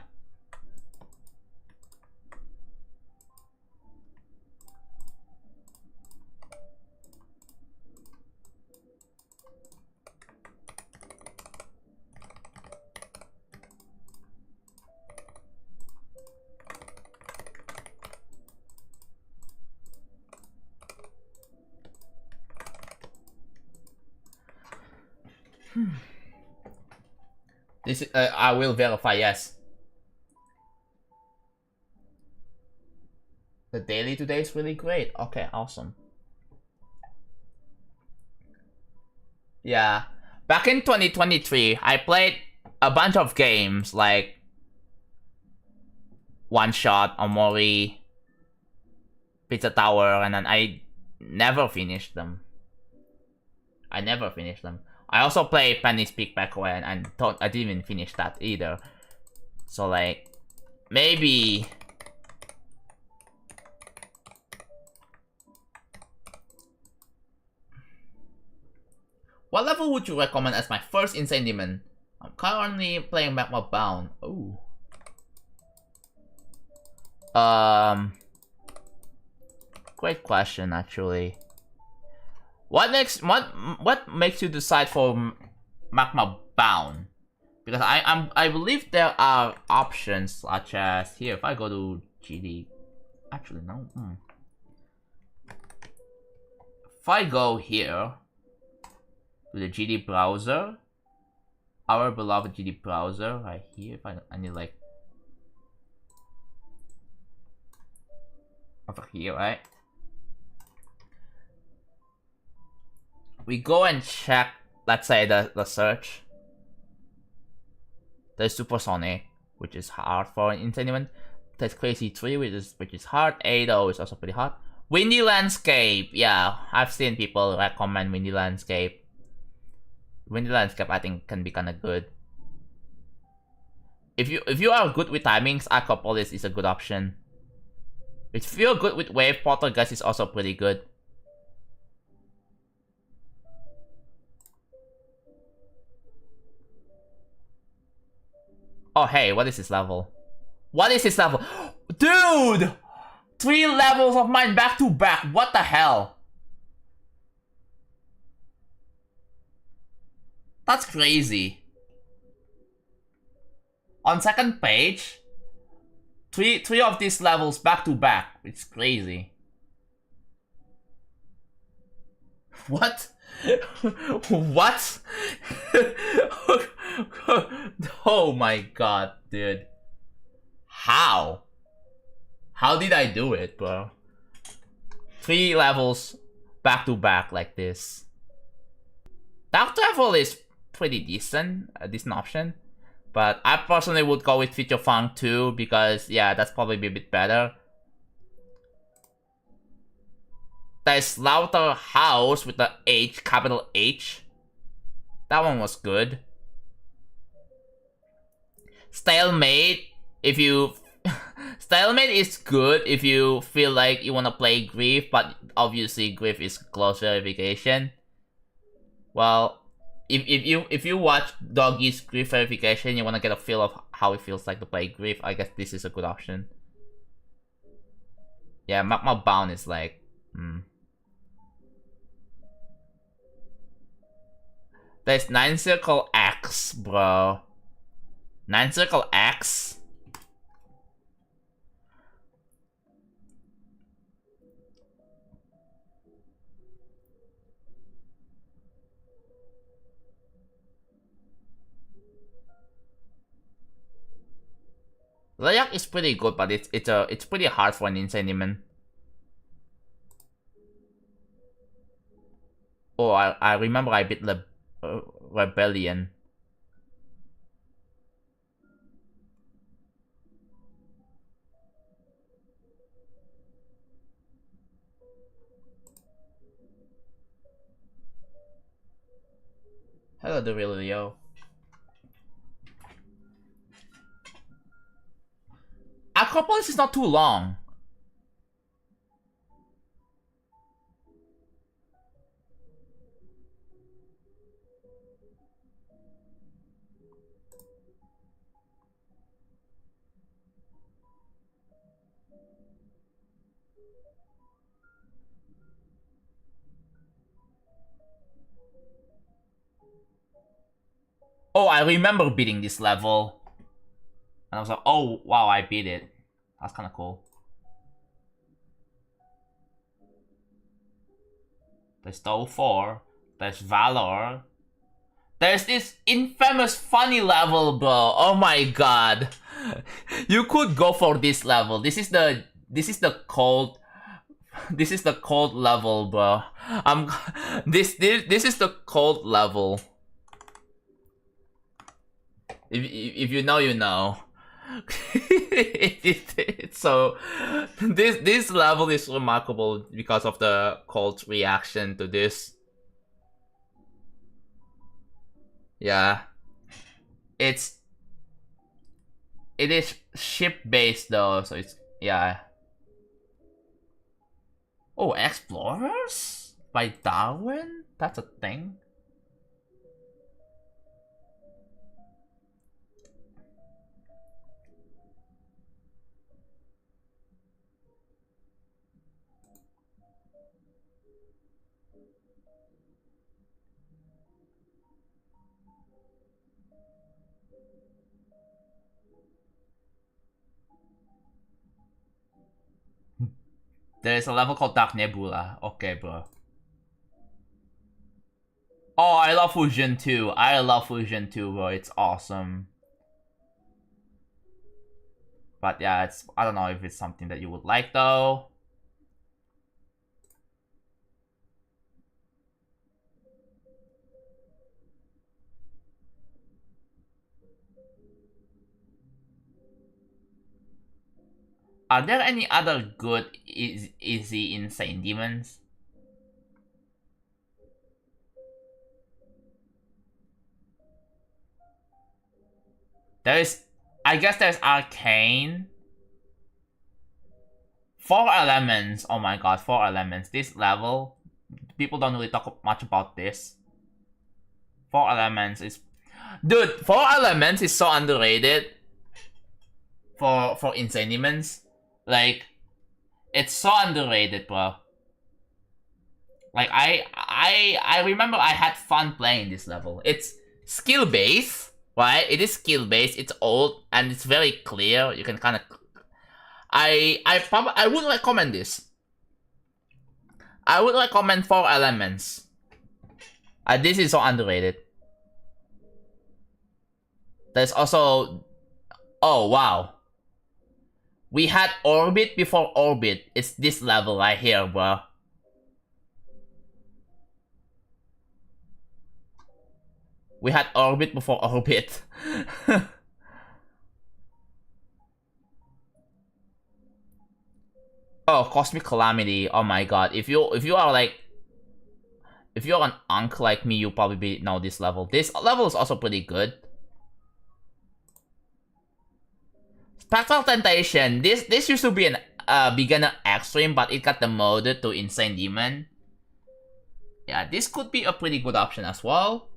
This I will verify, yes. The daily today is really great. Okay, awesome. Yeah. Back in 2023, I played a bunch of games like One Shot, Omori, Pizza Tower, and then I never finished them. I never finished them. I also played Penny's Peak back when I didn't even finish that either. So like, maybe... What level would you recommend as my first Insane Demon? I'm currently playing Magma Bound. Ooh. Great question, actually. What makes you decide for Magma Bound? Because I believe there are options such as here. If I go to GD, actually no. If I go here to the GD browser, our beloved GD browser right here. If I need like over here, right? We go and check, let's say, the search. There's Supersonic, which is hard for an entertainment. There's Crazy 3, which is hard. Ado is also pretty hard. Windy Landscape, yeah, I've seen people recommend Windy Landscape. Windy Landscape, I think, can be kind of good. If you are good with timings, Acropolis is a good option. If you're good with Wave, Poltergeist is also pretty good. Oh hey, what is this level? What is this level? Dude! 3 levels of mine back to back, what the hell? That's crazy. On second page, three of these levels back to back. It's crazy. What? What? Oh my god, dude. How? How did I do it, bro? 3 levels back to back like this. Dark Travel is pretty decent, a decent option. But I personally would go with Future Funk too, because yeah, that's probably a bit better. There's Slaughterhouse with the H, capital H. That one was good. Stalemate, if you... Stalemate is good if you feel like you want to play Grief, but obviously Grief is close verification. Well, if you watch Doggy's Grief verification, you want to get a feel of how it feels like to play Grief, I guess this is a good option. Yeah, Magma Bound is like... There's 9 Circle X, bro. 9 Circle X? Layak is pretty good, but it's pretty hard for an insane demon. Oh, I remember I beat Rebellion. Hello, the real Leo. Acropolis is not too long. Oh, I remember beating this level. And I was like, oh, wow, I beat it. That's kind of cool. There's Stow 4. There's Valor. There's this infamous funny level, bro. Oh my god. You could go for this level. This is the cold... This is the cold level, bro. This is the cold level. If you know, you know. So this level is remarkable because of the cold reaction to this. Yeah, it is ship based though, so it's yeah. Oh, Explorers by Darwin? That's a thing. There's a level called Dark Nebula. Okay, bro. Oh, I love Fusion 2. I love Fusion 2, bro. It's awesome. But yeah, I don't know if it's something that you would like, though. Are there any other good, easy, insane demons? I guess there's Arcane. 4 elements, oh my god, 4 elements. This level, people don't really talk much about this. 4 elements is... Dude, 4 elements is so underrated for insane demons. Like, it's so underrated, bro. Like, I remember I had fun playing this level. It's skill-based, right? It is skill-based, it's old, and it's very clear. You can kind of... I would recommend this. I would recommend 4 elements. This is so underrated. There's also... Oh, wow. We had Orbit before Orbit. It's this level right here, bro. We had Orbit before Orbit. Oh, Cosmic Calamity. Oh my god. If you are like... If you're an unk like me, you probably know this level. This level is also pretty good. Spectral Temptation. This used to be an beginner extreme, but it got demoted to Insane Demon. Yeah, this could be a pretty good option as well.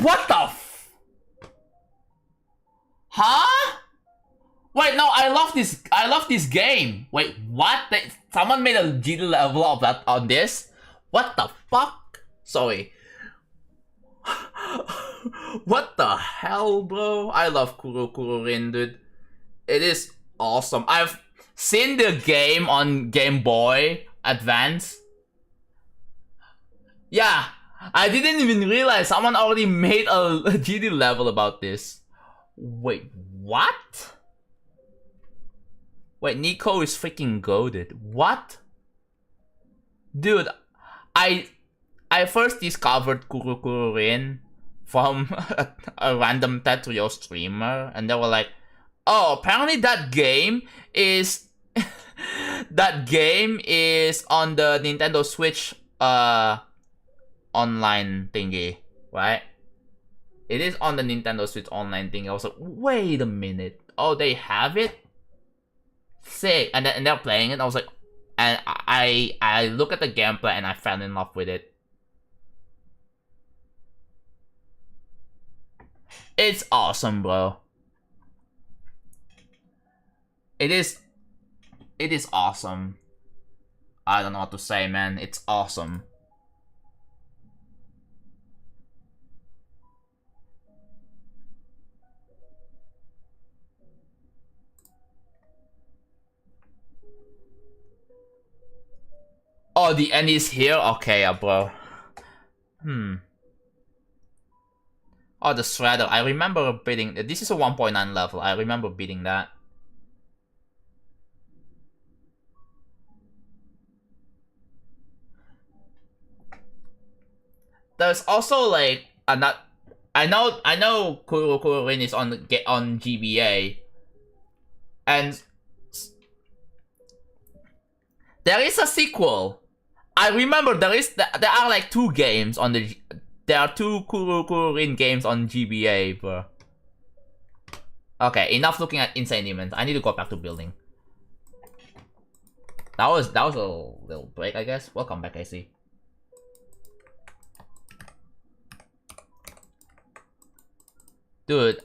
What the f... Huh? Wait, no, I love this game. Wait, what? Someone made a GD level of that on this? What the fuck? Sorry. What the hell, bro? I love Kuru Kuruin, dude. It is awesome. I've seen the game on Game Boy Advance. Yeah, I didn't even realize someone already made a GD level about this. Wait, what? Wait, Nico is freaking goated. What? Dude, I first discovered Kuru Kuruin from a random Tetrio streamer, and they were like, oh, apparently that game is that game is on the Nintendo Switch online thingy, right? It is on the Nintendo Switch online thingy. I was like, wait a minute. Oh, they have it? Sick. And they're playing it. I was like, and I look at the gameplay and I fell in love with it. It's awesome, bro. It is awesome. I don't know what to say, man. It's awesome. Oh, the end is here? Okay, bro. Oh, the Shredder. I remember beating... This is a 1.9 level. I remember beating that. There's also like... I know Kuru Kuruin is on GBA. And... there is a sequel. I remember there are like 2 games on the... There are 2 Kuru Kuruin games on GBA, bro. Okay, enough looking at insane demons. I need to go back to building. That was a little break, I guess. Welcome back, I see. Dude,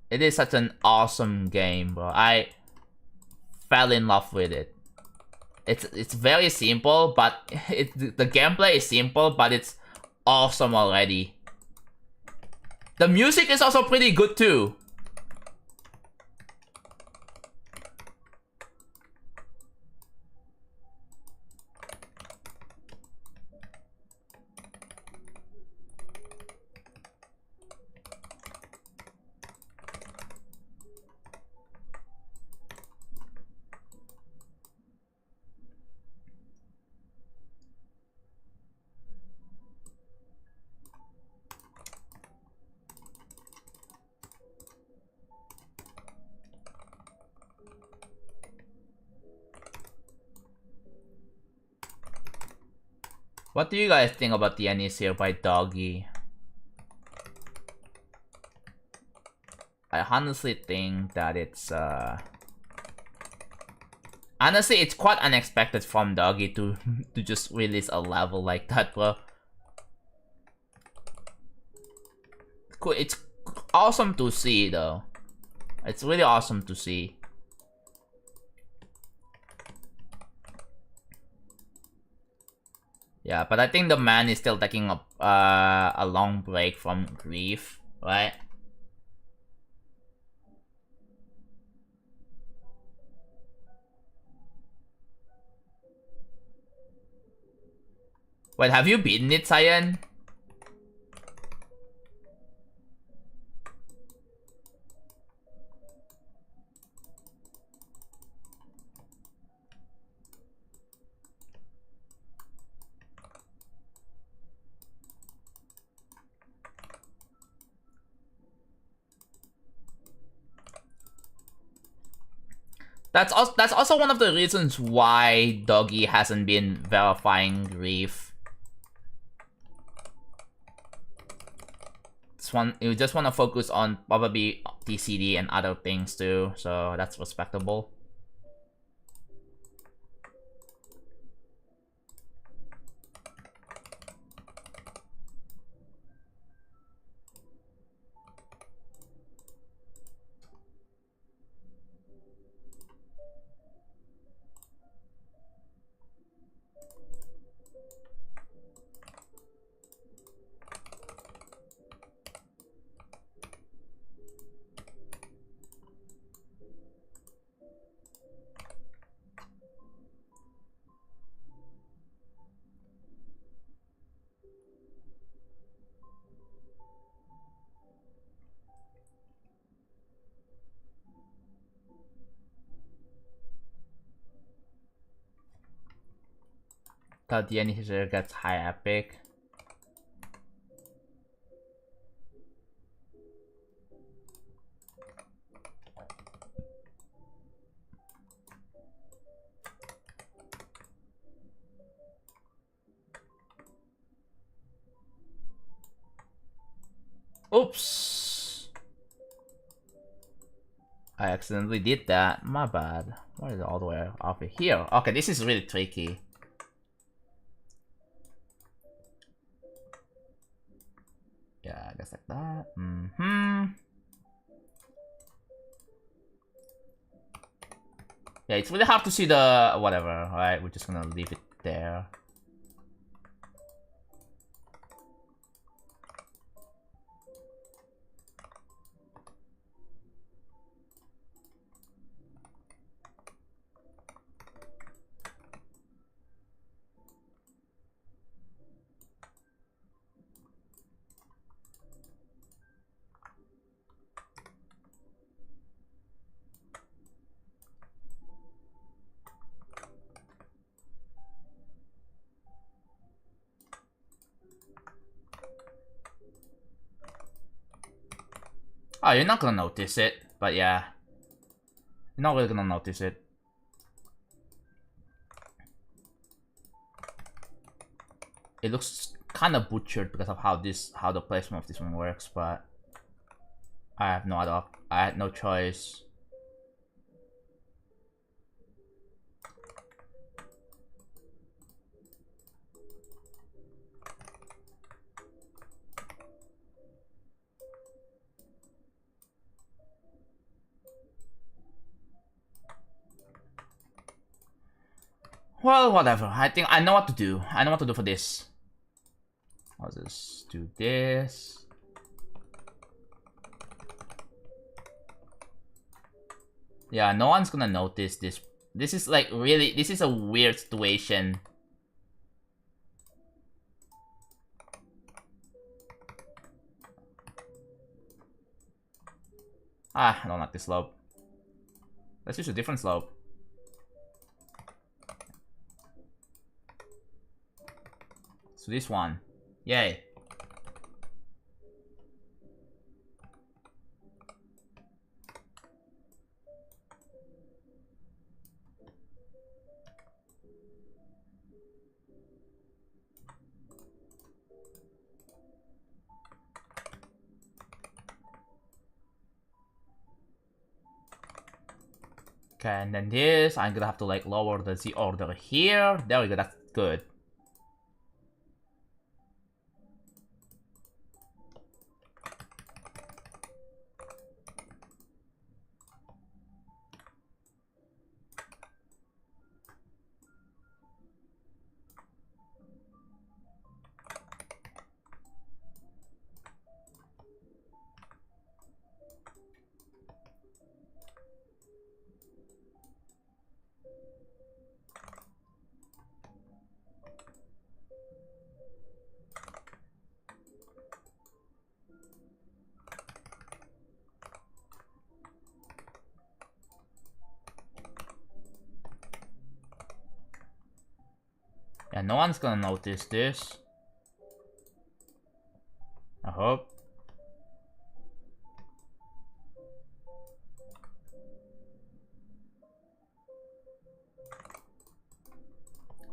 it is such an awesome game, bro. I fell in love with it. It's very simple, but the gameplay is simple, but it's awesome already. The music is also pretty good too. What do you guys think about the Anis here by Doggy? I honestly think that it's honestly, it's quite unexpected from Doggy to to just release a level like that, bro. Cool. It's awesome to see, though. It's really awesome to see. Yeah, but I think the man is still taking a long break from grief, right? Wait, have you beaten it, Cyan? That's also one of the reasons why Doggy hasn't been verifying grief. You just want to focus on probably TCD and other things too, so that's respectable. Thought the initiator gets high epic. Oops. I accidentally did that. My bad. Why is it all the way over here? Okay, this is really tricky. Yeah, I guess like that. Yeah, it's really hard to see the whatever, right? We're just gonna leave it there. Oh, you're not gonna notice it, but yeah. You're not really gonna notice it. It looks kind of butchered because of how the placement of this one works, but I had no choice. Well, whatever. I think I know what to do. I know what to do for this. I'll just do this. Yeah, no one's gonna notice this. This is like really, this is a weird situation. Ah, I don't like this slope. Let's use a different slope. So this one. Yay. Okay, and then this, I'm gonna have to like lower the Z order here. There we go, that's good. Yeah, no one's gonna notice this. I hope.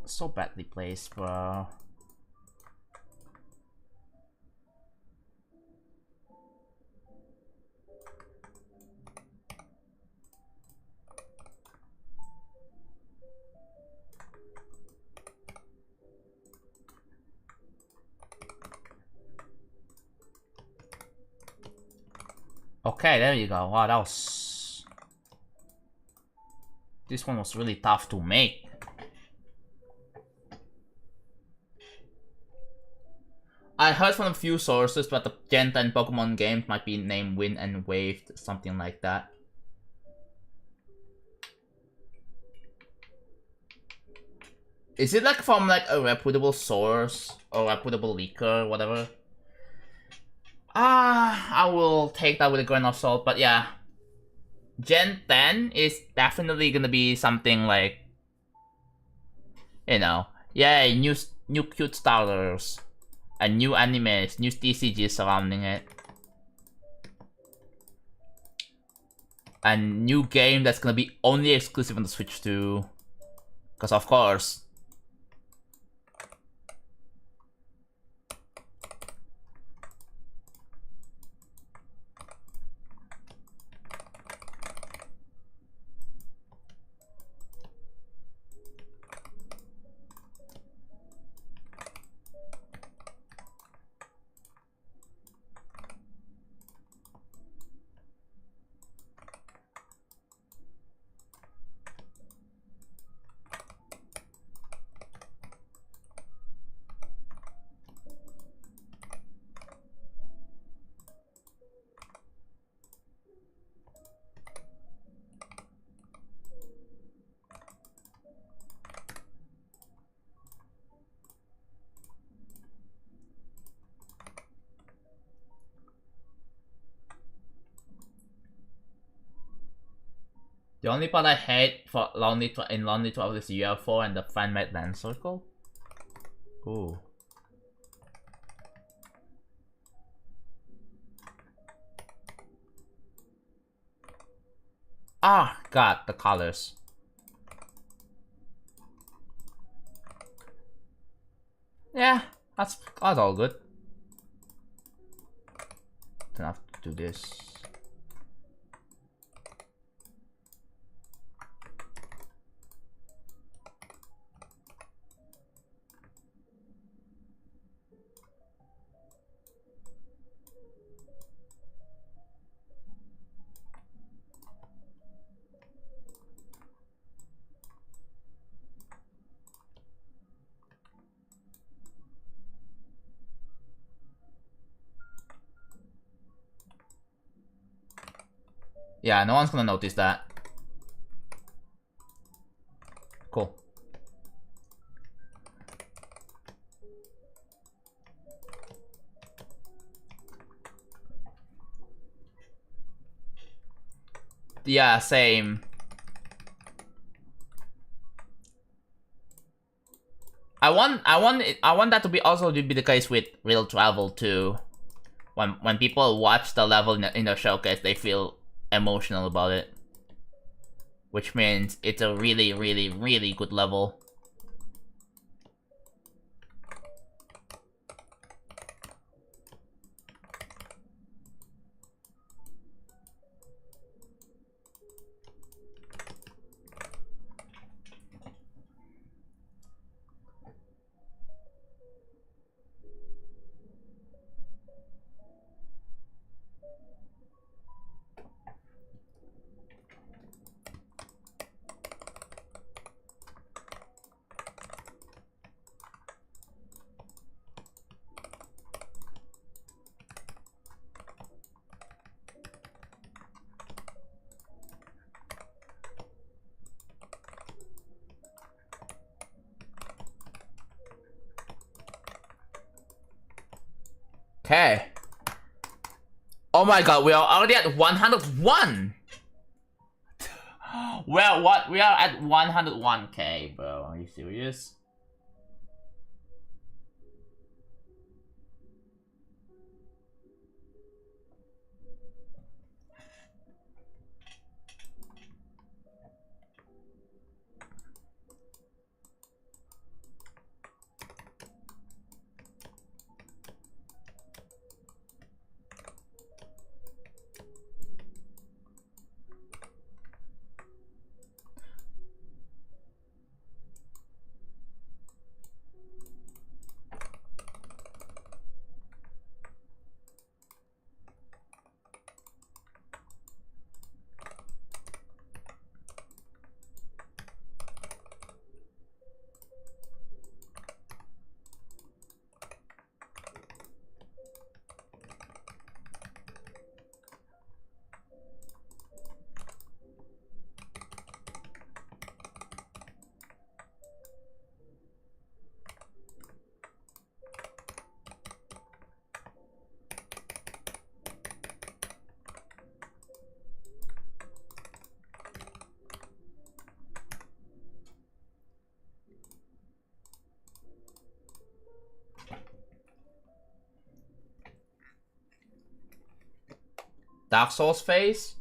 So badly placed, bro. Okay, there you go. Wow, that was... This one was really tough to make. I heard from a few sources that the Gen 10 Pokemon games might be named Wind and Waved, something like that. Is it like from like a reputable source or reputable leaker, whatever? I will take that with a grain of salt, but yeah. Gen 10 is definitely gonna be something like, you know, yay, new cute starters, and new animes, new TCGs surrounding it. A new game that's gonna be only exclusive on the Switch too. Because of course. The only part I hate for Lonely 12 is UFO and the fan-made land circle. Ooh. Ah, god, the colors. Yeah, that's all good. Don't have to do this. Yeah, no one's gonna notice that. Cool. Yeah, same. I want that to be also to be the case with real travel too. When people watch the level in the showcase, they feel emotional about it, which means it's a really, really, really good level. Okay. Oh my god, we are already at 101! Well, what? We are at 101k, bro. Are you serious? Dark Souls face?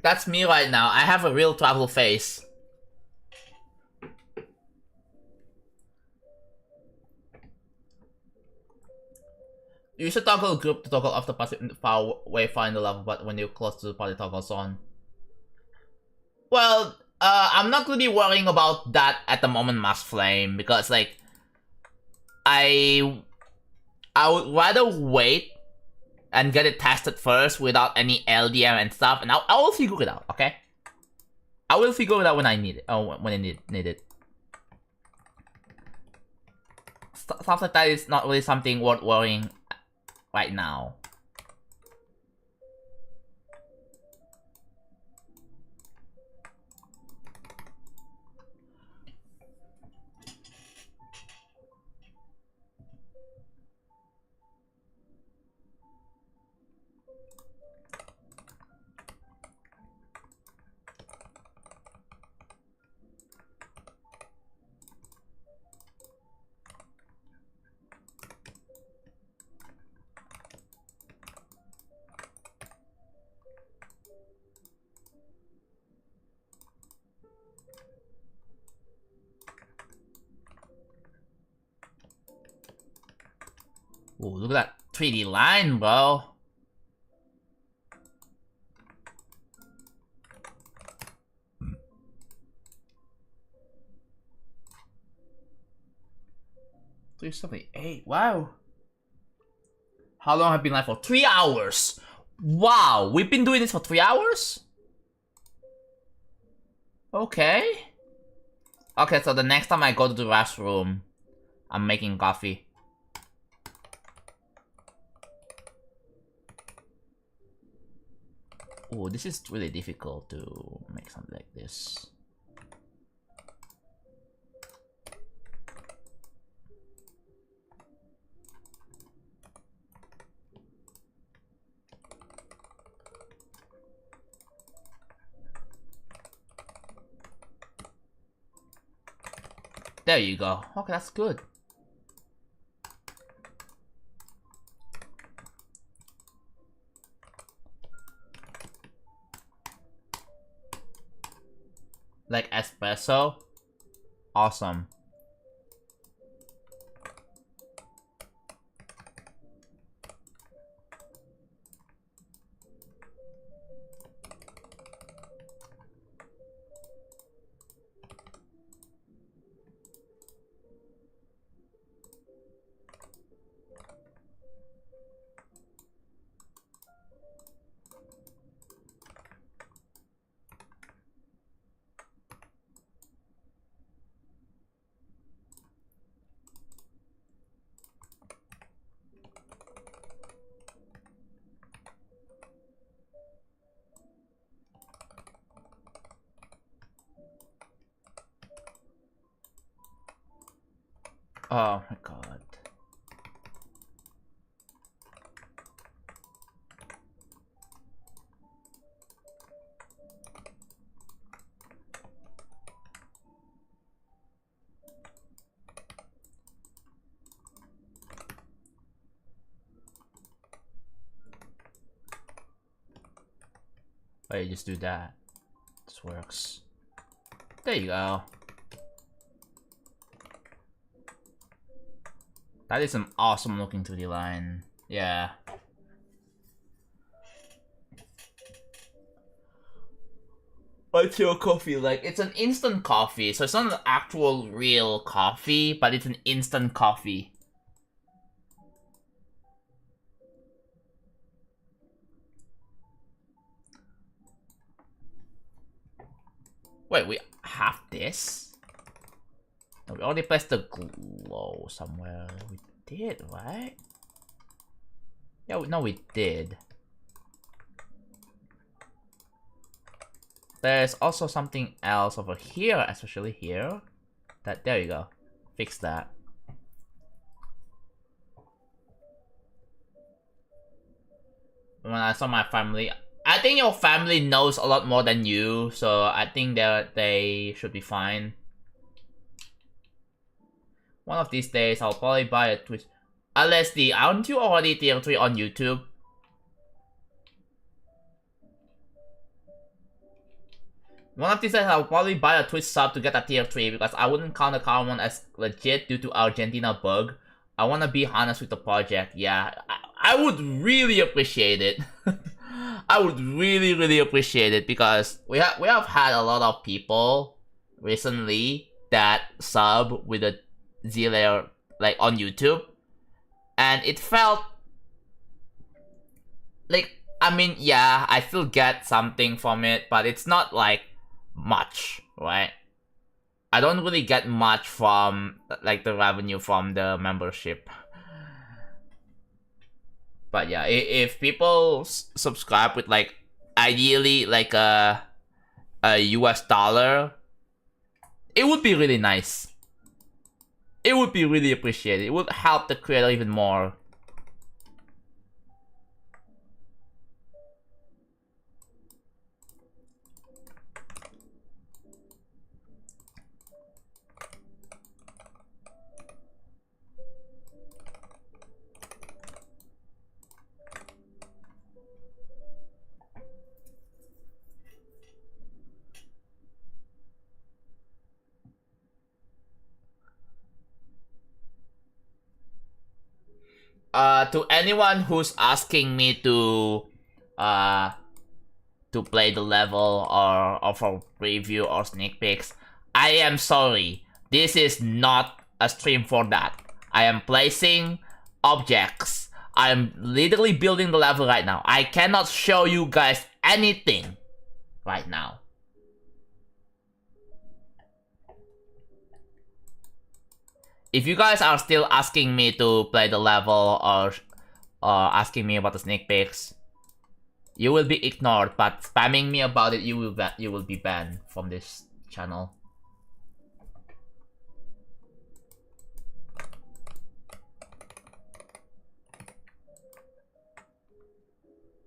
That's me right now. I have a real travel face. You should toggle group to toggle off the passive far way far in the level, but when you're close to the party toggles on. Well, I'm not gonna be worrying about that at the moment, Mass Flame, because like I would rather wait and get it tested first without any LDM and stuff, and I will figure it out, okay? I will figure it out when I need it. Oh, when I need it. Stuff like that is not really something worth worrying right now. Ooh, look at that 3D line, bro. $378. Wow. How long have I been live for? 3 hours. Wow, we've been doing this for 3 hours? Okay. Okay, so the next time I go to the restroom, I'm making coffee. Oh, this is really difficult to make something like this. There you go. Okay, that's good. Like espresso? Awesome. Oh my god. Wait, just do that. This works. There you go. That is an awesome looking 2D line. Yeah. What's your coffee like? It's an instant coffee, so it's not an actual real coffee, but it's an instant coffee. Wait, we have this? No, we already placed the glow somewhere. We did, right? Yeah, no, we did. There's also something else over here, especially here. There you go. Fix that. When I saw my family, I think your family knows a lot more than you, so I think they should be fine. One of these days, I'll probably buy a Twitch. Leslie, aren't you already tier 3 on YouTube? One of these days, I'll probably buy a Twitch sub to get a tier 3 because I wouldn't count the current one as legit due to Argentina bug. I want to be honest with the project. Yeah, I would really appreciate it. I would really appreciate it because we have had a lot of people recently that sub with a Z-layer like on YouTube, and it felt like, I mean, yeah, I still get something from it, but it's not like much, right? I don't really get much from like the revenue from the membership. But yeah, if people subscribe with like ideally like a US dollar, it would be really nice. It would be really appreciated. It would help the creator even more. To anyone who's asking me to play the level or for preview or sneak peeks, I am sorry. This is not a stream for that. I am placing objects. I am literally building the level right now. I cannot show you guys anything right now. If you guys are still asking me to play the level or asking me about the sneak peeks, you will be ignored. But spamming me about it, you will be banned from this channel.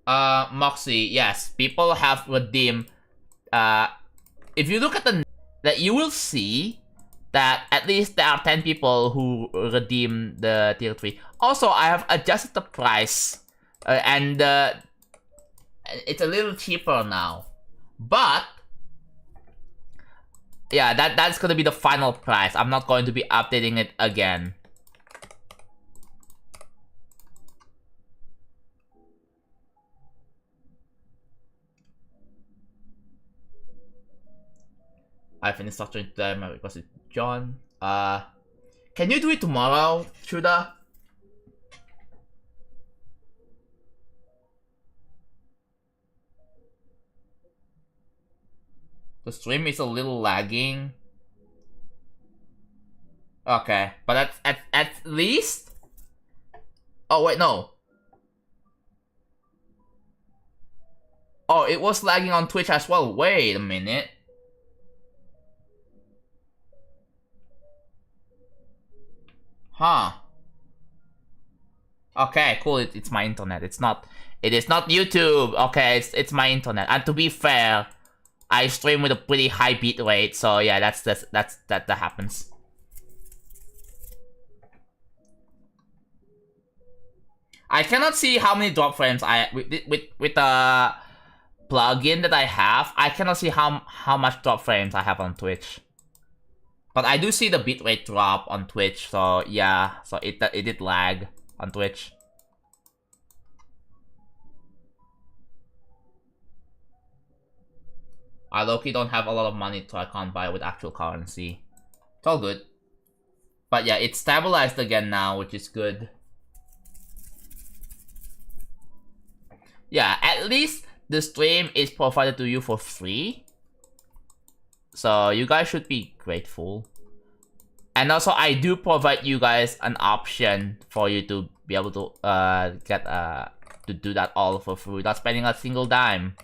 Moxie, yes, people have redeemed. If you look at that, you will see that at least there are 10 people who redeem the tier 3. Also, I have adjusted the price, and it's a little cheaper now. But yeah, that's gonna be the final price. I'm not going to be updating it again. I finished structuring today because it's John. Can you do it tomorrow, Chuda? The stream is a little lagging. Okay, but at least. Oh wait, no. Oh, it was lagging on Twitch as well. Wait a minute. Huh. Okay, cool. It's my internet. It is not YouTube. Okay, it's my internet. And to be fair, I stream with a pretty high bit rate, so yeah, that happens. I cannot see how many drop frames I with the plugin that I have. I cannot see how much drop frames I have on Twitch. But I do see the bitrate drop on Twitch, so yeah, so it did lag on Twitch. I low-key don't have a lot of money, so I can't buy with actual currency. It's all good. But yeah, it's stabilized again now, which is good. Yeah, at least the stream is provided to you for free. So you guys should be grateful. And also, I do provide you guys an option for you to be able to get to do that all for free without spending a single dime.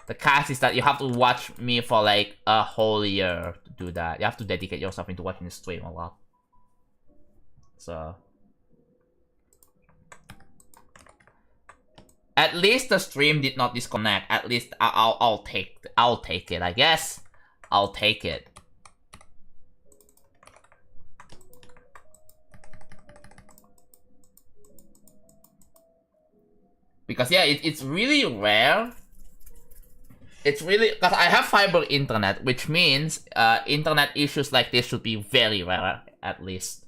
The catch is that you have to watch me for like a whole year to do that. You have to dedicate yourself into watching the stream a lot. So at least the stream did not disconnect. At least I'll take it, I guess. I'll take it. Because yeah, it's really rare. It's really, because I have fiber internet, which means internet issues like this should be very rare, at least.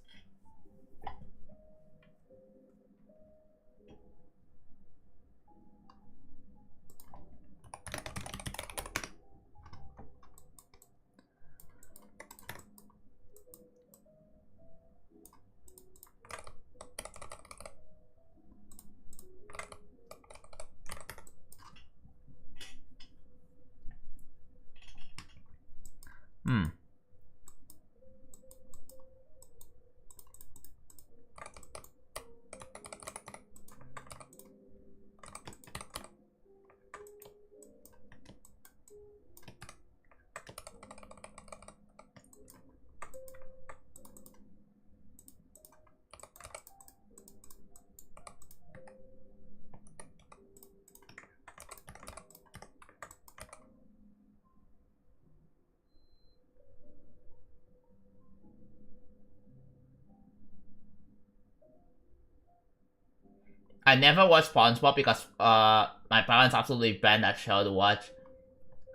I never watched SpongeBob because my parents absolutely banned that show to watch.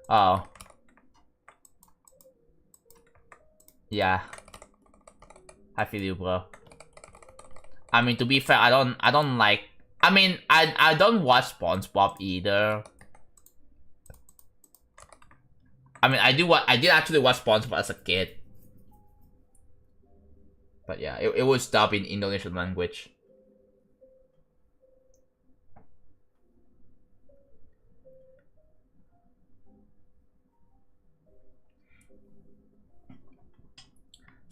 Oh. Yeah. I feel you, bro. I mean, to be fair, I don't like, I mean, I don't watch SpongeBob either. I mean, I did actually watch SpongeBob as a kid. But yeah, it was dubbed in Indonesian language.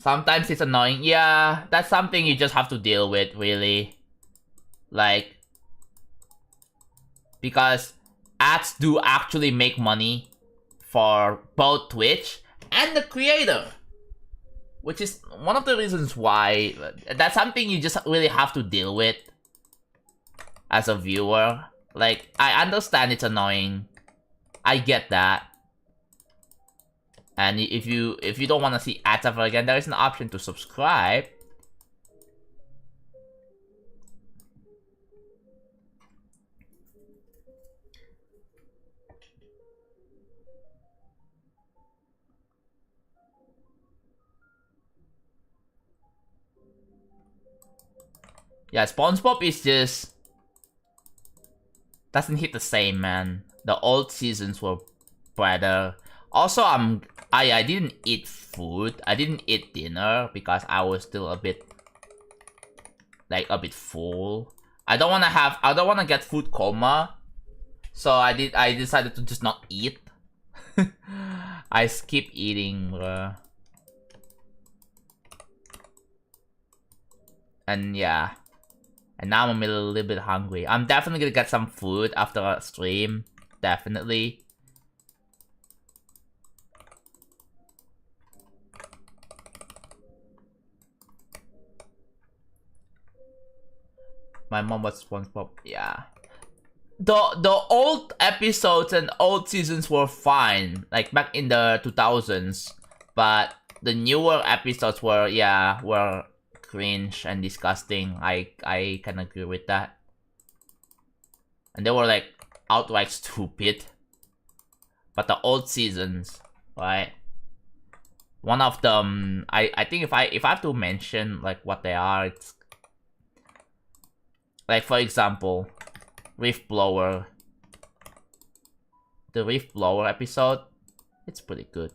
Sometimes it's annoying. Yeah, that's something you just have to deal with, really. Like, because ads do actually make money for both Twitch and the creator. Which is one of the reasons why that's something you just really have to deal with as a viewer. Like, I understand it's annoying. I get that. And if you don't want to see ads ever again, there is an option to subscribe. Yeah, SpongeBob is just doesn't hit the same, man. The old seasons were better. Also, I didn't eat food. I didn't eat dinner because I was still a bit full. I don't wanna get food coma. So I decided to just not eat. I skip eating, bro. And yeah. And now I'm a little bit hungry. I'm definitely gonna get some food after a stream. Definitely. My mom was SpongeBob. Yeah. The old episodes and old seasons were fine, like back in the 2000s, but the newer episodes were cringe and disgusting. I can agree with that. And they were like outright stupid. But the old seasons, right? One of them, I think if I have to mention like what they are, it's like, for example, Rift Blower. The Rift Blower episode, it's pretty good.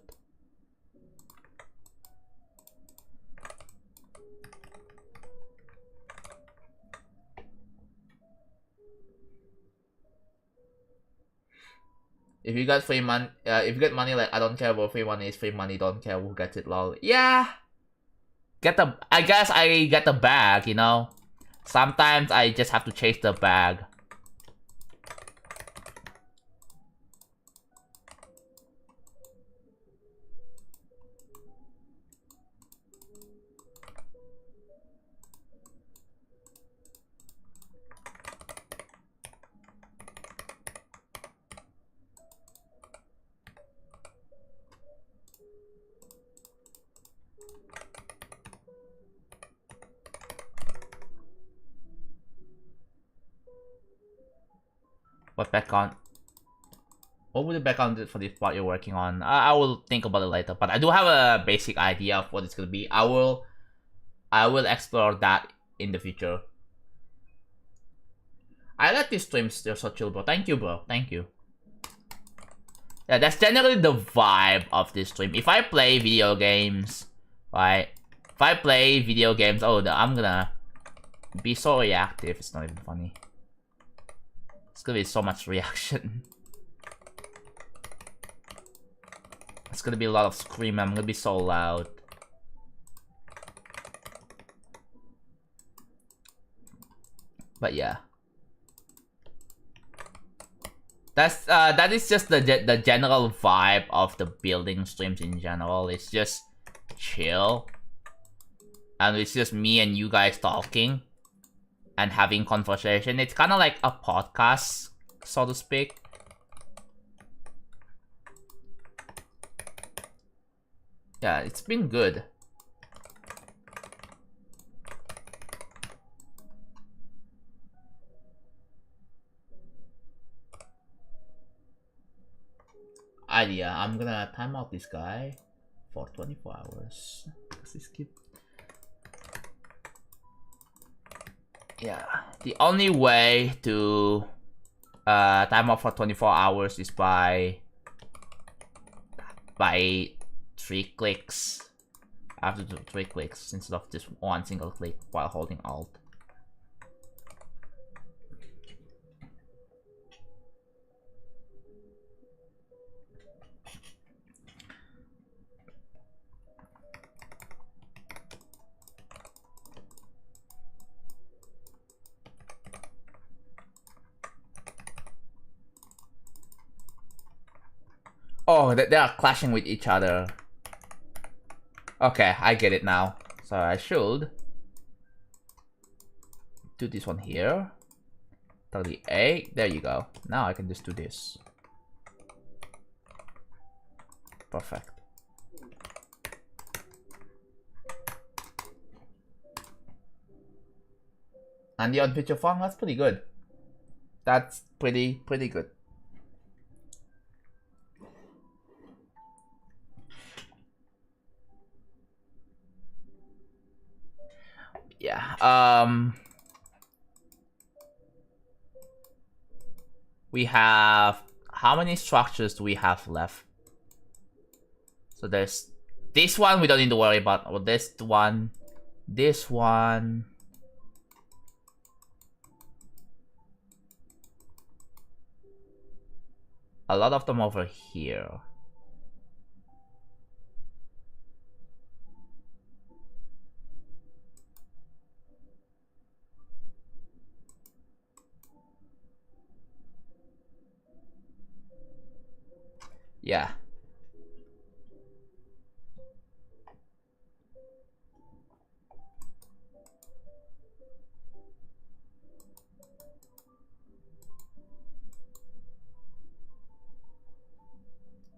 If you got free money, if you get money, like, I don't care what free money is, free money, don't care who gets it, lol. Yeah! I guess I get the bag, you know? Sometimes I just have to chase the bag. What background? What would the background do for this part you're working on? I will think about it later, but I do have a basic idea of what it's gonna be. I will explore that in the future. I like these streams, they're so chill, bro. Thank you, bro. Thank you. Yeah, that's generally the vibe of this stream. If I play video games, right? If I play video games, oh, I'm gonna be so reactive. It's not even funny. It's gonna be so much reaction. It's gonna be a lot of screaming. I'm gonna be so loud. But yeah, that is just the general vibe of the building streams in general. It's just chill, and it's just me and you guys talking and having conversation. It's kind of like a podcast, so to speak. Yeah, it's been good. Idea, I'm gonna time out this guy for 24 hours. Yeah, the only way to time out for 24 hours is by 3 clicks. I have to do 3 clicks instead of just one single click while holding Alt. Oh, they are clashing with each other. Okay, I get it now. So I should do this one here. 38, there you go. Now I can just do this. Perfect. And the on picture font, that's pretty good. That's pretty good. Yeah, we have, how many structures do we have left? So there's this one we don't need to worry about. Well, this one. A lot of them over here. Yeah.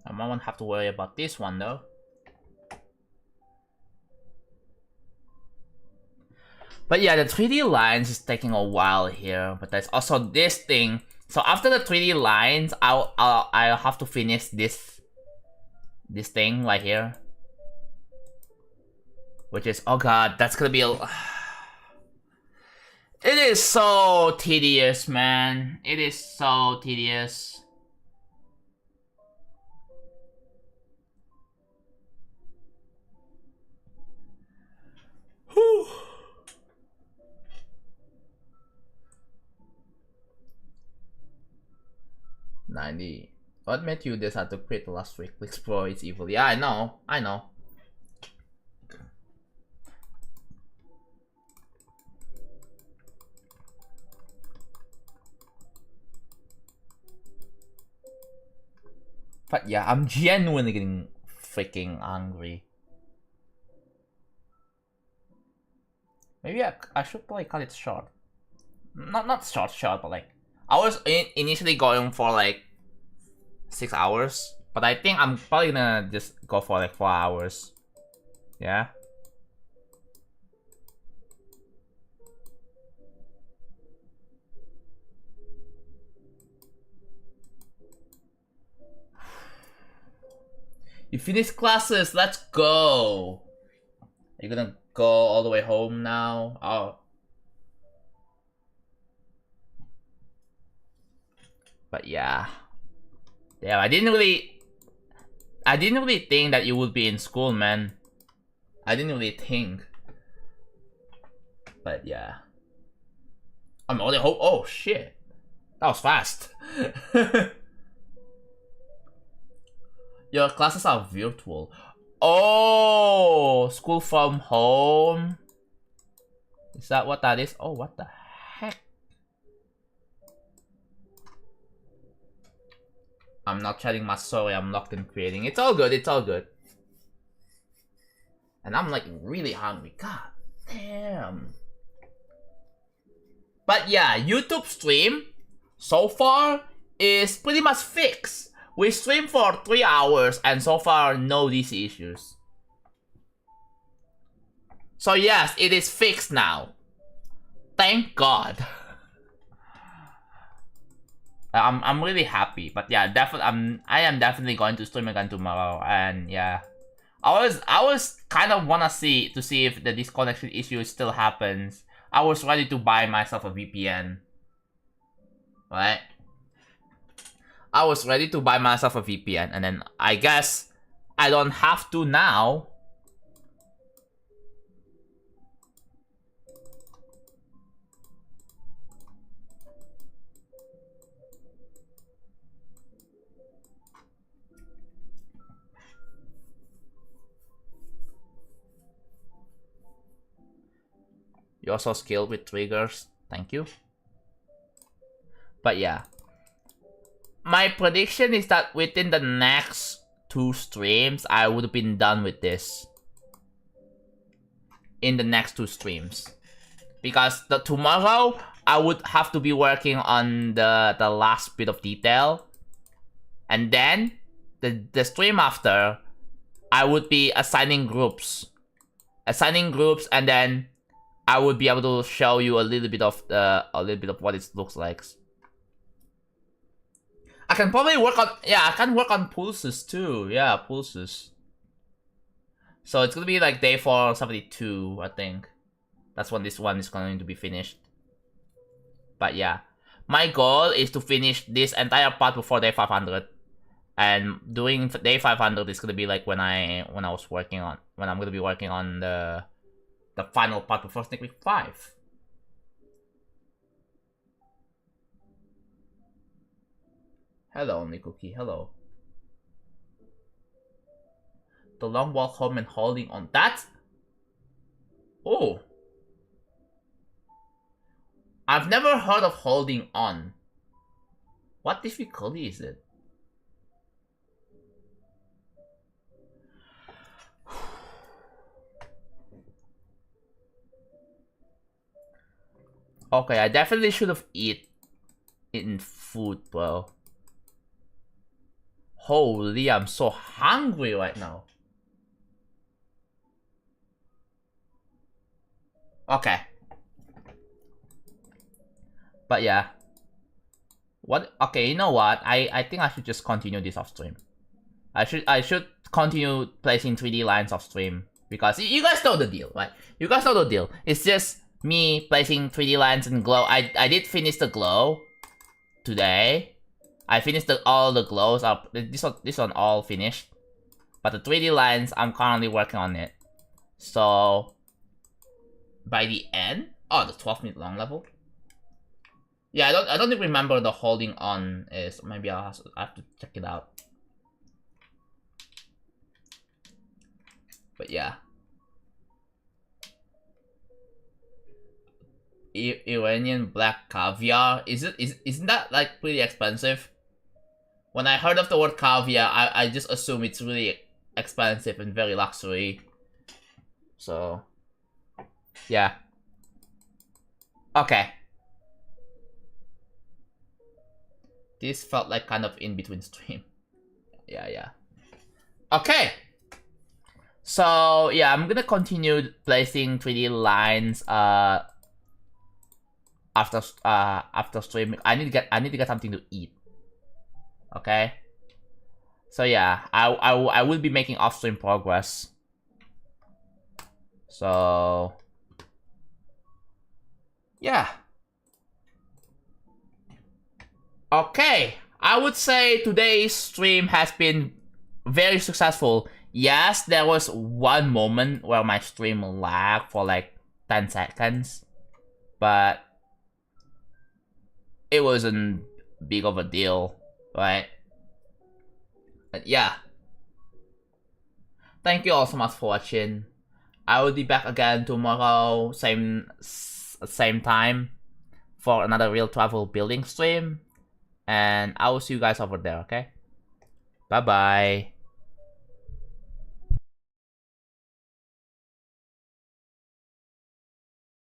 I won't have to worry about this one though. But yeah, the 3D lines is taking a while here. But there's also this thing. So after the 3D lines, I'll have to finish this thing right here, which is, oh god, that's gonna be a. It is so tedious, man. It is so tedious. Whew. $90. What made you decide to quit last week? Explore its evil. Yeah, I know. But yeah, I'm genuinely getting freaking angry. Maybe I should probably cut it short. Not short, but like, I was initially going for like 6 hours, but I think I'm probably gonna just go for like 4 hours. Yeah. You finished classes, let's go! Are you gonna go all the way home now? Oh. But yeah. Damn, I didn't really think that you would be in school, man. I didn't really think. But yeah. I'm only home. Oh shit. That was fast. Your classes are virtual. Oh, school from home. Is that what that is? Oh, what the heck? I'm not chatting my story. I'm locked in creating. It's all good. It's all good. And I'm like really hungry. God damn. But yeah, YouTube stream so far is pretty much fixed. We streamed for 3 hours and so far no DC issues. So yes, it is fixed now. Thank God. I'm really happy, but yeah, I am definitely going to stream again tomorrow, and yeah, I was kind of wanna see if the disconnection issue still happens. I was ready to buy myself a VPN, right? I was ready to buy myself a VPN, and then I guess I don't have to now. You're also skilled with triggers. Thank you. But yeah. My prediction is that within the next 2 streams, I would have been done with this. In the next 2 streams. Because tomorrow, I would have to be working on the last bit of detail. And then, the stream after, I would be assigning groups. And then I would be able to show you a little bit of what it looks like. I can probably work on, I can work on pulses too. Yeah, pulses. So it's gonna be like day 472, I think. That's when this one is going to be finished. But yeah, my goal is to finish this entire part before day 500. And doing day 500 is gonna be like when I'm gonna be working on the final part before Sneak Week 5. Hello, Nikuki, hello. The long walk home and holding on. That's... Oh. I've never heard of holding on. What difficulty is it? Okay, I definitely should have eaten food, bro. Holy, I'm so hungry right now. Okay. But yeah. What? Okay, you know what? I think I should just continue this off stream. I should continue placing 3D lines off stream because you guys know the deal, right? You guys know the deal. It's just me placing 3D lines and glow. I did finish the glow today. I finished all the glows up. This one all finished. But the 3D lines, I'm currently working on it. So by the end, oh, the 12-minute long level. Yeah, I don't remember the holding on is. Maybe I have to check it out. But yeah. Iranian black caviar. Isn't that like pretty expensive? When I heard of the word caviar, I just assume it's really expensive and very luxury. So yeah. Okay. This felt like kind of in between stream. Yeah. Okay. So yeah, I'm gonna continue placing 3D lines after stream. I need to get something to eat. Okay. So yeah, I will be making off-stream progress. So yeah. Okay, I would say today's stream has been very successful. Yes, there was one moment where my stream lagged for like 10 seconds, but it wasn't big of a deal, right? But yeah. Thank you all so much for watching. I will be back again tomorrow, same time, for another real travel building stream. And I will see you guys over there, okay? Bye-bye.